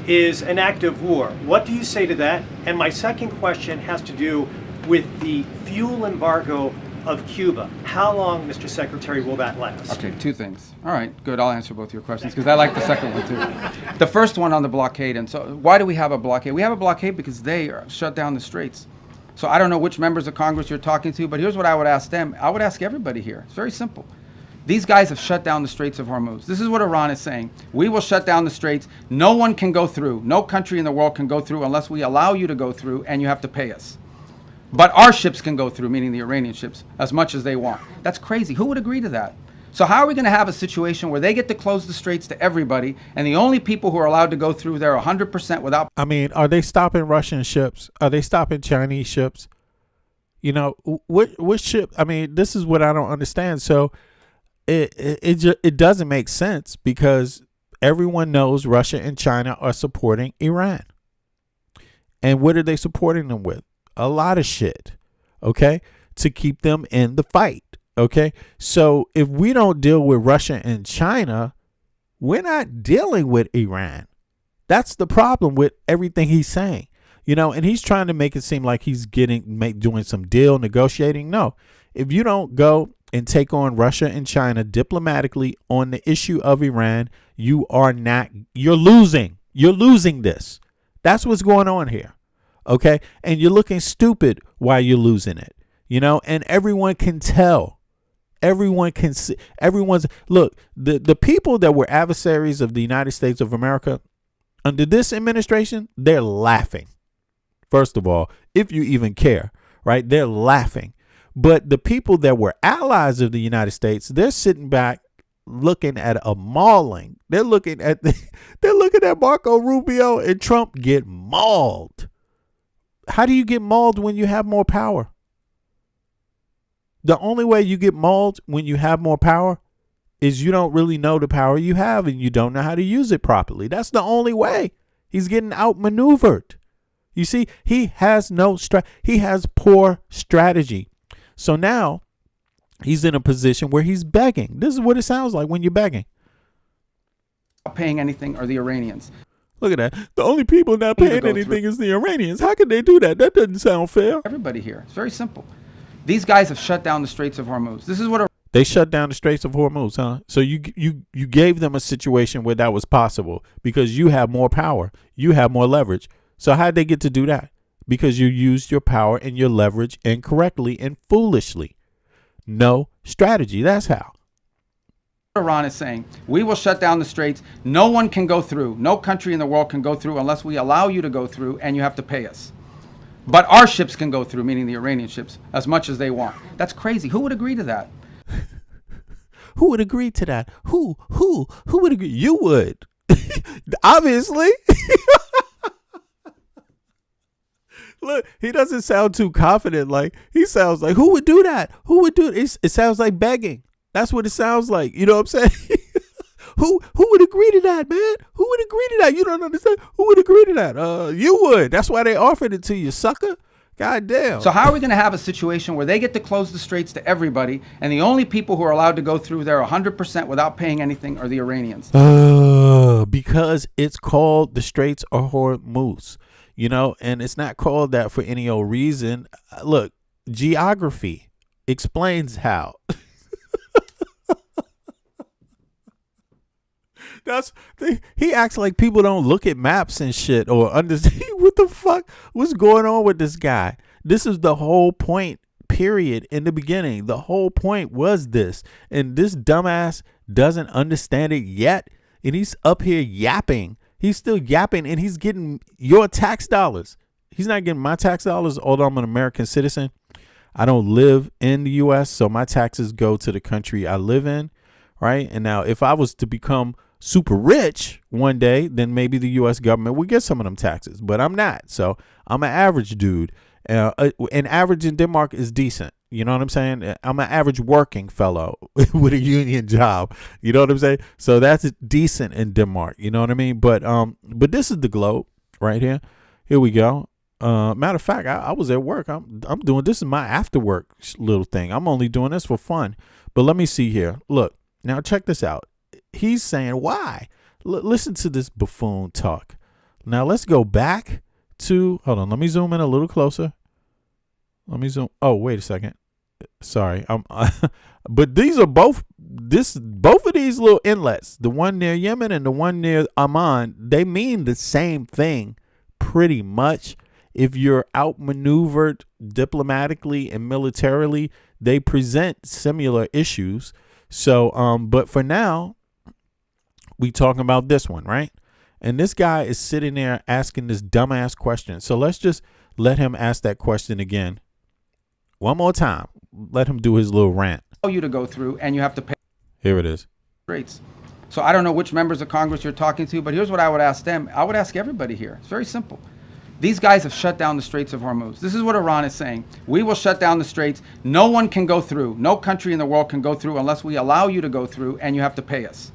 is an act of war. What do you say to that? And my second question has to do with the fuel embargo of Cuba. How long, Mr. Secretary, will that last? Okay, two things. All right, good. I'll answer both your questions because I like the second one too. The first one on the blockade. And so why do we have a blockade? We have a blockade because they shut down the straits. So I don't know which members of Congress you're talking to, but here's what I would ask them. I would ask everybody here. It's very simple. These guys have shut down the Straits of Hormuz. This is what Iran is saying. We will shut down the straits. No one can go through. No country in the world can go through unless we allow you to go through, and you have to pay us. But our ships can go through, meaning the Iranian ships, as much as they want. That's crazy. Who would agree to that? So how are we going to have a situation where they get to close the straits to everybody, and the only people who are allowed to go through there 100% without... I mean, are they stopping Russian ships? Are they stopping Chinese ships? You know, what ship? I mean, this is what I don't understand. So it doesn't make sense because everyone knows Russia and China are supporting Iran. And what are they supporting them with? A lot of shit, okay, to keep them in the fight, okay? So if we don't deal with Russia and China, we're not dealing with Iran. That's the problem with everything he's saying, you know, and he's trying to make it seem like he's doing some deal negotiating. No, if you don't go and take on Russia and China diplomatically on the issue of Iran, you're losing. You're losing this. That's what's going on here. Okay. And you're looking stupid while you're losing it, you know, and everyone can tell. Everyone can see. Look, the people that were adversaries of the United States of America under this administration, they're laughing. First of all, if you even care, right? They're laughing. But the people that were allies of the United States, they're sitting back looking at a mauling. They're looking at Marco Rubio and Trump get mauled. How do you get mauled when you have more power? The only way you get mauled when you have more power is you don't really know the power you have and you don't know how to use it properly. That's the only way. He's getting outmaneuvered. You see, he has he has poor strategy. So now he's in a position where he's begging. This is what it sounds like when you're begging. Not paying anything are the Iranians. Look at that. The only people not paying anything is the Iranians. How can they do that? That doesn't sound fair. Everybody here. It's very simple. These guys have shut down the Straits of Hormuz. This is what they shut down the Straits of Hormuz, huh? So you gave them a situation where that was possible because you have more power. You have more leverage. So how'd they get to do that? Because you used your power and your leverage incorrectly and foolishly. No strategy. That's how. Iran is saying, we will shut down the straits. No one can go through. No country in the world can go through unless we allow you to go through, and you have to pay us. But our ships can go through, meaning the Iranian ships, as much as they want. That's crazy. Who would agree to that? Who would agree to that? Who would agree? You would. Obviously. Look, he doesn't sound too confident. Like, he sounds like, who would do that? Who would do it? It sounds like begging. That's what it sounds like. You know what I'm saying? Who would agree to that, man? Who would agree to that? You don't understand. Who would agree to that? You would. That's why they offered it to you, sucker. God damn. So how are we going to have a situation where they get to close the straits to everybody, and the only people who are allowed to go through there 100% without paying anything are the Iranians? Because it's called the Straits of Hormuz, you know, and it's not called that for any old reason. Look, geography explains how. He acts like people don't look at maps and shit or understand what the fuck what's going on with this guy. This is the whole point period, in the beginning. The whole point was this. And this dumbass doesn't understand it yet. And he's up here yapping. He's still yapping, and he's getting your tax dollars. He's not getting my tax dollars, although I'm an American citizen. I don't live in the U.S., so my taxes go to the country I live in, right? And now if I was to become super rich one day, then maybe the U.S. government would get some of them taxes, but I'm not. So I'm an average dude. And average in Denmark is decent. You know what I'm saying? I'm an average working fellow with a union job. You know what I'm saying? So that's decent in Denmark. You know what I mean? But this is the globe right here. Here we go. Matter of fact, I was at work. I'm doing, this is my after work little thing. I'm only doing this for fun. But let me see here. Look, now check this out. He's saying why? Listen to this buffoon talk. Now let's go back to, hold on. Let me zoom in a little closer. Let me zoom. Oh, wait a second. Sorry. But these are both of these little inlets, the one near Yemen and the one near Amman, they mean the same thing pretty much. If you're outmaneuvered diplomatically and militarily, they present similar issues. So, but for now, we talking about this one, right? And this guy is sitting there asking this dumbass question. So let's just let him ask that question again. One more time. Let him do his little rant. You to go through, and you have to pay. Here it is. Rates. So I don't know which members of Congress you're talking to, but here's what I would ask them. I would ask everybody here. It's very simple. These guys have shut down the Straits of Hormuz. This is what Iran is saying. We will shut down the Straits. No one can go through. No country in the world can go through unless we allow you to go through, and you have to pay us.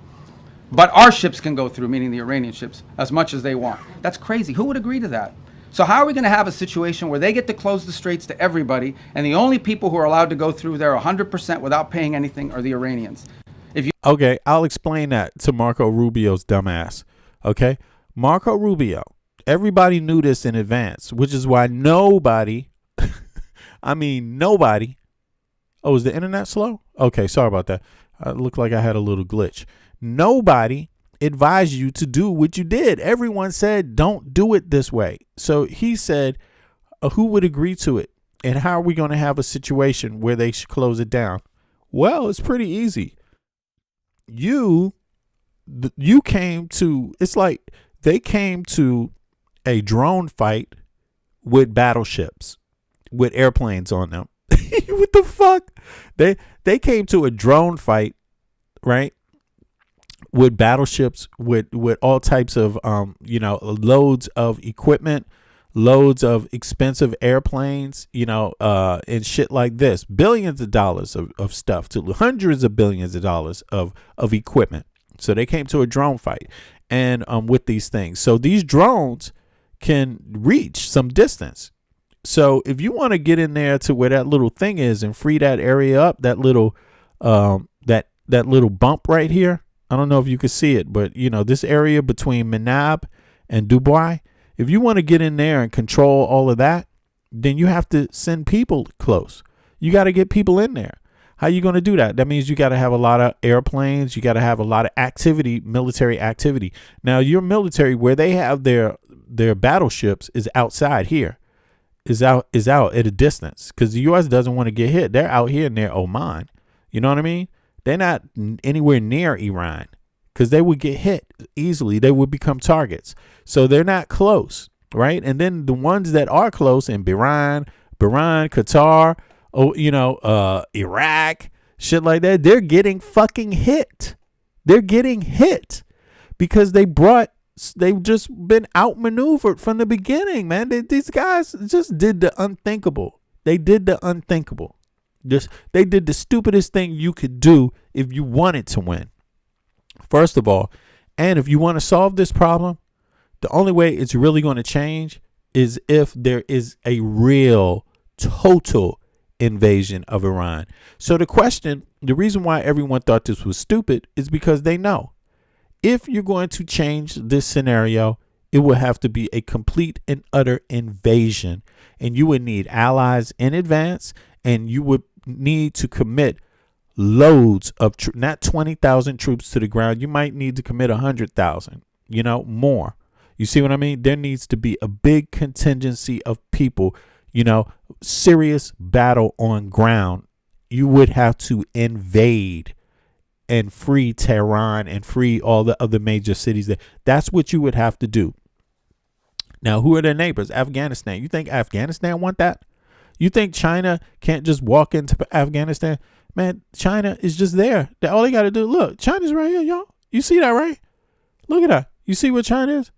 But our ships can go through, meaning the Iranian ships, as much as they want. That's crazy. Who would agree to that? So how are we going to have a situation where they get to close the straits to everybody, and the only people who are allowed to go through there 100% without paying anything are the Iranians? Okay, I'll explain that to Marco Rubio's dumbass. Okay, Marco Rubio. Everybody knew this in advance, which is why nobody, nobody. Oh, is the internet slow? Okay, sorry about that. It looked like I had a little glitch. Nobody advised you to do what you did. Everyone said, don't do it this way. So he said, who would agree to it? And how are we going to have a situation where they should close it down? Well, it's pretty easy. You came to, it's like they came to a drone fight with battleships, with airplanes on them. What the fuck? They came to a drone fight, right? With battleships, with all types of loads of equipment, loads of expensive airplanes, and shit like this. Billions of dollars of stuff, to hundreds of billions of dollars of equipment. So they came to a drone fight, and with these things. So these drones can reach some distance. So if you want to get in there to where that little thing is and free that area up, that little that little bump right here. I don't know if you can see it, but this area between Menab and Dubai, if you want to get in there and control all of that, then you have to send people close. You got to get people in there. How are you going to do that? That means you got to have a lot of airplanes. You got to have a lot of activity, military activity. Now, your military, where they have their battleships, is outside here, is out at a distance, because the U.S. doesn't want to get hit. They're out here near Oman. You know what I mean? They're not anywhere near Iran, because they would get hit easily. They would become targets. So they're not close, right? And then the ones that are close in Bahrain, Qatar, Iraq, shit like that, they're getting fucking hit. They're getting hit because they've just been outmaneuvered from the beginning, man. These guys just did the unthinkable. They did the unthinkable. They did the stupidest thing you could do if you wanted to win. First of all, and if you want to solve this problem, the only way it's really going to change is if there is a real total invasion of Iran. So the reason why everyone thought this was stupid is because they know if you're going to change this scenario, it will have to be a complete and utter invasion, and you would need allies in advance, and you would need to commit loads of not 20,000 troops to the ground. You might need to commit 100,000, more. You see what I mean? There needs to be a big contingency of people. serious battle on ground, you would have to invade and free Tehran and free all the other major cities there. That's what you would have to do. Now, who are their neighbors? Afghanistan. You think Afghanistan want that? You think China can't just walk into Afghanistan? Man, China is just there. All they got to do, look, China's right here, y'all. You see that, right? Look at that. You see what China is?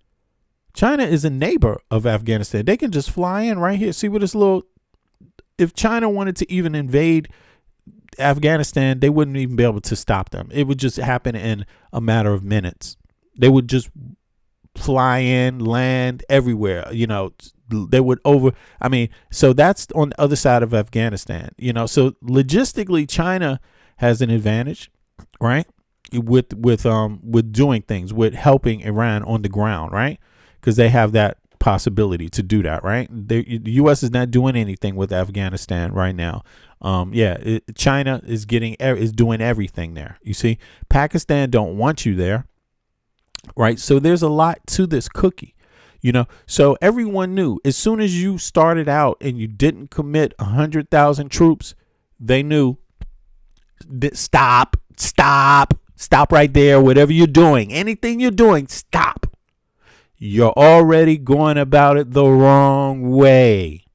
China is a neighbor of Afghanistan. They can just fly in right here. See what this little, if China wanted to even invade Afghanistan, they wouldn't even be able to stop them. It would just happen in a matter of minutes. They would just fly in, land everywhere. They would so that's on the other side of Afghanistan. So logistically, China has an advantage, right? With doing things, with helping Iran on the ground, right? Because they have that possibility to do that, right? The U.S. is not doing anything with Afghanistan right now. China is doing everything there. You see, Pakistan don't want you there, right? So there's a lot to this cookie, So everyone knew as soon as you started out and you didn't commit 100,000 troops, they knew that stop right there. Whatever you're doing, anything you're doing, stop. You're already going about it the wrong way.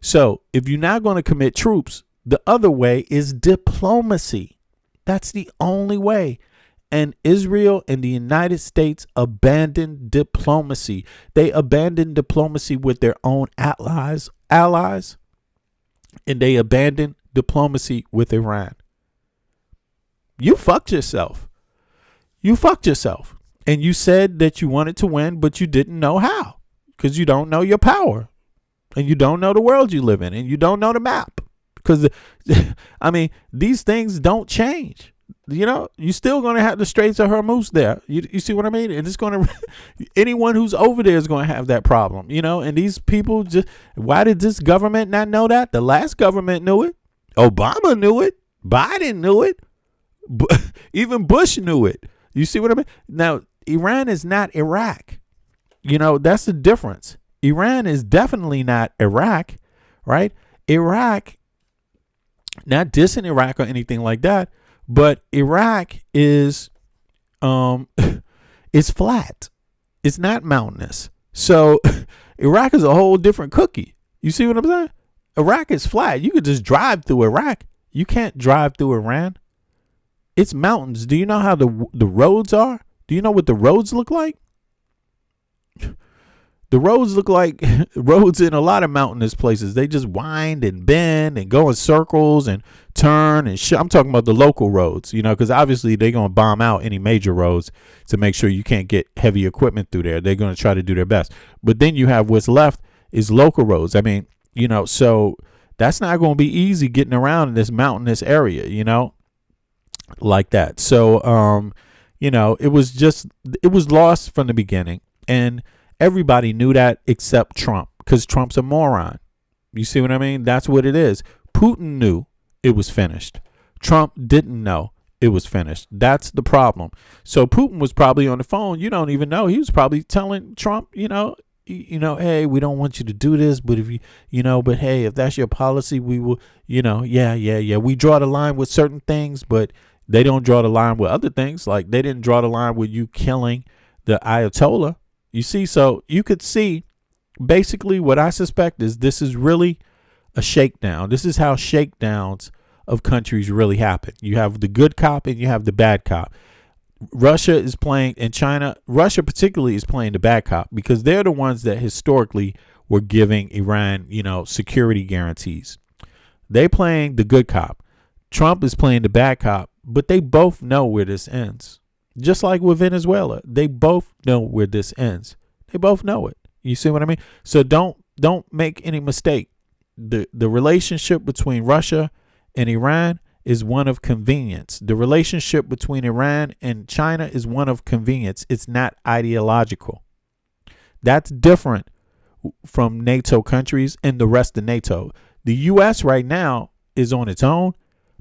So if you're not going to commit troops, the other way is diplomacy. That's the only way. And Israel and the United States abandoned diplomacy. They abandoned diplomacy with their own allies, and they abandoned diplomacy with Iran. You fucked yourself. And you said that you wanted to win, but you didn't know how, because you don't know your power, and you don't know the world you live in, and you don't know the map. Because, these things don't change. You're still going to have the Straits of Hormuz there. You see what I mean? And it's going to, anyone who's over there is going to have that problem, and these people why did this government not know that? The last government knew it. Obama knew it. Biden knew it. Even Bush knew it. You see what I mean? Now, Iran is not Iraq. That's the difference. Iran is definitely not Iraq, right? Iraq, not dissing Iraq or anything like that, but Iraq is it's flat. It's not mountainous. So Iraq is a whole different cookie. You see what I'm saying? Iraq is flat. You could just drive through Iraq. You can't drive through Iran. It's mountains. Do you know how the roads are? Do you know what the roads look like? The roads look like roads in a lot of mountainous places. They just wind and bend and go in circles and turn and I'm talking about the local roads, because obviously they're going to bomb out any major roads to make sure you can't get heavy equipment through there. They're going to try to do their best. But then you have what's left is local roads. So that's not going to be easy getting around in this mountainous area, like that. So, it was lost from the beginning, and everybody knew that except Trump, because Trump's a moron. You see what I mean? That's what it is. Putin knew it was finished. Trump didn't know it was finished. That's the problem. So Putin was probably on the phone. You don't even know. He was probably telling Trump, hey, we don't want you to do this, but if but hey, if that's your policy, we will, yeah. We draw the line with certain things, but they don't draw the line with other things. Like they didn't draw the line with you killing the Ayatollah. You see, so you could see basically what I suspect is this is really a shakedown. This is how shakedowns of countries really happen. You have the good cop and you have the bad cop. Russia is playing, and Russia particularly is playing the bad cop, because they're the ones that historically were giving Iran, security guarantees. They playing the good cop. Trump is playing the bad cop, but they both know where this ends. Just like with Venezuela, they both know where this ends. They both know it. You see what I mean? So don't make any mistake. The relationship between Russia and Iran is one of convenience. The relationship between Iran and China is one of convenience. It's not ideological. That's different from NATO countries and the rest of NATO. The U.S. right now is on its own,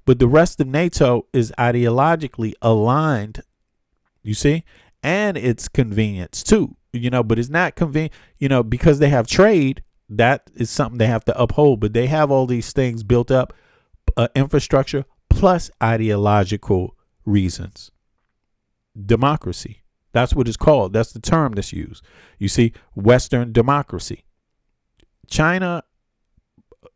but the rest of NATO is ideologically aligned, you see, and it's convenience too, but it's not convenient, because they have trade. that is something they have to uphold. But they have all these things built up, infrastructure plus ideological reasons. Democracy. That's what it's called. That's the term that's used. You see, Western democracy. China,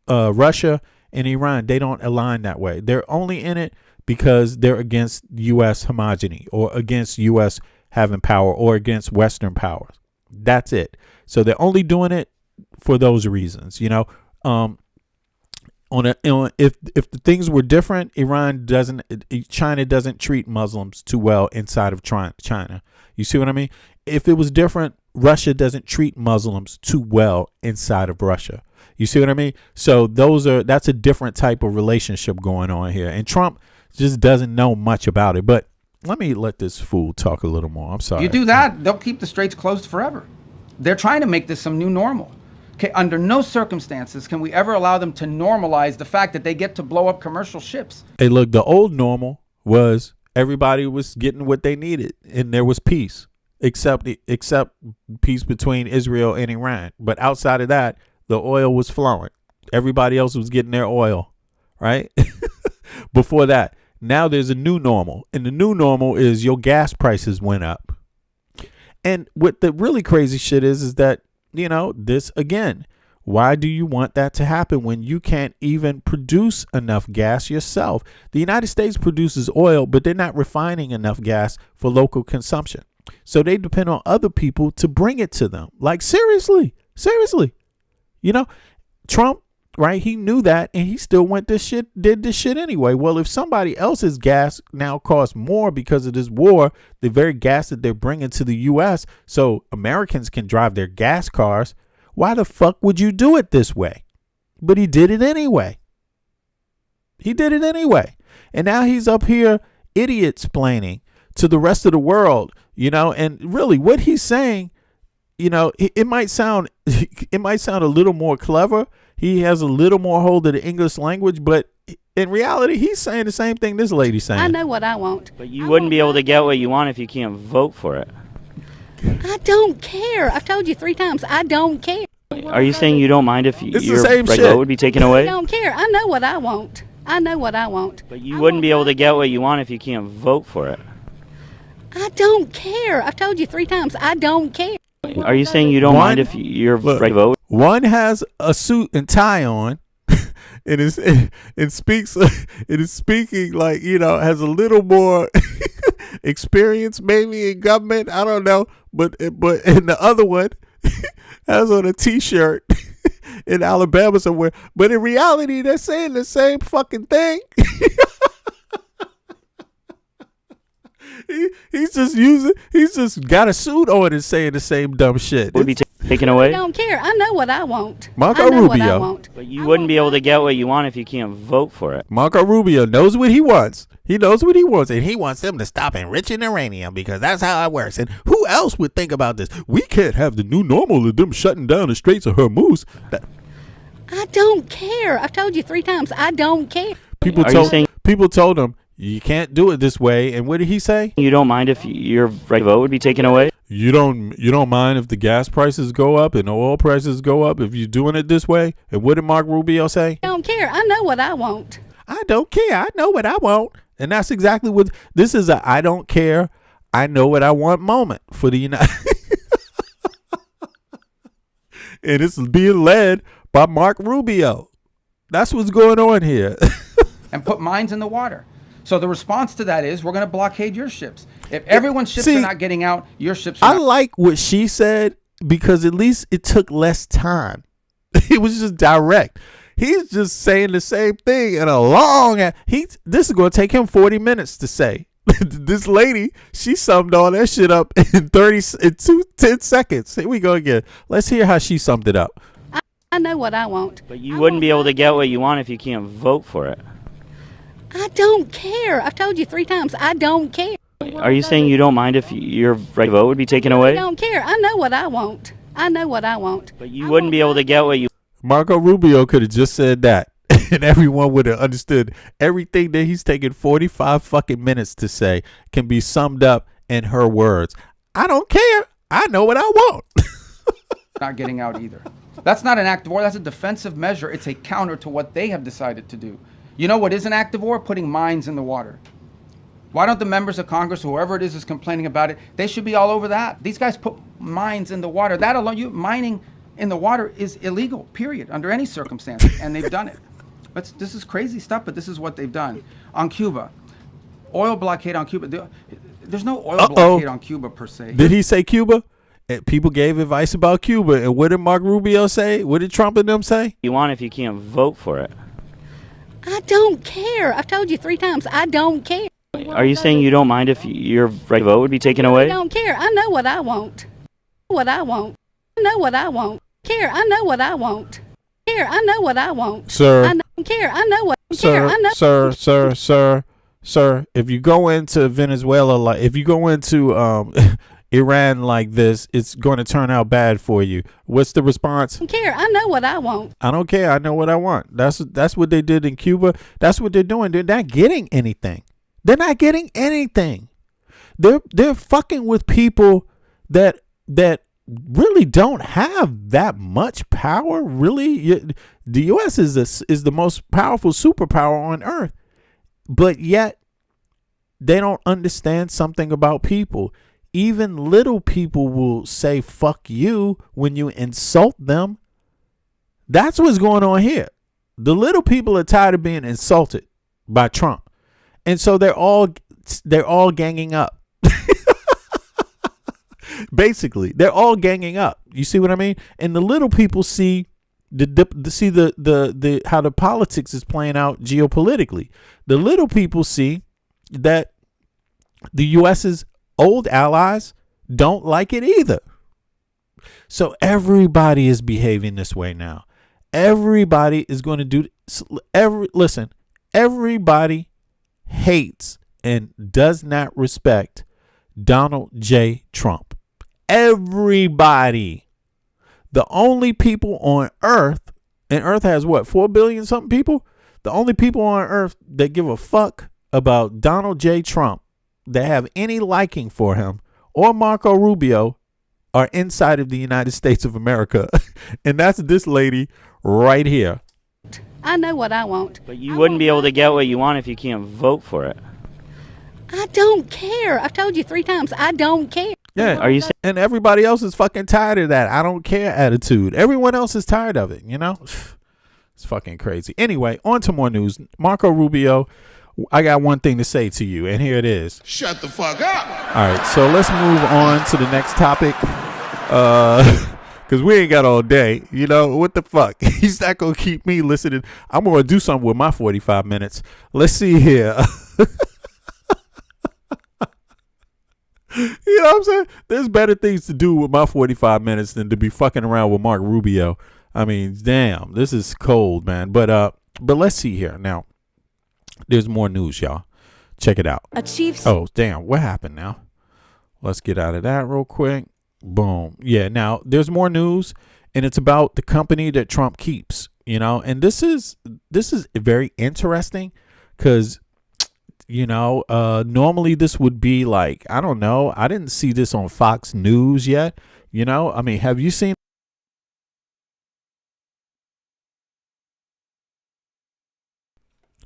Russia, and Iran, they don't align that way. They're only in it because they're against U.S. homogeny or against U.S. having power or against Western powers. That's it. So they're only doing it for those reasons. You know, if the things were different, China doesn't treat Muslims too well inside of China. You see what I mean? If it was different, Russia doesn't treat Muslims too well inside of Russia. You see what I mean? So that's a different type of relationship going on here. And Trump just doesn't know much about it. But let me let this fool talk a little more. I'm sorry. You do that, they'll keep the straits closed forever. They're trying to make this some new normal. Okay, under no circumstances can we ever allow them to normalize the fact that they get to blow up commercial ships. Hey, look, the old normal was everybody was getting what they needed and there was peace, except peace between Israel and Iran. But outside of that, the oil was flowing. Everybody else was getting their oil, right? Before that, now there's a new normal. And the new normal is your gas prices went up. And what the really crazy shit is that, you know, this again, why do you want that to happen when you can't even produce enough gas yourself? The United States produces oil, but they're not refining enough gas for local consumption. So they depend on other people to bring it to them. Like, seriously. You know, Trump, right? He knew that and he still did this shit anyway. Well, if somebody else's gas now costs more because of this war, the very gas that they're bringing to the U.S. so Americans can drive their gas cars, why the fuck would you do it this way? But he did it anyway. And now he's up here idiot-splaining to the rest of the world, you know, and really what he's saying, you know, it might sound a little more clever. He has a little more hold of the English language, but in reality, he's saying the same thing this lady's saying. I know what I want. But you wouldn't be able to get what you want if you can't vote for it. I don't care. I've told you 3 times. I don't care. Are you saying you don't mind if your right vote would be taken away? I don't care. I know what I want. But you wouldn't be able to get what you want if you can't vote for it. I don't care. I've told you 3 times. I don't care. Are you saying you don't mind if your vote? One has a suit and tie on, and it is speaking like, you know, has a little more experience maybe in government. I don't know, but in the other one has on a T-shirt in Alabama somewhere. But in reality, they're saying the same fucking thing. He's just got a suit on and saying the same dumb shit. Would be taken away? I don't care. I know what I want. Marco Rubio. But you wouldn't be able to get what you want if you can't vote for it. Marco Rubio knows what he wants. He knows what he wants, and he wants them to stop enriching uranium because that's how it works. And who else would think about this? We can't have the new normal of them shutting down the Straits of Hormuz. I don't care. I've told you 3 times. I don't care. People told him, you can't do it this way. And what did he say? You don't mind if your vote would be taken away? You don't mind if the gas prices go up and the oil prices go up if you're doing it this way? And what did Mark Rubio say? I don't care. I know what I want. I don't care. I know what I want. And that's exactly what this is. I don't care. I know what I want moment for the United. And it's being led by Mark Rubio. That's what's going on here. And put mines in the water. So the response to that is we're going to blockade your ships. If everyone's ships are not getting out, your ships are not. I like what she said because at least it took less time. It was just direct. He's just saying the same thing in a long. This is going to take him 40 minutes to say. This lady, she summed all that shit up in 10 seconds. Here we go again. Let's hear how she summed it up. I know what I want. But you wouldn't be able to get what you want if you can't vote for it. I don't care. I've told you 3 times. I don't care. Are you saying you don't mind if your vote would be taken away? I don't care. I know what I want. But you wouldn't be able to get what you. Marco Rubio could have just said that, and everyone would have understood everything that he's taking 45 fucking minutes to say can be summed up in her words. I don't care. I know what I want. Not getting out either. That's not an act of war. That's a defensive measure. It's a counter to what they have decided to do. You know what is an act of war? Putting mines in the water. Why don't the members of Congress, whoever it is complaining about it, they should be all over that. These guys put mines in the water. That alone, mining in the water is illegal, period, under any circumstance, and they've done it. But this is crazy stuff, but this is what they've done. On Cuba, oil blockade on Cuba. There's no oil blockade on Cuba per se. Did he say Cuba? And people gave advice about Cuba, and what did Mark Rubio say? What did Trump and them say? You want if you can't vote for it. I don't care. I've told you 3 times, I don't care. Are you saying you don't mind if your right to vote would be taken away? I don't care. I know what I want. What I want. I know what I want. Care. I know what I want. Care. I know what I want. Sir. I don't care. I know what I Sir, care. I know. Sir, if you go into Venezuela, like if you go into Iran like this, it's going to turn out bad for you. What's the response? I don't care. I know what I want. I don't care. I know what I want. That's what they did in Cuba. That's what they're doing. They're not getting anything. They're not getting anything. They're fucking with people that really don't have that much power. Really, the U.S. is the most powerful superpower on earth, but yet they don't understand something about people. Even little people will say "fuck you" when you insult them. That's what's going on here. The little people are tired of being insulted by Trump. And so they're all ganging up. Basically, they're all ganging up. You see what I mean? And the little people see the how the politics is playing out geopolitically. The little people see that the U.S.'s old allies don't like it either. So everybody is behaving this way now. Everybody is going to do everybody hates and does not respect Donald J. Trump. Everybody. The only people on Earth, and Earth has what, 4 billion something people? The only people on Earth that give a fuck about Donald J. Trump, that have any liking for him, or Marco Rubio, are inside of the United States of America. And that's this lady right here. I know what I want. But you wouldn't be able to get what you want if you can't vote for it. I don't care. I've told you 3 times, I don't care. Yeah. Are you and everybody else is fucking tired of that I don't care attitude. Everyone else is tired of it, you know? It's fucking crazy. Anyway, on to more news. Marco Rubio, I got one thing to say to you, and here it is. Shut the fuck up. All right, so let's move on to the next topic. Because we ain't got all day. You know, what the fuck? He's not going to keep me listening. I'm going to do something with my 45 minutes. Let's see here. You know what I'm saying? There's better things to do with my 45 minutes than to be fucking around with Mark Rubio. I mean, damn, this is cold, man. But let's see here. Now, there's more news, y'all. Check it out. Oh, damn. What happened now? Let's get out of that real quick. Boom. Yeah. Now there's more news, and it's about the company that Trump keeps, you know, and this is very interesting because, you know, normally this would be like, I don't know. I didn't see this on Fox News yet. You know, I mean, have you seen?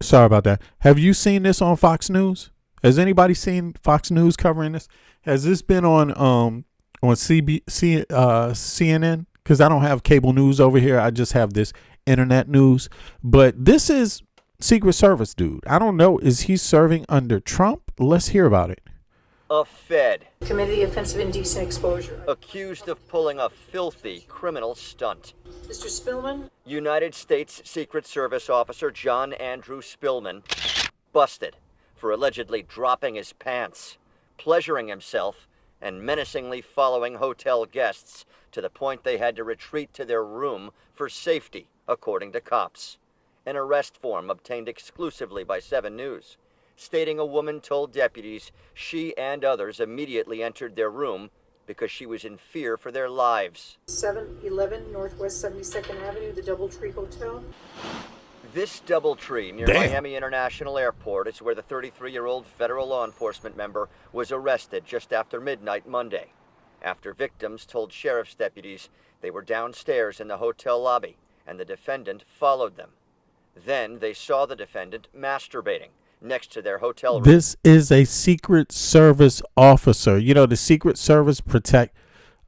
Sorry about that. Have you seen this on Fox News? Has anybody seen Fox News covering this? Has this been on CNN? Because I don't have cable news over here. I just have this internet news. But this is Secret Service dude. I don't know. Is he serving under Trump? Let's hear about it. A Fed. Committee offensive indecent exposure. Accused of pulling a filthy criminal stunt. Mr. Spillman? United States Secret Service officer John Andrew Spillman busted for allegedly dropping his pants, pleasuring himself, and menacingly following hotel guests to the point they had to retreat to their room for safety, according to cops. An arrest form obtained exclusively by 7 News, stating a woman told deputies she and others immediately entered their room because she was in fear for their lives. 711 Northwest 72nd Avenue, the Doubletree Hotel. This Doubletree near Miami International Airport is where the 33-year-old federal law enforcement member was arrested just after midnight Monday. after victims told sheriff's deputies they were downstairs in the hotel lobby and the defendant followed them. Then they saw the defendant masturbating next to their hotel room. This is a Secret Service officer. You know, the Secret Service protect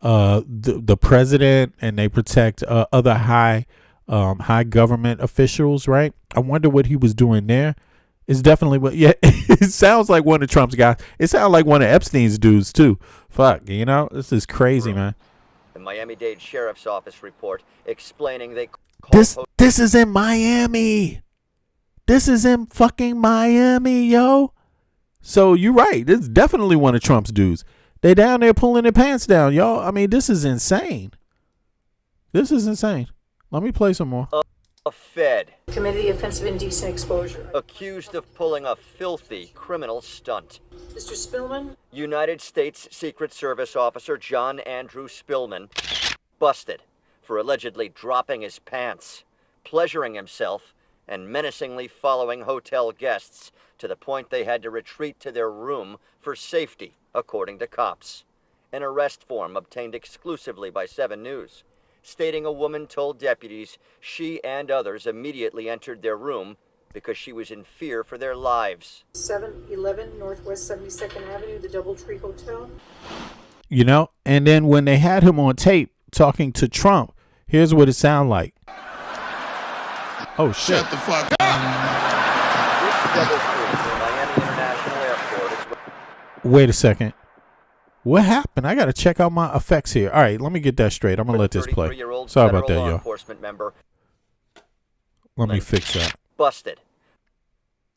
the president, and they protect other high government officials, right? I wonder what he was doing there. It's definitely what. Yeah, it sounds like one of Trump's guys. It sounds like one of Epstein's dudes too. Fuck, you know, this is crazy, man. The Miami-Dade Sheriff's Office report explaining they This is in Miami. This is in fucking Miami, yo. So you're right. This is definitely one of Trump's dudes. They down there pulling their pants down, y'all. I mean, this is insane. This is insane. Let me play some more. A Fed Committed the offense of indecent exposure. accused of pulling a filthy criminal stunt. Mr. Spillman? United States Secret Service officer John Andrew Spillman busted for allegedly dropping his pants, pleasuring himself, and menacingly following hotel guests to the point they had to retreat to their room for safety, according to cops. An arrest form obtained exclusively by 7 News, stating a woman told deputies she and others immediately entered their room because she was in fear for their lives. 711 Northwest 72nd Avenue, the Doubletree Hotel. You know, and then when they had him on tape talking to Trump, here's what it sounded like. Oh, shit. Shut the fuck up. Miami International Airport. Wait a second. What happened? I got to check out my effects here. All right, let me get that straight. I'm going to let this play. Sorry about that, law y'all. Enforcement member Let me fix that. busted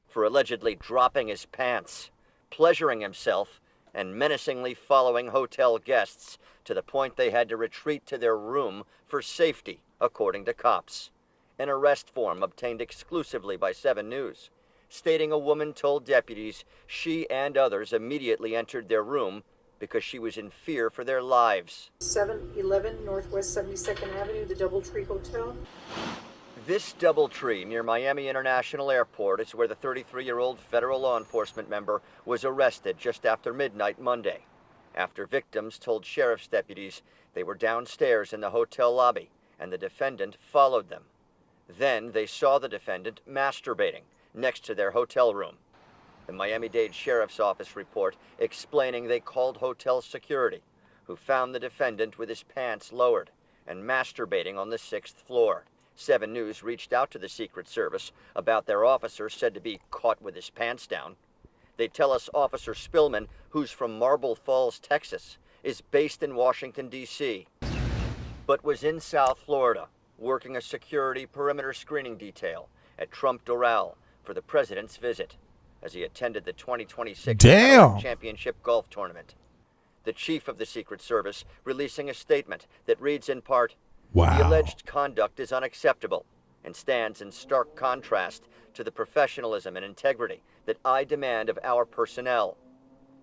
for allegedly dropping his pants, pleasuring himself, and menacingly following hotel guests to the point they had to retreat to their room for safety, according to cops. An arrest form obtained exclusively by 7 News, stating a woman told deputies she and others immediately entered their room because she was in fear for their lives. 711 Northwest 72nd Avenue, the Doubletree Hotel. This Doubletree near Miami International Airport is where the 33-year-old federal law enforcement member was arrested just after midnight Monday, after victims told sheriff's deputies they were downstairs in the hotel lobby and the defendant followed them. Then they saw the defendant masturbating next to their hotel room. The Miami-Dade Sheriff's Office report explaining they called hotel security, who found the defendant with his pants lowered and masturbating on the 6th floor. 7 News reached out to the Secret Service about their officer said to be caught with his pants down. They tell us Officer Spillman, who's from Marble Falls, Texas, is based in Washington, D.C., but was in South Florida working a security perimeter screening detail at Trump Doral for the president's visit as he attended the 2026 Championship Golf Tournament. The chief of the Secret Service releasing a statement that reads in part, The alleged conduct is unacceptable and stands in stark contrast to the professionalism and integrity that I demand of our personnel.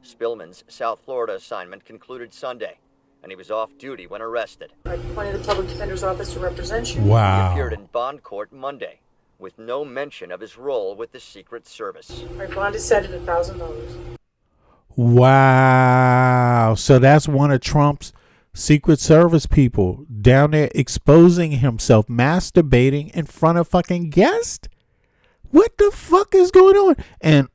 Spillman's South Florida assignment concluded Sunday, and he was off duty when arrested. I appointed the Public Defender's Office to represent you. He appeared in bond court Monday, with no mention of his role with the Secret Service. My bond is set at $1,000. Wow. So that's one of Trump's Secret Service people down there exposing himself, masturbating in front of fucking guests? What the fuck is going on? And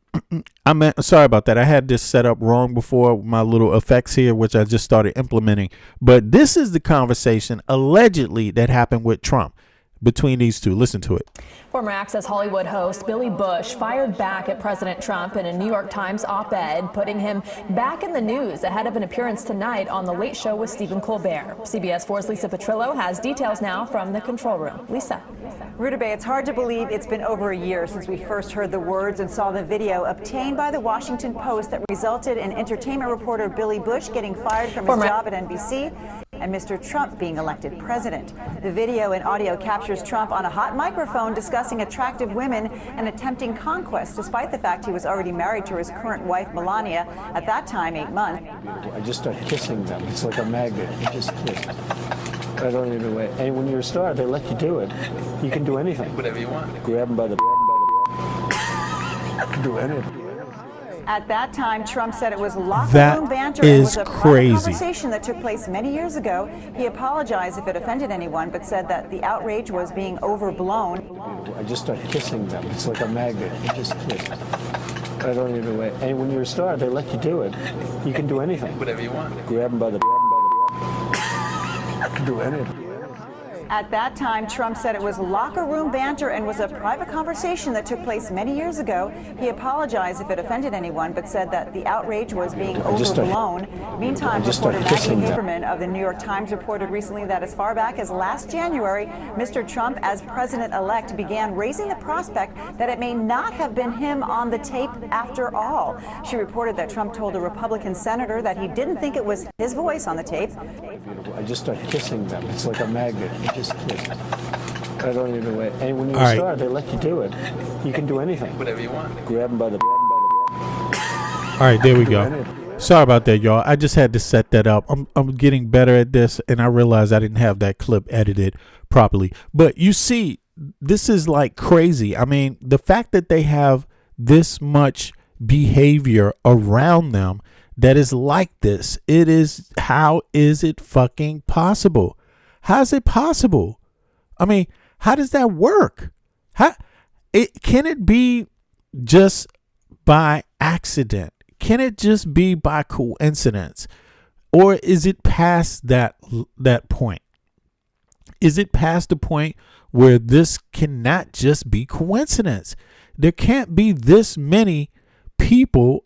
sorry about that. I had this set up wrong before, my little effects here, which I just started implementing. But this is the conversation allegedly that happened with Trump between these two. Listen to it. Former Access Hollywood host Billy Bush fired back at President Trump in a New York Times op-ed, putting him back in the news ahead of an appearance tonight on The Late Show with Stephen Colbert. CBS 4's Lisa Petrillo has details now from the control room. Lisa. Rutabaga, it's hard to believe it's been over a year since we first heard the words and saw the video obtained by the Washington Post that resulted in entertainment reporter Billy Bush getting fired from his job at NBC and Mr. Trump being elected president. The video and audio captures Trump on a hot microphone discussing attractive women and attempting conquest, despite the fact he was already married to his current wife, Melania, at that time 8 months. I just start kissing them. It's like a magnet. You just kiss. I don't even wait. And when you're a star, they let you do it. You can do anything. Whatever you want. Grab them by the... You can do anything. At that time, Trump said it was locker That room banter and was is a private crazy. conversation that took place many years ago. He apologized if it offended anyone, but said that the outrage was being overblown. I just start kissing them. It's like a magnet. You just kiss. I don't even wait. And when you're a star, they let you do it. You can do anything. Whatever you want. Grab them by the. You can do anything. At that time, Trump said it was locker room banter and was a private conversation that took place many years ago. He apologized if it offended anyone, but said that the outrage was being overblown. Meantime, reporter Maggie Haberman of the New York Times reported recently that as far back as last January, Mr. Trump, as president-elect, began raising the prospect that it may not have been him on the tape after all. She reported that Trump told a Republican senator that he didn't think it was his voice on the tape. I just start kissing them. It's like a magnet. You just kiss. I don't even wait. And when you're All a right. star, they let you do it. You can do anything. Whatever you want. Grab them by the. All right, there we go. Sorry about that, y'all. I just had to set that up. I'm getting better at this, and I realized I didn't have that clip edited properly. But you see, this is like crazy. I mean, the fact that they have this much behavior around them that is like this, how is it fucking possible? How is it possible? I mean, how does that work? Can it be just by accident? Can it just be by coincidence? Or is it past that point? Is it past the point where this cannot just be coincidence? There can't be this many people,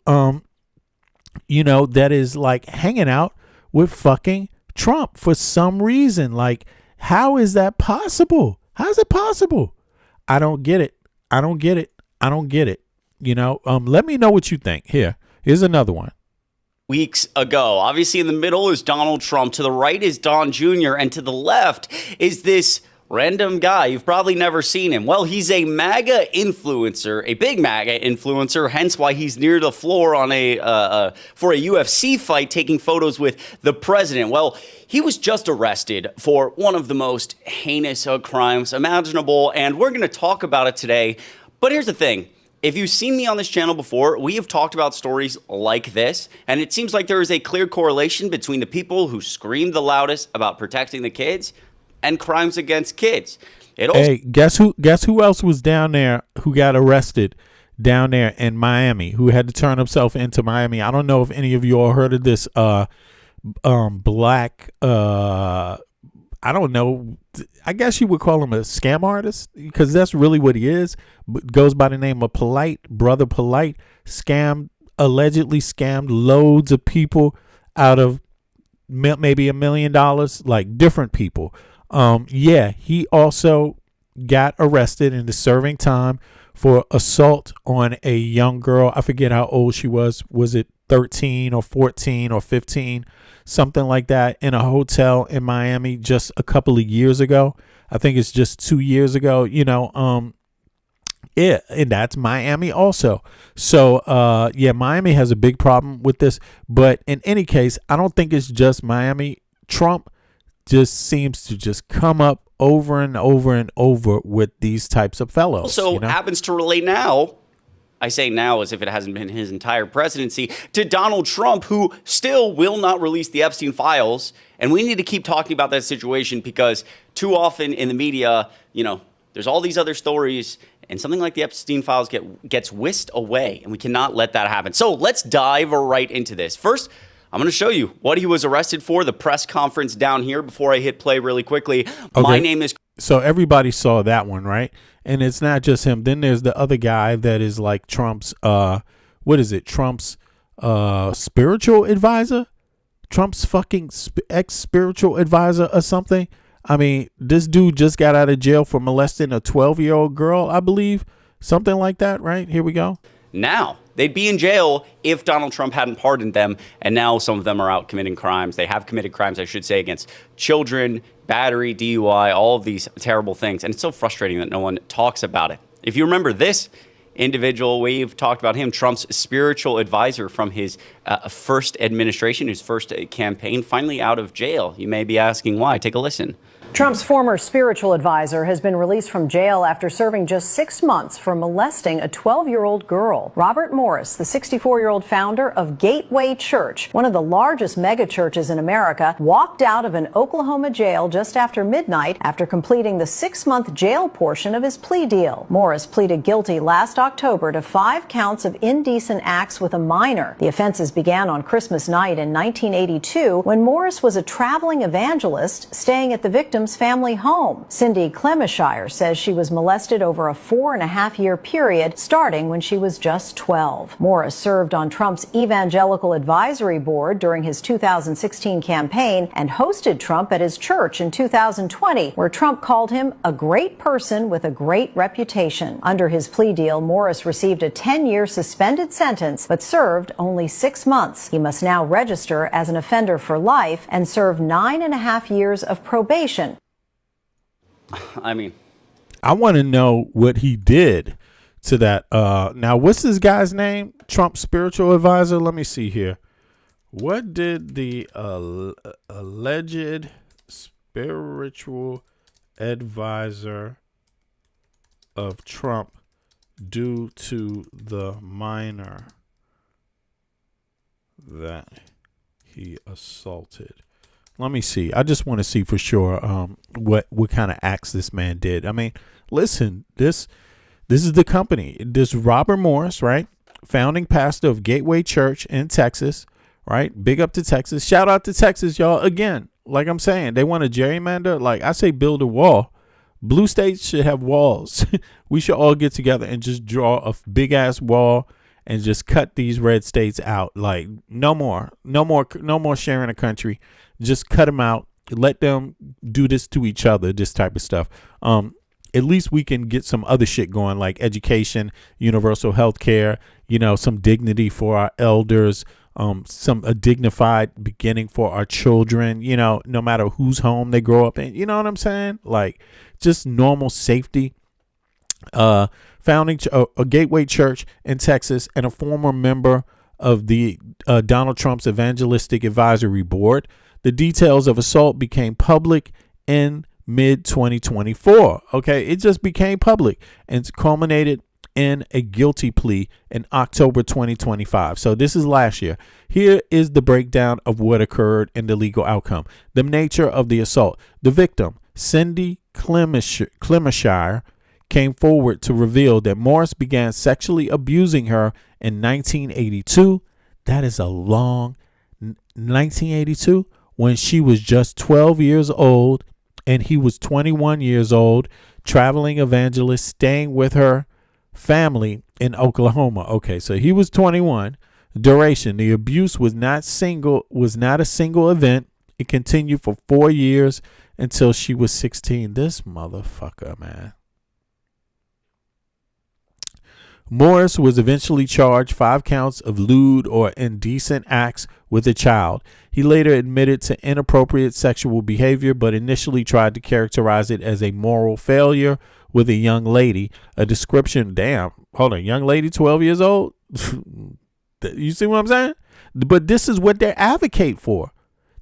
that is like hanging out with fucking Trump for some reason. Like, how is that possible? How is it possible? I don't get it. I don't get it. Let me know what you think. Here's another one. Weeks ago. Obviously, in the middle is Donald Trump. To the right is Don Jr. And to the left is this random guy. You've probably never seen him. Well, he's a MAGA influencer, a big MAGA influencer, hence why he's near the floor on for a UFC fight, taking photos with the president. Well, he was just arrested for one of the most heinous crimes imaginable, and we're going to talk about it today. But here's the thing. If you've seen me on this channel before, we have talked about stories like this, and it seems like there is a clear correlation between the people who scream the loudest about protecting the kids and crimes against kids. Hey, guess who else was down there who got arrested down there in Miami, who had to turn himself into Miami? I don't know if any of you all heard of this black I don't know, I guess you would call him a scam artist, because that's really what he is. Goes by the name of Brother Polite. Allegedly scammed loads of people out of maybe $1 million, like different people. He also got arrested and is serving time for assault on a young girl. I forget how old she was. Was it 13 or 14 or 15? Something like that, in a hotel in Miami just a couple of years ago. I think it's just 2 years ago, and that's Miami also. So, Miami has a big problem with this. But in any case, I don't think it's just Miami. Trump just seems to just come up over and over and over with these types of fellows. Also happens to relate now, I say now as if it hasn't been his entire presidency, to Donald Trump, who still will not release the Epstein files. And we need to keep talking about that situation, because too often in the media, there's all these other stories, and something like the Epstein files gets whisked away, and we cannot let that happen. So let's dive right into this. First, I'm going to show you what he was arrested for, the press conference down here, before I hit play really quickly. Okay. My name is... So everybody saw that one, right? And it's not just him. Then there's the other guy that is like Trump's, Trump's spiritual advisor? Trump's fucking ex-spiritual advisor or something? I mean, this dude just got out of jail for molesting a 12-year-old girl, I believe. Something like that, right? Here we go. Now, they'd be in jail if Donald Trump hadn't pardoned them, and now some of them are out committing crimes. They have committed crimes, I should say, against children, battery, DUI, all of these terrible things. And it's so frustrating that no one talks about it. If you remember this individual, we've talked about him, Trump's spiritual advisor from his first administration, his first campaign, finally out of jail. You may be asking why. Take a listen. Trump's former spiritual advisor has been released from jail after serving just 6 months for molesting a 12-year-old girl. Robert Morris, the 64-year-old founder of Gateway Church, one of the largest megachurches in America, walked out of an Oklahoma jail just after midnight after completing the 6-month jail portion of his plea deal. Morris pleaded guilty last October to 5 counts of indecent acts with a minor. The offenses began on Christmas night in 1982 when Morris was a traveling evangelist staying at the victim's family home. Cindy Clemishire says she was molested over a 4.5-year period, starting when she was just 12. Morris served on Trump's Evangelical Advisory Board during his 2016 campaign and hosted Trump at his church in 2020, where Trump called him a great person with a great reputation. Under his plea deal, Morris received a 10-year suspended sentence, but served only 6 months. He must now register as an offender for life and serve 9.5 years of probation. I mean, I want to know what he did to that. Now, what's this guy's name? Trump's spiritual advisor. Let me see here. What did the alleged spiritual advisor of Trump do to the minor that he assaulted? Let me see. I just want to see for sure what kind of acts this man did. I mean, listen, this is the company. This Robert Morris, right? Founding pastor of Gateway Church in Texas, right? Big up to Texas. Shout out to Texas, y'all. Again, like I'm saying, they want to gerrymander. Like I say, build a wall. Blue states should have walls. We should all get together and just draw a big ass wall and just cut these red states out. Like no more sharing a country. Just cut them out. Let them do this to each other, this type of stuff. At least we can get some other shit going, like education, universal health care, some dignity for our elders, a dignified beginning for our children, no matter whose home they grow up in. You know what I'm saying? Like just normal safety. Founding a Gateway Church in Texas and a former member of the Donald Trump's Evangelistic Advisory Board. The details of assault became public in mid-2024. Okay, it just became public and culminated in a guilty plea in October 2025. So this is last year. Here is the breakdown of what occurred in the legal outcome. The nature of the assault. The victim, Cindy Clemishire, came forward to reveal that Morris began sexually abusing her in 1982. That is a long 1982. When she was just 12 years old and he was 21 years old, traveling evangelist staying with her family in Oklahoma. Okay, so he was 21. Duration: the abuse was not a single event. It continued for 4 years until she was 16. This motherfucker, man. Morris was eventually charged 5 counts of lewd or indecent acts with a child. He later admitted to inappropriate sexual behavior, but initially tried to characterize it as a moral failure with a young lady. A description, young lady, 12 years old? You see what I'm saying? But this is what they advocate for.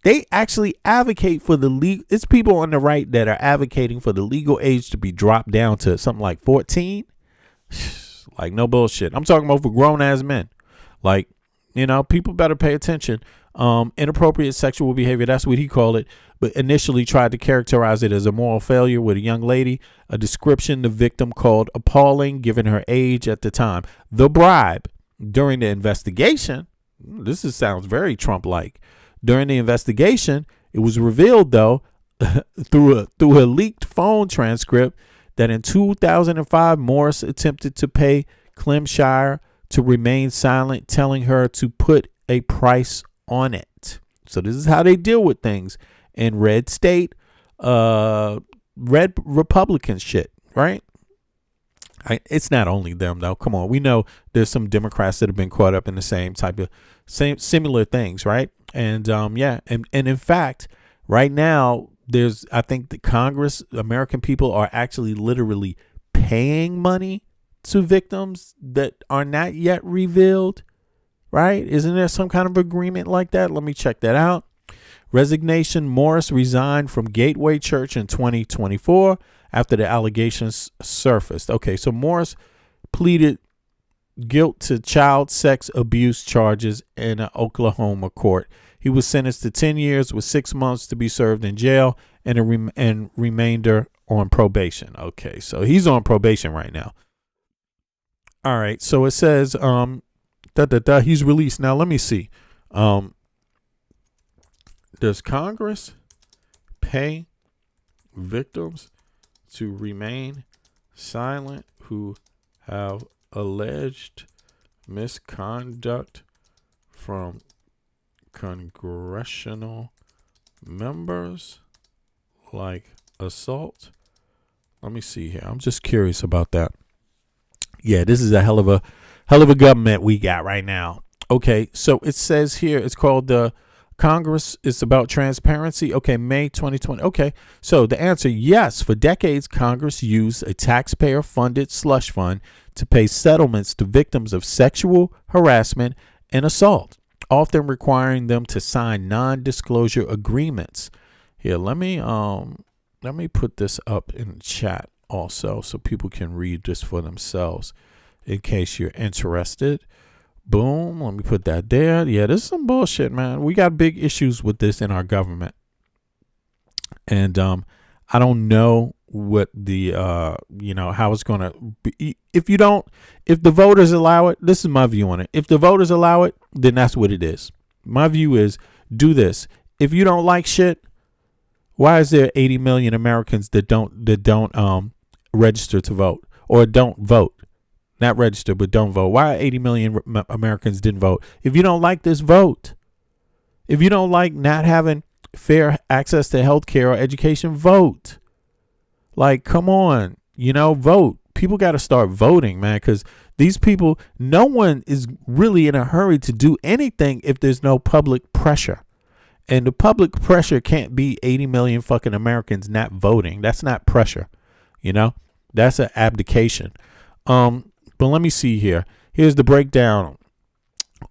They actually advocate for the legal. It's people on the right that are advocating for the legal age to be dropped down to something like 14. Like, no bullshit. I'm talking about for grown ass men. Like, people better pay attention. Inappropriate sexual behavior, that's what he called it, but initially tried to characterize it as a moral failure with a young lady. A description the victim called appalling given her age at the time. The bribe during the investigation. Sounds very Trump-like. During the investigation, it was revealed, though, through a leaked phone transcript, that in 2005, Morris attempted to pay Clemshire to remain silent, telling her to put a price on it. So this is how they deal with things in red state, red Republican shit, right? It's not only them, though. Come on. We know there's some Democrats that have been caught up in the same similar things, right? And and in fact, right now, I think the Congress, American people are actually literally paying money to victims that are not yet revealed, right? Isn't there some kind of agreement like that? Let me check that out. Resignation. Morris resigned from Gateway Church in 2024 after the allegations surfaced. Okay, so Morris pleaded guilt to child sex abuse charges in an Oklahoma court. He was sentenced to 10 years with 6 months to be served in jail and remainder on probation. Okay, so he's on probation right now. All right, so it says he's released. Now let me see. Does Congress pay victims to remain silent who have alleged misconduct from congressional members, like assault? Let me see here. I'm just curious about that. Yeah, this is a hell of a government we got right now. Okay, so it says here it's called the Congress. It's about transparency. Okay, May 2020. Okay, so the answer, yes. For decades, Congress used a taxpayer-funded slush fund to pay settlements to victims of sexual harassment and assault, often requiring them to sign non-disclosure agreements. Here, let me put this up in the chat also so people can read this for themselves in case you're interested. Boom, let me put that there. Yeah, this is some bullshit, man. We got big issues with this in our government. And I don't know what the how it's going to be. If the voters allow it, this is my view on it. If the voters allow it, then that's what it is. My view is do this. If you don't like shit, why is there 80 million Americans that don't register to vote or don't vote? Not register, but don't vote. Why 80 million Americans didn't vote? If you don't like this, vote. If you don't like not having fair access to health care or education, vote. Like, come on, vote. People got to start voting, man, because these people, no one is really in a hurry to do anything if there's no public pressure. And the public pressure can't be 80 million fucking Americans not voting. That's not pressure, That's an abdication. But let me see here. Here's the breakdown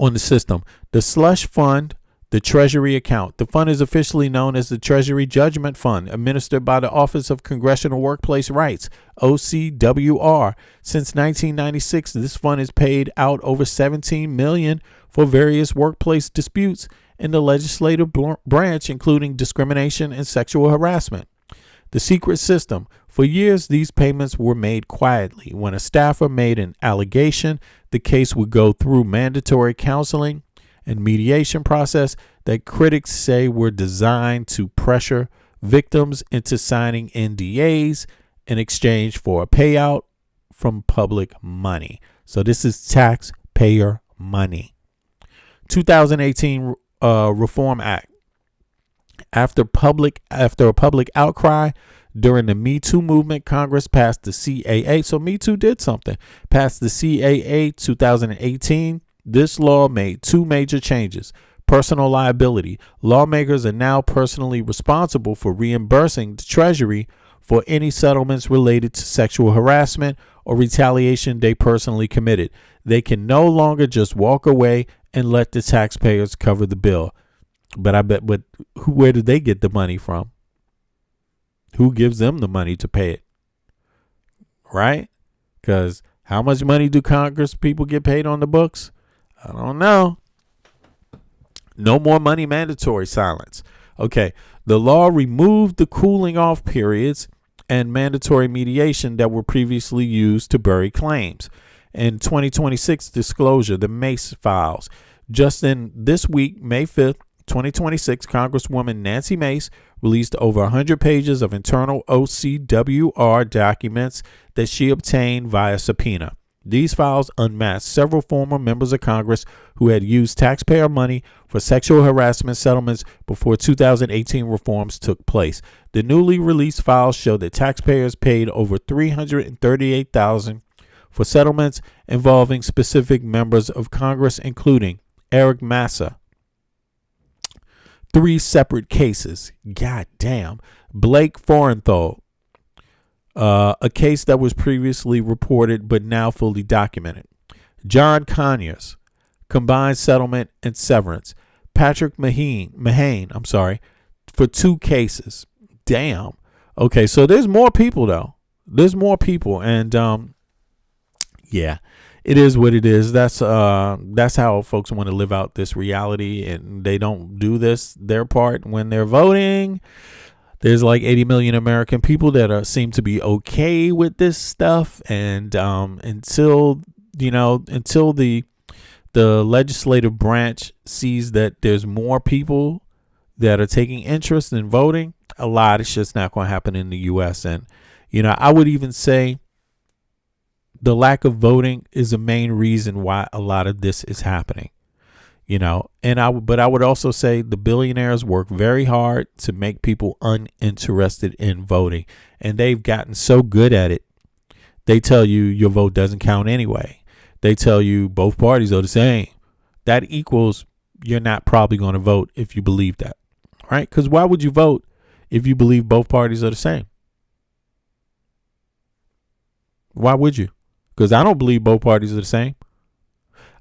on the system. The slush fund, the Treasury account. The fund is officially known as the Treasury Judgment Fund, administered by the Office of Congressional Workplace Rights, OCWR. Since 1996, this fund has paid out over $17 million for various workplace disputes in the legislative branch, including discrimination and sexual harassment. The secret system. For years, these payments were made quietly. When a staffer made an allegation, the case would go through mandatory counseling and mediation process that critics say were designed to pressure victims into signing NDAs in exchange for a payout from public money. So this is taxpayer money. 2018 Reform Act. After a public outcry during the Me Too movement, Congress passed the CAA. So Me Too did something. Passed the CAA 2018. This law made two major changes. Personal liability. Lawmakers are now personally responsible for reimbursing the Treasury for any settlements related to sexual harassment or retaliation they personally committed. They can no longer just walk away and let the taxpayers cover the bill. But where do they get the money from? Who gives them the money to pay it? Right? Because how much money do Congress people get paid on the books? I don't know. No more money mandatory silence. Okay. The law removed the cooling off periods and mandatory mediation that were previously used to bury claims. In 2026 disclosure, the Mace files. Just in this week, May 5th, 2026, Congresswoman Nancy Mace released over 100 pages of internal OCWR documents that she obtained via subpoena. These files unmasked several former members of Congress who had used taxpayer money for sexual harassment settlements before 2018 reforms took place. The newly released files show that taxpayers paid over $338,000 for settlements involving specific members of Congress, including Eric Massa. 3 separate cases. God damn. Blake Forenthal. A case that was previously reported but now fully documented. John Conyers. Combined settlement and severance. Patrick Mahane. for 2 cases. Damn. Okay, so there's more people though. There's more people, and yeah, it is what it is. That's how folks want to live out this reality, and they don't do their part when they're voting. There's like 80 million American people that seem to be okay with this stuff, and until the legislative branch sees that there's more people that are taking interest in voting, a lot is just not going to happen in the U.S. And I would even say the lack of voting is the main reason why a lot of this is happening. But I would also say the billionaires work very hard to make people uninterested in voting, and they've gotten so good at it. They tell you your vote doesn't count anyway. They tell you both parties are the same. That equals you're not probably going to vote if you believe that, right? Because why would you vote if you believe both parties are the same? Why would you? Because I don't believe both parties are the same.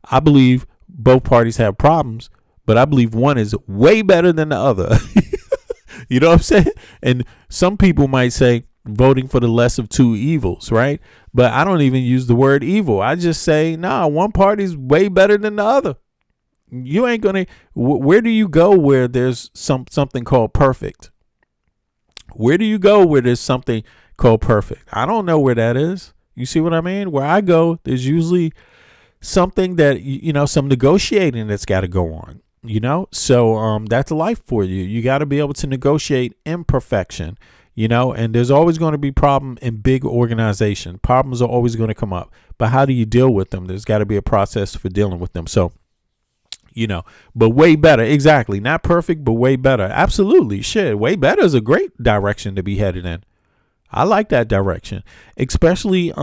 I believe both parties have problems, but I believe one is way better than the other. You know what I'm saying? And some people might say voting for the less of 2 evils, right? But I don't even use the word evil. I just say, nah, one party's way better than the other. You ain't gonna. Where do you go where there's something called perfect? Where do you go where there's something called perfect? I don't know where that is. You see what I mean? Where I go, there's usually something that, some negotiating that's got to go on, So that's life for you. You got to be able to negotiate imperfection, and there's always going to be problem in big organization. Problems are always going to come up. But how do you deal with them? There's got to be a process for dealing with them. So, but way better. Exactly. Not perfect, but way better. Absolutely. Shit. Way better is a great direction to be headed in. I like that direction, especially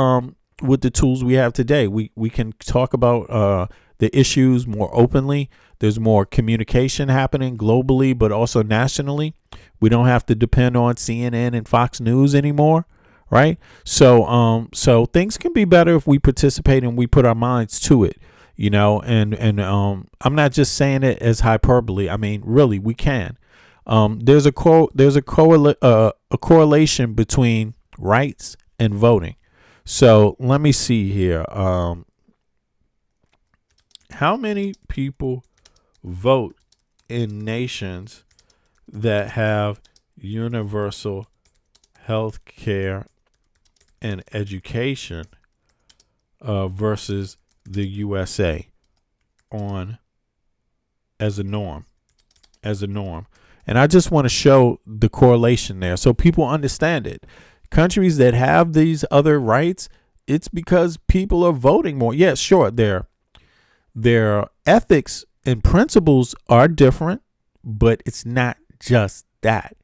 with the tools we have today. We can talk about the issues more openly. There's more communication happening globally, but also nationally. We don't have to depend on CNN and Fox News anymore, right? So things can be better if we participate and we put our minds to it, And I'm not just saying it as hyperbole. I mean, really, we can. There's a correlation between rights and voting. So let me see here. How many people vote in nations that have universal health care and education versus the USA as a norm? And I just want to show the correlation there so people understand it. Countries that have these other rights, it's because people are voting more. Yes, sure, their ethics and principles are different, but it's not just that.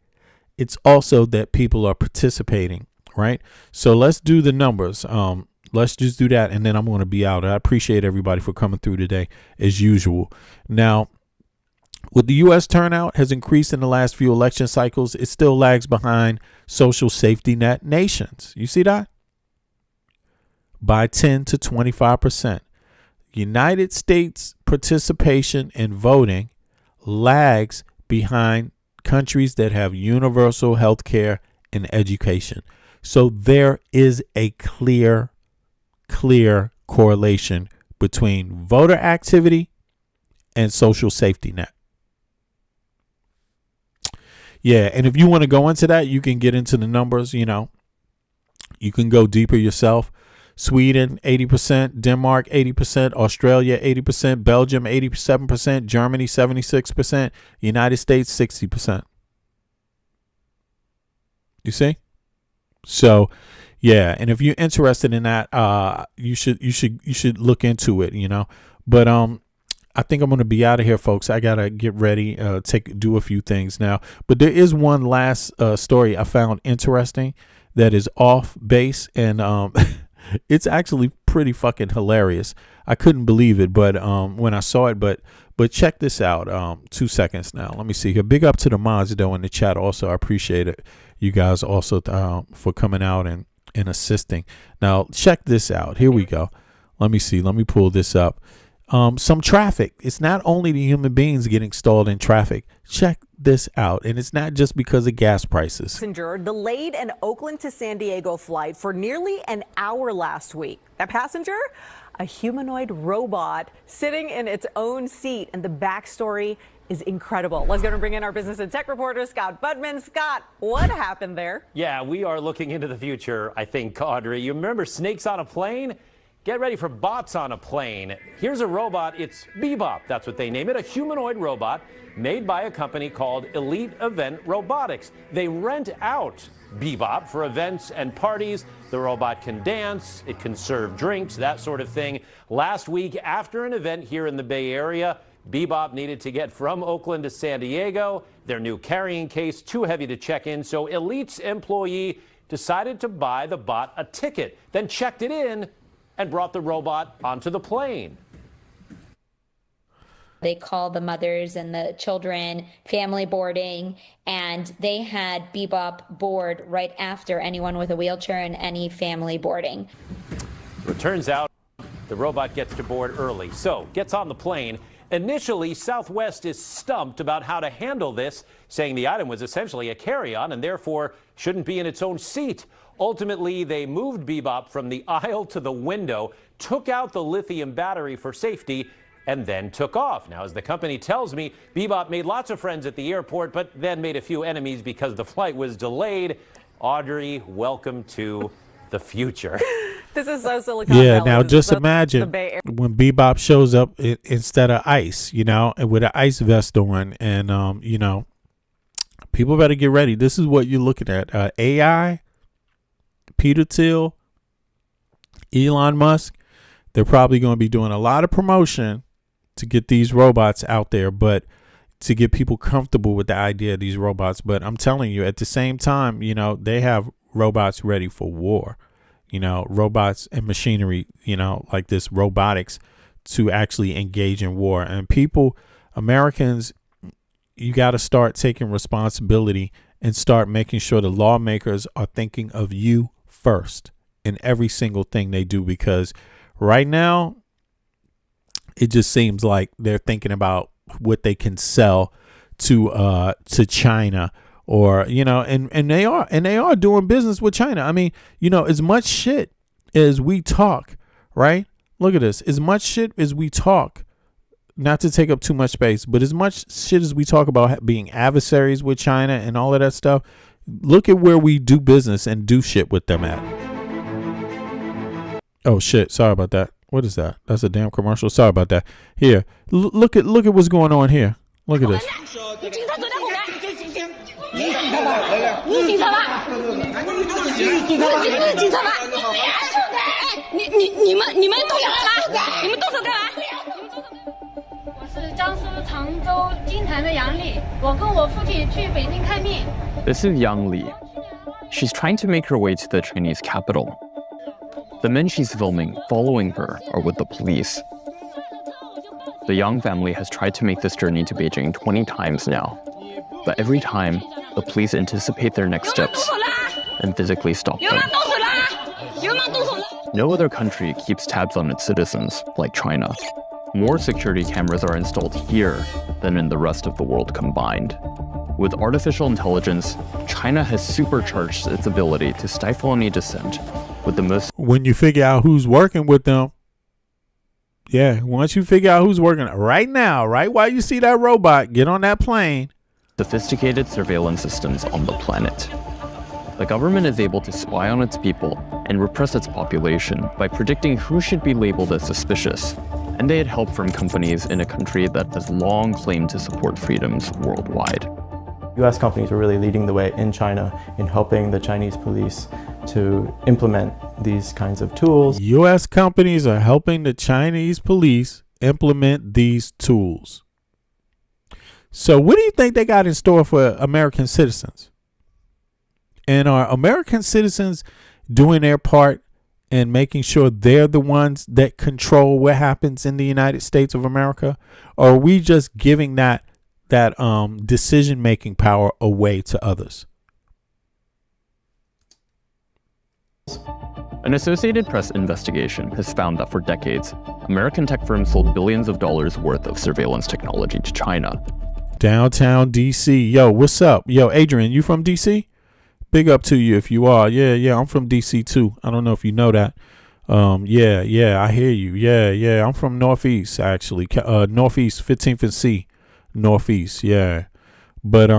It's also that people are participating, right? So let's do the numbers. Let's just do that, and then I'm going to be out. I appreciate everybody for coming through today, as usual. Now, with the U.S. turnout has increased in the last few election cycles, it still lags behind social safety net nations. You see that? By 10 to 25%. United States participation in voting lags behind countries that have universal health care and education. So there is a clear correlation between voter activity and social safety net. Yeah, and if you want to go into that, you can get into the numbers, you can go deeper yourself. Sweden, 80%, Denmark, 80%, Australia, 80%, Belgium, 87%, Germany, 76%, United States, 60%. You see? So, yeah, and if you're interested in that, you should look into it, But I think I'm going to be out of here, folks. I got to get ready, do a few things now. But there is one last story I found interesting that is off base, and it's actually pretty fucking hilarious. I couldn't believe it, but when I saw it, but check this out. 2 seconds now. Let me see here. Big up to the mods, though, in the chat also. I appreciate it. You guys also for coming out and assisting. Now, check this out. Here we go. Let me see. Let me pull this up. some traffic. It's not only the human beings getting stalled in traffic. Check this out. And it's not just because of gas prices. Passenger delayed an Oakland to San Diego flight for nearly an hour last week. That passenger, a humanoid robot sitting in its own seat. And the backstory is incredible. Let's go and bring in our business and tech reporter, Scott Budman. Scott, what happened there? Yeah, we are looking into the future, I think, Audrey. You remember snakes on a plane? Get ready for bots on a plane. Here's a robot. It's Bebop. That's what they name it. A humanoid robot made by a company called Elite Event Robotics. They rent out Bebop for events and parties. The robot can dance. It can serve drinks, that sort of thing. Last week, after an event here in the Bay Area, Bebop needed to get from Oakland to San Diego. Their new carrying case too heavy to check in, so Elite's employee decided to buy the bot a ticket, then checked it in and brought the robot onto the plane. They called the mothers and the children family boarding, and they had Bebop board right after anyone with a wheelchair and any family boarding. It turns out the robot gets to board early, so gets on the plane. Initially, Southwest is stumped about how to handle this, saying the item was essentially a carry-on and therefore shouldn't be in its own seat. Ultimately, they moved Bebop from the aisle to the window, took out the lithium battery for safety, and then took off. Now, as the company tells me, Bebop made lots of friends at the airport, but then made a few enemies because the flight was delayed. Audrey, welcome to the future. This is so Silicon Valley. Yeah, now just imagine when Bebop shows up instead of ice, and with an ice vest on, and people better get ready. This is what you're looking at. AI, Peter Thiel, Elon Musk, they're probably going to be doing a lot of promotion to get these robots out there, but to get people comfortable with the idea of these robots. But I'm telling you, at the same time, they have robots ready for war, robots and machinery, like this robotics to actually engage in war. And people, Americans, you got to start taking responsibility and start making sure the lawmakers are thinking of you first in every single thing they do, because right now it just seems like they're thinking about what they can sell to China, or and they are doing business with China. I mean, as much shit as we talk, right? Look at this. As much shit as we talk, not to take up too much space, but as much shit as we talk about being adversaries with China and all of that stuff, look at where we do business and do shit with them at. Oh shit, sorry about that. What is that? That's a damn commercial. Sorry about that. Here, look at what's going on here. Look at this. This is Yang Li. She's trying to make her way to the Chinese capital. The men she's filming following her are with the police. The Yang family has tried to make this journey to Beijing 20 times now, but every time, the police anticipate their next steps and physically stop them. No other country keeps tabs on its citizens like China. More security cameras are installed here than in the rest of the world combined. With artificial intelligence, China has supercharged its ability to stifle any dissent with the most... When you figure out who's working with them, once you figure out who's working right now, right while you see that robot get on that plane, sophisticated surveillance systems on the planet. The government is able to spy on its people and repress its population by predicting who should be labeled as suspicious, and they had help from companies in a country that has long claimed to support freedoms worldwide. U.S. companies are really leading the way in China in helping the Chinese police to implement these kinds of tools. U.S. companies are helping the Chinese police implement these tools. So what do you think they got in store for American citizens? And are American citizens doing their part and making sure they're the ones that control what happens in the United States of America? Or are we just giving that decision-making power away to others? An Associated Press investigation has found that for decades, American tech firms sold billions of dollars worth of surveillance technology to China. Downtown DC. Yo, what's up? Yo, Adrian, you from DC? Big up to you if you are. Yeah, I'm from DC too. I don't know if you know that. Yeah, I hear you. Yeah, I'm from Northeast actually. Northeast, 15th and C. Northeast, yeah. But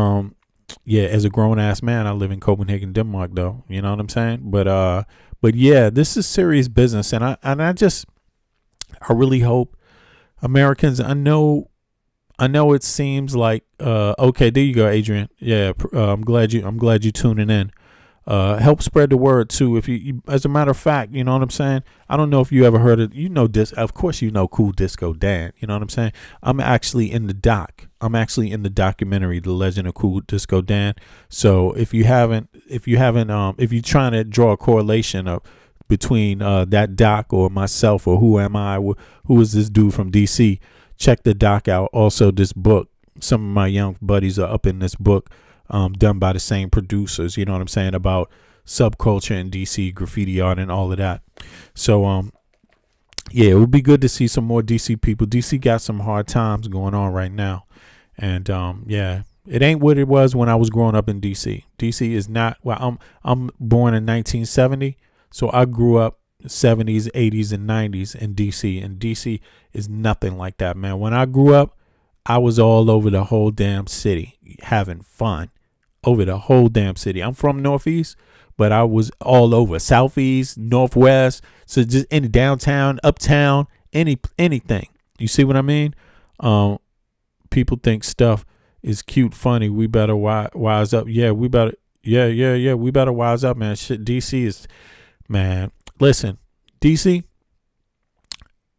yeah, as a grown ass man, I live in Copenhagen, Denmark though. You know what I'm saying? But yeah, this is serious business, and I really hope Americans. I know it seems like okay, there you go, Adrian. Yeah, I'm glad you tuning in. Help spread the word too. If you, as a matter of fact, you know what I'm saying. I don't know if you ever heard of, of course you know Cool Disco Dan. You know what I'm saying. I'm actually in the documentary, The Legend of Cool Disco Dan. So if you're trying to draw a correlation of between that doc or myself or who am I, who is this dude from DC, check the doc out. Also, this book, some of my young buddies are up in this book, done by the same producers, you know what I'm saying, about subculture in DC, graffiti art and all of that. So, yeah, it would be good to see some more DC people. DC got some hard times going on right now. And, yeah, it ain't what it was when I was growing up in DC. DC is not, well, I'm born in 1970. So I grew up 70s, 80s, and 90s in DC. And DC is nothing like that, man. When I grew up, I was all over the whole damn city having fun over the whole damn city. I'm from Northeast, but I was all over Southeast, Northwest. So just in downtown, uptown, anything. You see what I mean? People think stuff is cute, funny. We better wise up. Yeah, we better. Yeah. We better wise up, man. Shit, DC is, man. Listen, DC.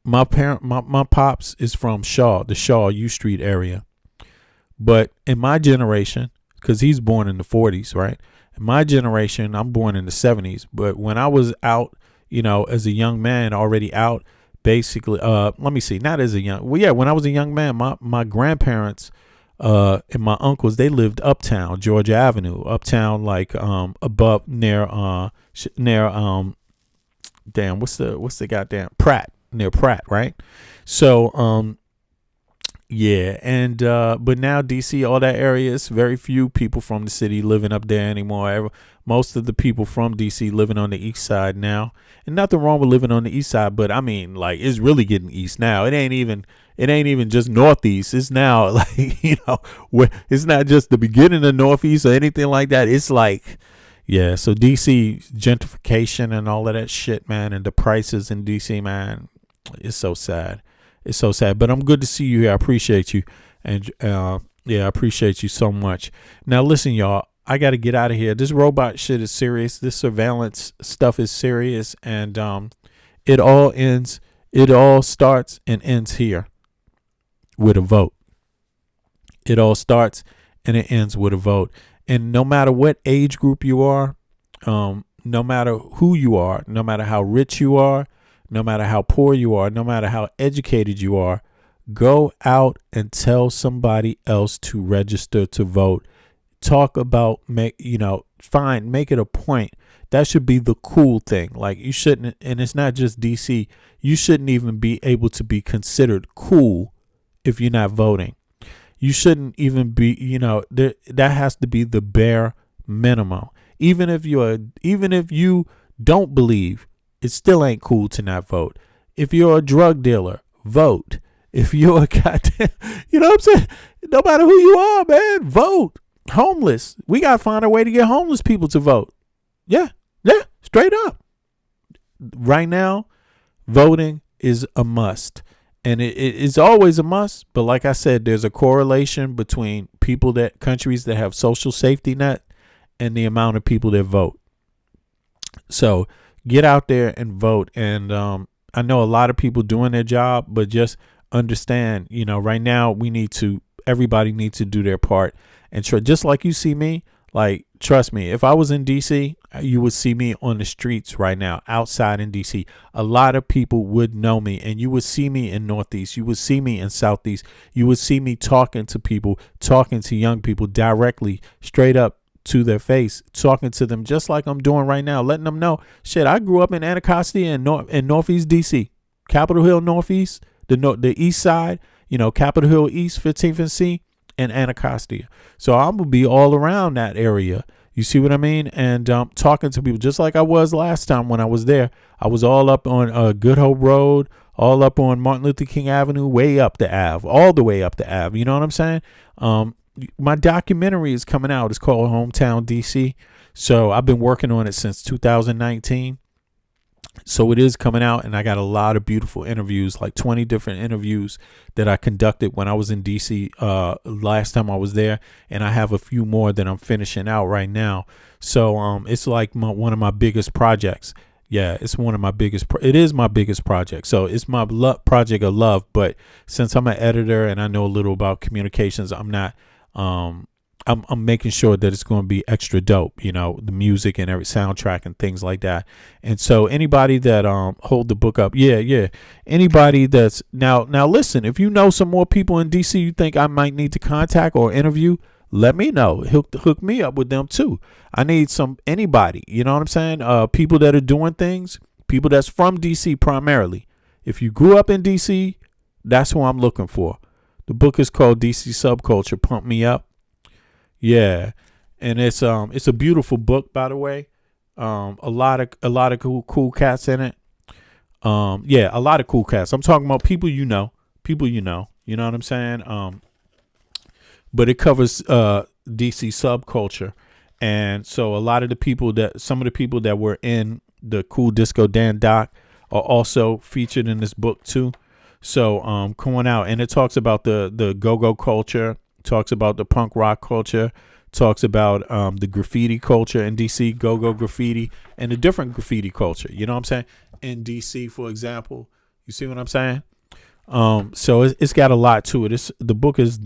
My pops is from the Shaw U Street area. But in my generation, because he's born in the 40s, right? In my generation, I'm born in the 70s. But when I was out, as a young man, already out, basically, let me see, not as a young, well, yeah, when I was a young man, my grandparents and my uncles, they lived uptown, Georgia Avenue, uptown, like above near damn, what's the goddamn Pratt, near Pratt, right? So yeah, and but now DC, all that area, it's very few people from the city living up there anymore. Most of the people from DC living on the east side now, and nothing wrong with living on the east side, but I mean, like, it's really getting east now. It ain't even just northeast. It's now like, it's not just the beginning of northeast or anything like that. It's like, yeah. So DC gentrification and all of that shit, man, and the prices in DC, man, it's so sad. It's so sad, but I'm good to see you here. I appreciate you. And yeah, I appreciate you so much. Now, listen, y'all, I got to get out of here. This robot shit is serious. This surveillance stuff is serious. And it all starts and ends here with a vote. It all starts and it ends with a vote. And no matter what age group you are, no matter who you are, no matter how rich you are, no matter how poor you are, no matter how educated you are, go out and tell somebody else to register to vote. Talk about, make it a point. That should be the cool thing. Like, you shouldn't, and it's not just DC, you shouldn't even be able to be considered cool if you're not voting. You shouldn't even be, that has to be the bare minimum. Even if you don't believe, it still ain't cool to not vote. If you're a drug dealer, vote. If you're a goddamn, you know what I'm saying? No matter who you are, man, vote. Homeless. We got to find a way to get homeless people to vote. Yeah, straight up. Right now, voting is a must. And it is always a must. But like I said, there's a correlation between countries that have social safety net and the amount of people that vote. So get out there and vote. And I know a lot of people doing their job, but just understand, right now everybody needs to do their part. And just like you see me, like, trust me, if I was in DC, you would see me on the streets right now, outside in DC. A lot of people would know me, and you would see me in Northeast. You would see me in Southeast. You would see me talking to people, talking to young people directly, straight up to their face, talking to them just like I'm doing right now, letting them know, shit, I grew up in Anacostia and Northeast DC. Capitol Hill Northeast, the east side, Capitol Hill East, 15th and C, and Anacostia. So I'm going to be all around that area. You see what I mean? And talking to people just like I was last time when I was there. I was all up on Good Hope Road, all up on Martin Luther King Avenue, way up the Ave, all the way up the Ave. You know what I'm saying? My documentary is coming out. It's called Hometown DC. So I've been working on it since 2019. So it is coming out, and I got a lot of beautiful interviews, like 20 different interviews that I conducted when I was in DC last time I was there, and I have a few more that I'm finishing out right now. So it's like one of my biggest projects. Yeah, it's one of my biggest. It is my biggest project. So it's my project of love. But since I'm an editor and I know a little about communications, I'm not. I'm making sure that it's going to be extra dope, the music and every soundtrack and things like that. And so anybody that hold the book up, anybody that's now listen, if you know some more people in DC you think I might need to contact or interview, let me know. Hook me up with them too. I need anybody, you know what I'm saying? People that are doing things, people that's from DC primarily. If you grew up in DC, that's who I'm looking for. The book is called DC Subculture, Pump Me Up. Yeah, and it's a beautiful book, by the way. A lot of cool cats in it. A lot of cool cats. I'm talking about people you know. You know what I'm saying? But it covers DC subculture, and so some of the people that were in the Cool Disco Dan doc are also featured in this book too. So coming out, and it talks about the go-go culture. Talks about the punk rock culture, talks about the graffiti culture in DC, go-go graffiti, and the different graffiti culture. You know what I'm saying? In DC, for example, you see what I'm saying? So it's got a lot to it. The book is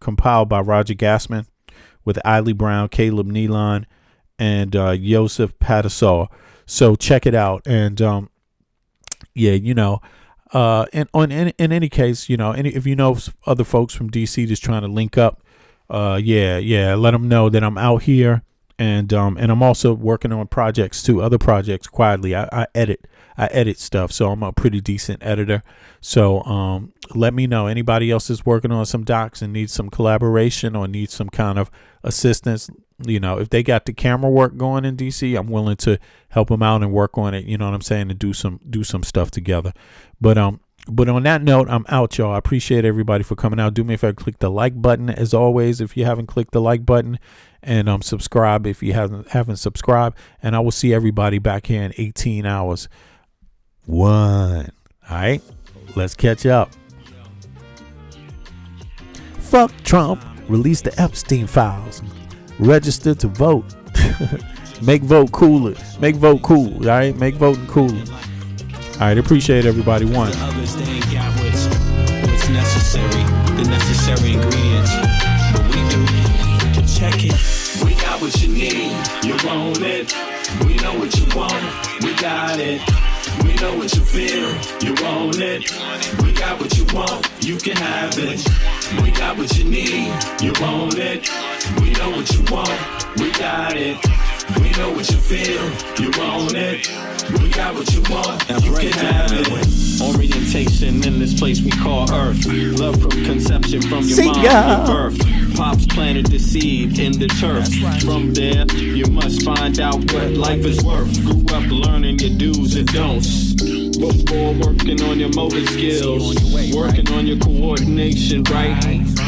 compiled by Roger Gassman with Eiley Brown, Caleb Nealon, and Yosef Patasaw. So check it out. And in any case, if you know other folks from DC just trying to link up, let them know that I'm out here, and I'm also working on projects too, other projects quietly. I edit stuff, so I'm a pretty decent editor. So let me know. Anybody else is working on some docs and needs some collaboration or needs some kind of assistance. If they got the camera work going in DC, I'm willing to help them out and work on it. You know what I'm saying? And do some stuff together. But on that note, I'm out, y'all. I appreciate everybody for coming out. Do me a favor, click the like button as always if you haven't clicked the like button, and subscribe if you haven't subscribed. And I will see everybody back here in 18 hours. All right, let's catch up. Fuck Trump. Release the Epstein files. Register to vote. Make vote cooler. Make vote cool. All right, make voting cool. All right, appreciate everybody. One. The others, they ain't got what's necessary, the necessary ingredients, but we do. Check it. We got what you need, you want it. We know what you want, we got it. We know what you feel, you want it. We got what you want, you can have it. We got what you need, you want it. We know what you want, we got it. We know what you feel, you want it. We got what you want, you can have it. Orientation in this place we call Earth. Love from conception, from your mom to birth. Pops planted the seed in the turf. From there, you must find out what life is worth. Grew up learning your do's and don'ts. Before working on your motor skills, working on your coordination, right?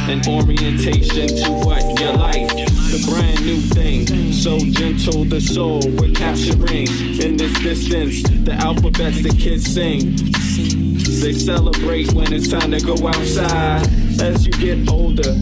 And orientation to what your life. The brand new thing, so gentle the soul we're capturing. In this distance, the alphabets the kids sing. They celebrate when it's time to go outside. As you get older,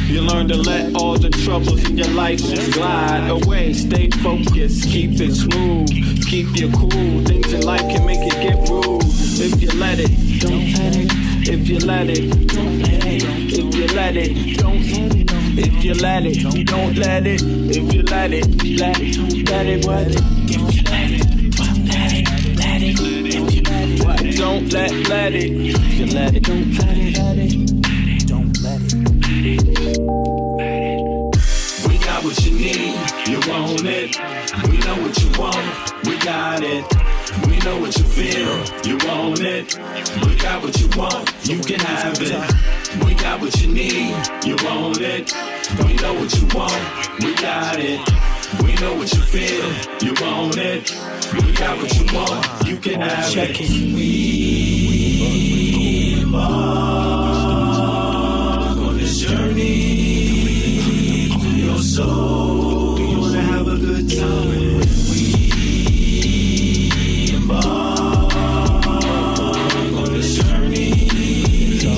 you learn to let all the troubles in your life just glide away. Stay focused, keep it smooth, keep you cool. Things in life can make it get rude. If you let it, don't let it. If you let it, don't let it. If you let it, don't let it. If you let it, don't let it. If you let it, let it, what? If you let it, don't let it, let it. If you let it, what? Don't let it. If you let it, don't let it, don't let it. We got what you need, you want it. We know what you want, we got it. We know what you feel, you want it. We got what you want, you can have it. We got what you need, you want it. We know what you want, we got it. We know what you feel, you want it. We got what you want, you can have it. We embark on this journey to your soul. You wanna have a good time. We embark on this journey to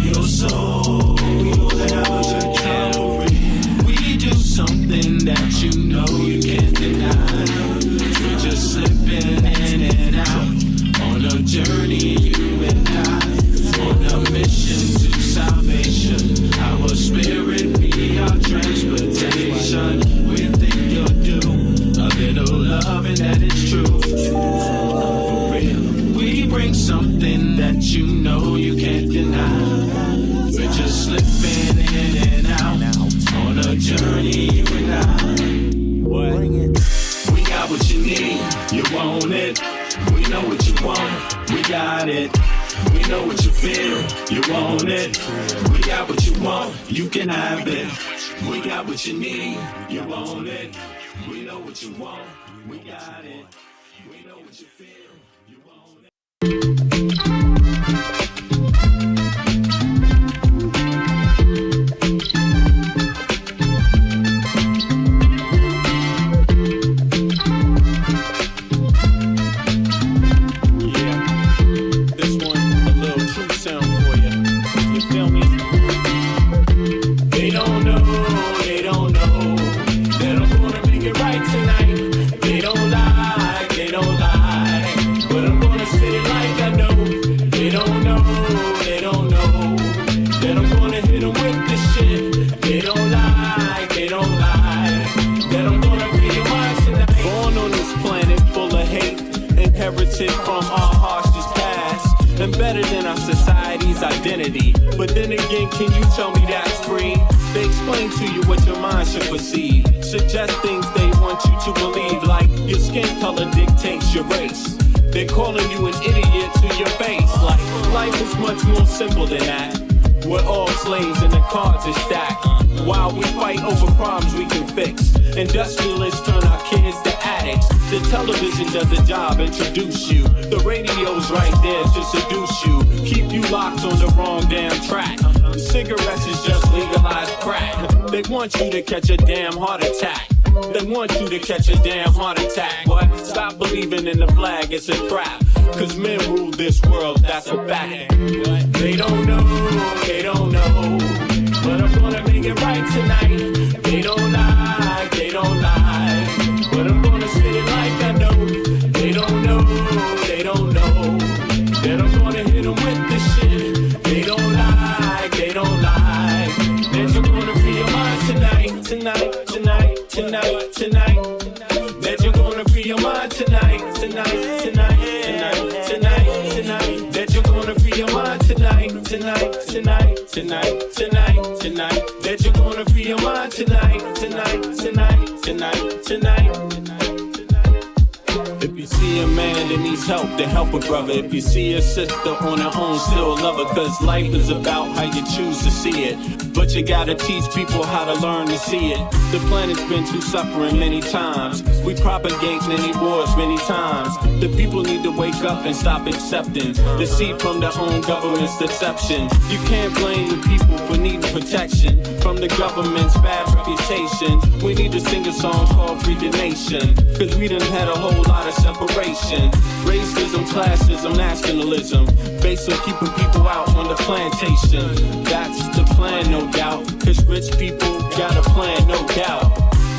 your soul. You wanna have a good time. We do something that you know you can't deny. We're just slipping in and out on a journey, you and I, on a mission to salvation. Our spirit be our transportation. We think you'll do a little love and that is true. For real, we bring something that you know you can't deny. We're just slipping in and out on a journey, you and I. What? We got what you need, you want it. We know what you want, we got it. We know what you feel, you want it. We got what you want, you can have it. We got what you need, you want it. We know what you want, we got it. We know what you feel, you want it. From our harshest past, embedded in our society's identity. But then again, can you tell me that's free? They explain to you what your mind should perceive, suggest things they want you to believe, like your skin color dictates your race. They're calling you an idiot to your face, like life is much more simple than that. We're all slaves and the cards are stacked, while we fight over problems we can fix. Industrialists turn our kids to addicts. The television does a job, introduce you. The radio's right there to seduce you, keep you locked on the wrong damn track. Cigarettes is just legalized crack. They want you to catch a damn heart attack. They want you to catch a damn heart attack. What? Stop believing in the flag, it's a trap. Cause men rule this world, that's a fact. They don't know, but I'm gonna make it right tonight. They don't lie, but I'm gonna spit it like I know. They don't know, that I'm gonna hit them with this shit. They don't lie, that you're gonna free your mind tonight. That you're gonna free your mind tonight. That you're gonna free your mind tonight. That you're gonna free your mind tonight. If you see a man that needs help, then help a brother. If you see a sister on her own, still love her. Cause life is about how you choose to see it. But you gotta teach people how to learn to see it. The planet's been through suffering many times. We propagate many wars many times. The people need to wake up and stop accepting deceit from their own government's deception. You can't blame the people for needing protection from the government's bad reputation. We need to sing a song called Free the Nation. Cause we done had a whole lot of separation. Racism, classism, nationalism, based on keeping people out on the plantation. That's the plan, no doubt. Cause rich people got a plan, no doubt.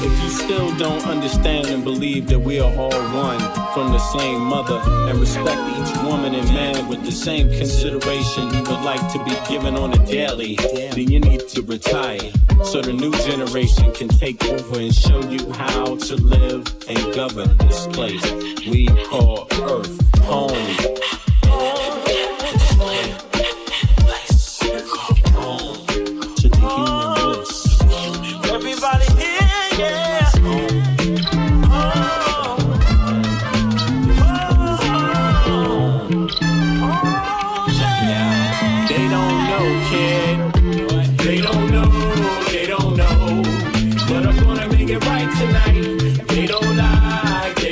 If you still don't understand and believe that we are all one from the same mother and respect each woman and man with the same consideration you would like to be given on a daily, then you need to retire so the new generation can take over and show you how to live and govern this place we call Earth home. Everybody here, yeah. Oh.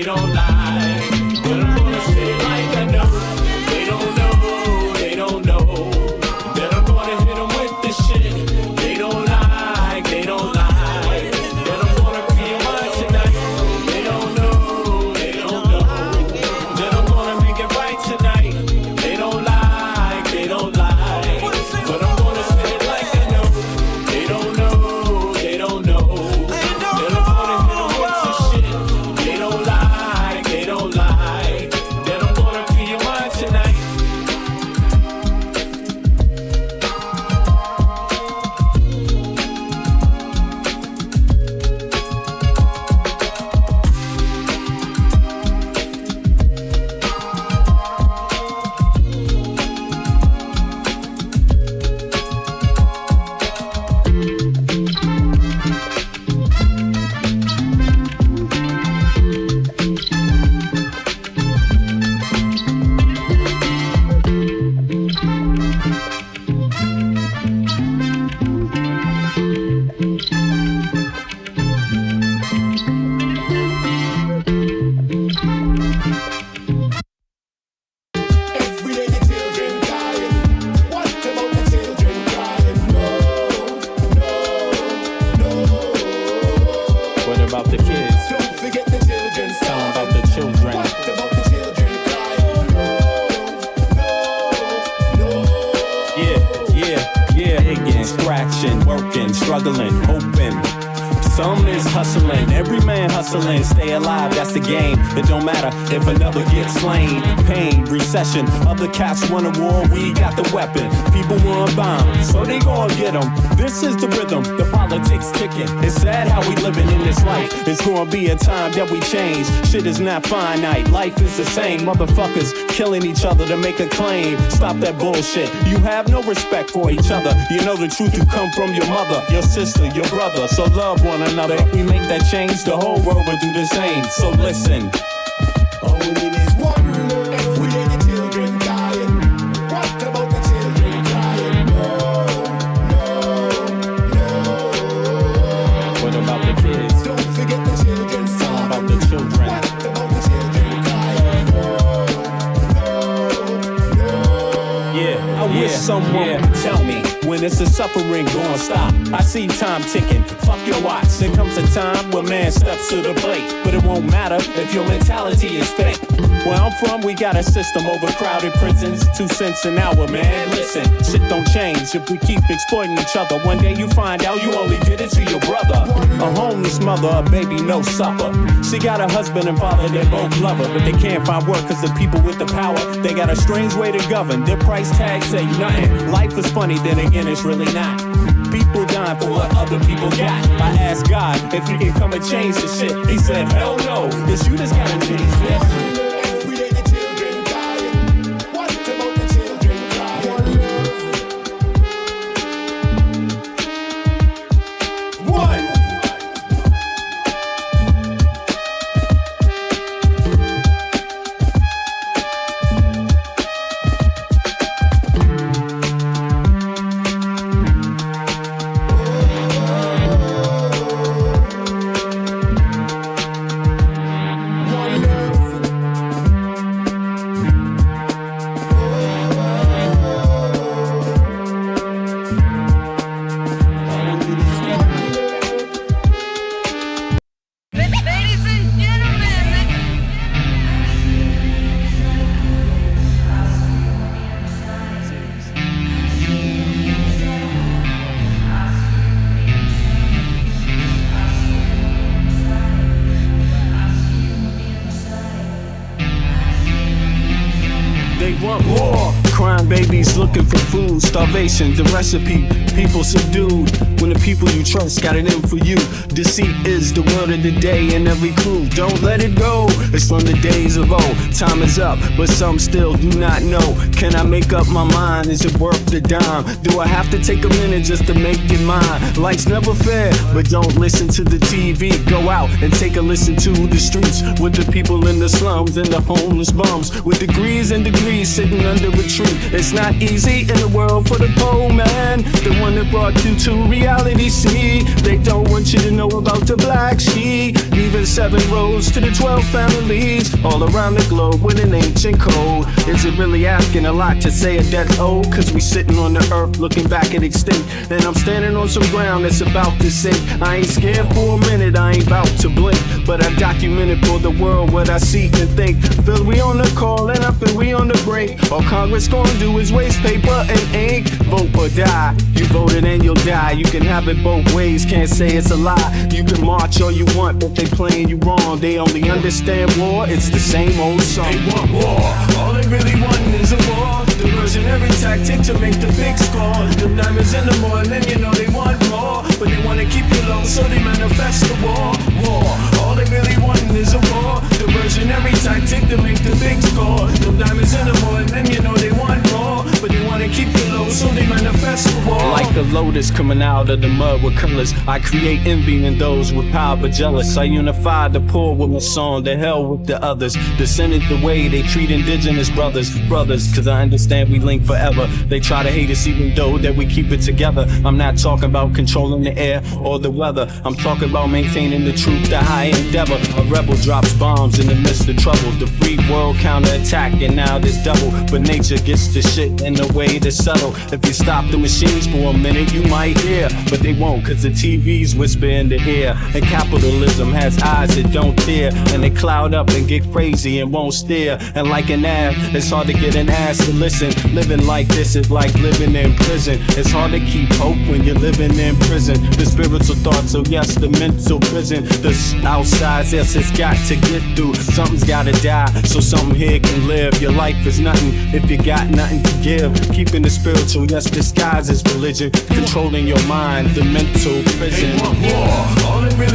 they don't lie. But I'm gonna say it like I know. They don't know, they don't know. That I'm gonna hit them with this shit. They don't lie, they don't lie. That I'm gonna feel mine tonight. They don't know, they don't know. That I'm gonna make it right tonight. They don't lie, they don't lie. But I'm gonna say it like I know. They don't know, they don't know. That I'm gonna hit them with some shit. They don't lie, they don't lie. That I'm gonna feel mine tonight. Every day the children crying. What about the children crying? What about the kids? Don't forget the children. Tell them about the children. What about the children crying? Yeah. Digging, scratching, working, struggling, hoping. Some is hustling, every man hustling, stay alive, that's the game. It don't matter if another gets slain. Pain, recession, other cats want a war, we got the weapon. People want bombs, so they gon' get them. This is the rhythm, the politics ticking. It's sad how we living in this life. It's gonna be a time that we change. Shit is not finite, life is the same. Motherfuckers killing each other to make a claim. Stop that bullshit, you have no respect for each other. You know the truth, you come from your mother, your sister, your brother. So love one another. If we make that change, the whole world will do the same. So listen. All we need is one love. Every day the children crying. What about the children crying? What about the kids? Don't forget the children. Tell them about the children. What about the children crying? Yeah, I wish someone would tell me when is the suffering gonna stop. I see time ticking, fuck your watch. There comes a time when man steps to the plate, but it won't matter if your mentality is fake. Where I'm from, we got a system, overcrowded prisons, 2 cents an hour, man. Listen, shit don't change if we keep exploiting each other. One day you find out you only did it to your brother. A homeless mother, a baby, no supper. She got a husband and father, they both love her, but they can't find work cause the people with the power, they got a strange way to govern. Their price tags say nothing. Life is funny, then again it's really not. People dying for what other people got. I asked God if he can come and change the shit. He said, hell no, it's you that's gotta change this. Every day the children crying. What about the children crying? One. They want war. Crying babies looking for food. Starvation, the recipe. People subdued. When the people you trust got it in for you. Deceit is the word of the day and every clue. Don't let it go. It's from the days of old. Time is up, but some still do not know. Can I make up my mind? Is it worth the dime? Do I have to take a minute just to make it mine? Life's never fair, but don't listen to the TV. Go out and take a listen to the streets with the people in the slums and the homeless bums with degrees and degrees sitting under a tree. It's not easy in the world for the poor man, the one that brought you to reality. See, they don't want you to know about the black sheep. Even 7 roads to the 12 families all around the globe with an ancient code. Is it really asking a lot to say a death old? Cause we sitting on the earth looking back at extinct, and I'm standing on some ground that's about to sink. I ain't scared for a minute, I ain't about to blink, but I documented for the world what I see and think. Feel we on the call and I feel we on the break. All Congress gonna do is waste paper and ink. Vote or die, you voted and you'll die. You can have it both ways, can't say it's a lie. You can march all you want, but they playing you wrong. They only understand war, it's the same old song. They want war, all they really want is a war. Diversionary tactic to make the big score. The diamonds in the morning, you know they want more, but they wanna keep you low, so they manifest the war. War, all they really want is a war. Diversionary tactic to make the big score. The diamonds in the morning, you know they want more, but they wanna keep you low, so they manifest the war. Like a lotus coming out of the mud with colors, I create envy in those with power but jealous. I unify the poor with my song, the hell with the others. Descended the way they treat indigenous brothers, cause I understand we link forever. They try to hate us even though that we keep it together. I'm not talking about controlling the air or the weather, I'm talking about maintaining the truth, the high endeavor. A rebel drops bombs in the midst of trouble. The free world counterattack and now there's double, but nature gets the shit in the way to settle. If you stop the machines for a minute you might hear, but they won't cause the TVs whisper in the ear. And capitalism has eyes that don't tear, and they cloud up and get crazy and won't steer. And like an ad, it's hard to get an ass to listen. Living like this is like living in prison. It's hard to keep hope when you're living in prison. The spiritual thoughts, so yes, the mental prison. The outside, yes, it's got to get through. Something's gotta die, so something here can live. Your life is nothing if you got nothing to give. Keeping the spiritual, yes, disguised as religion. Controlling your mind, the mental prison. They want war, all they really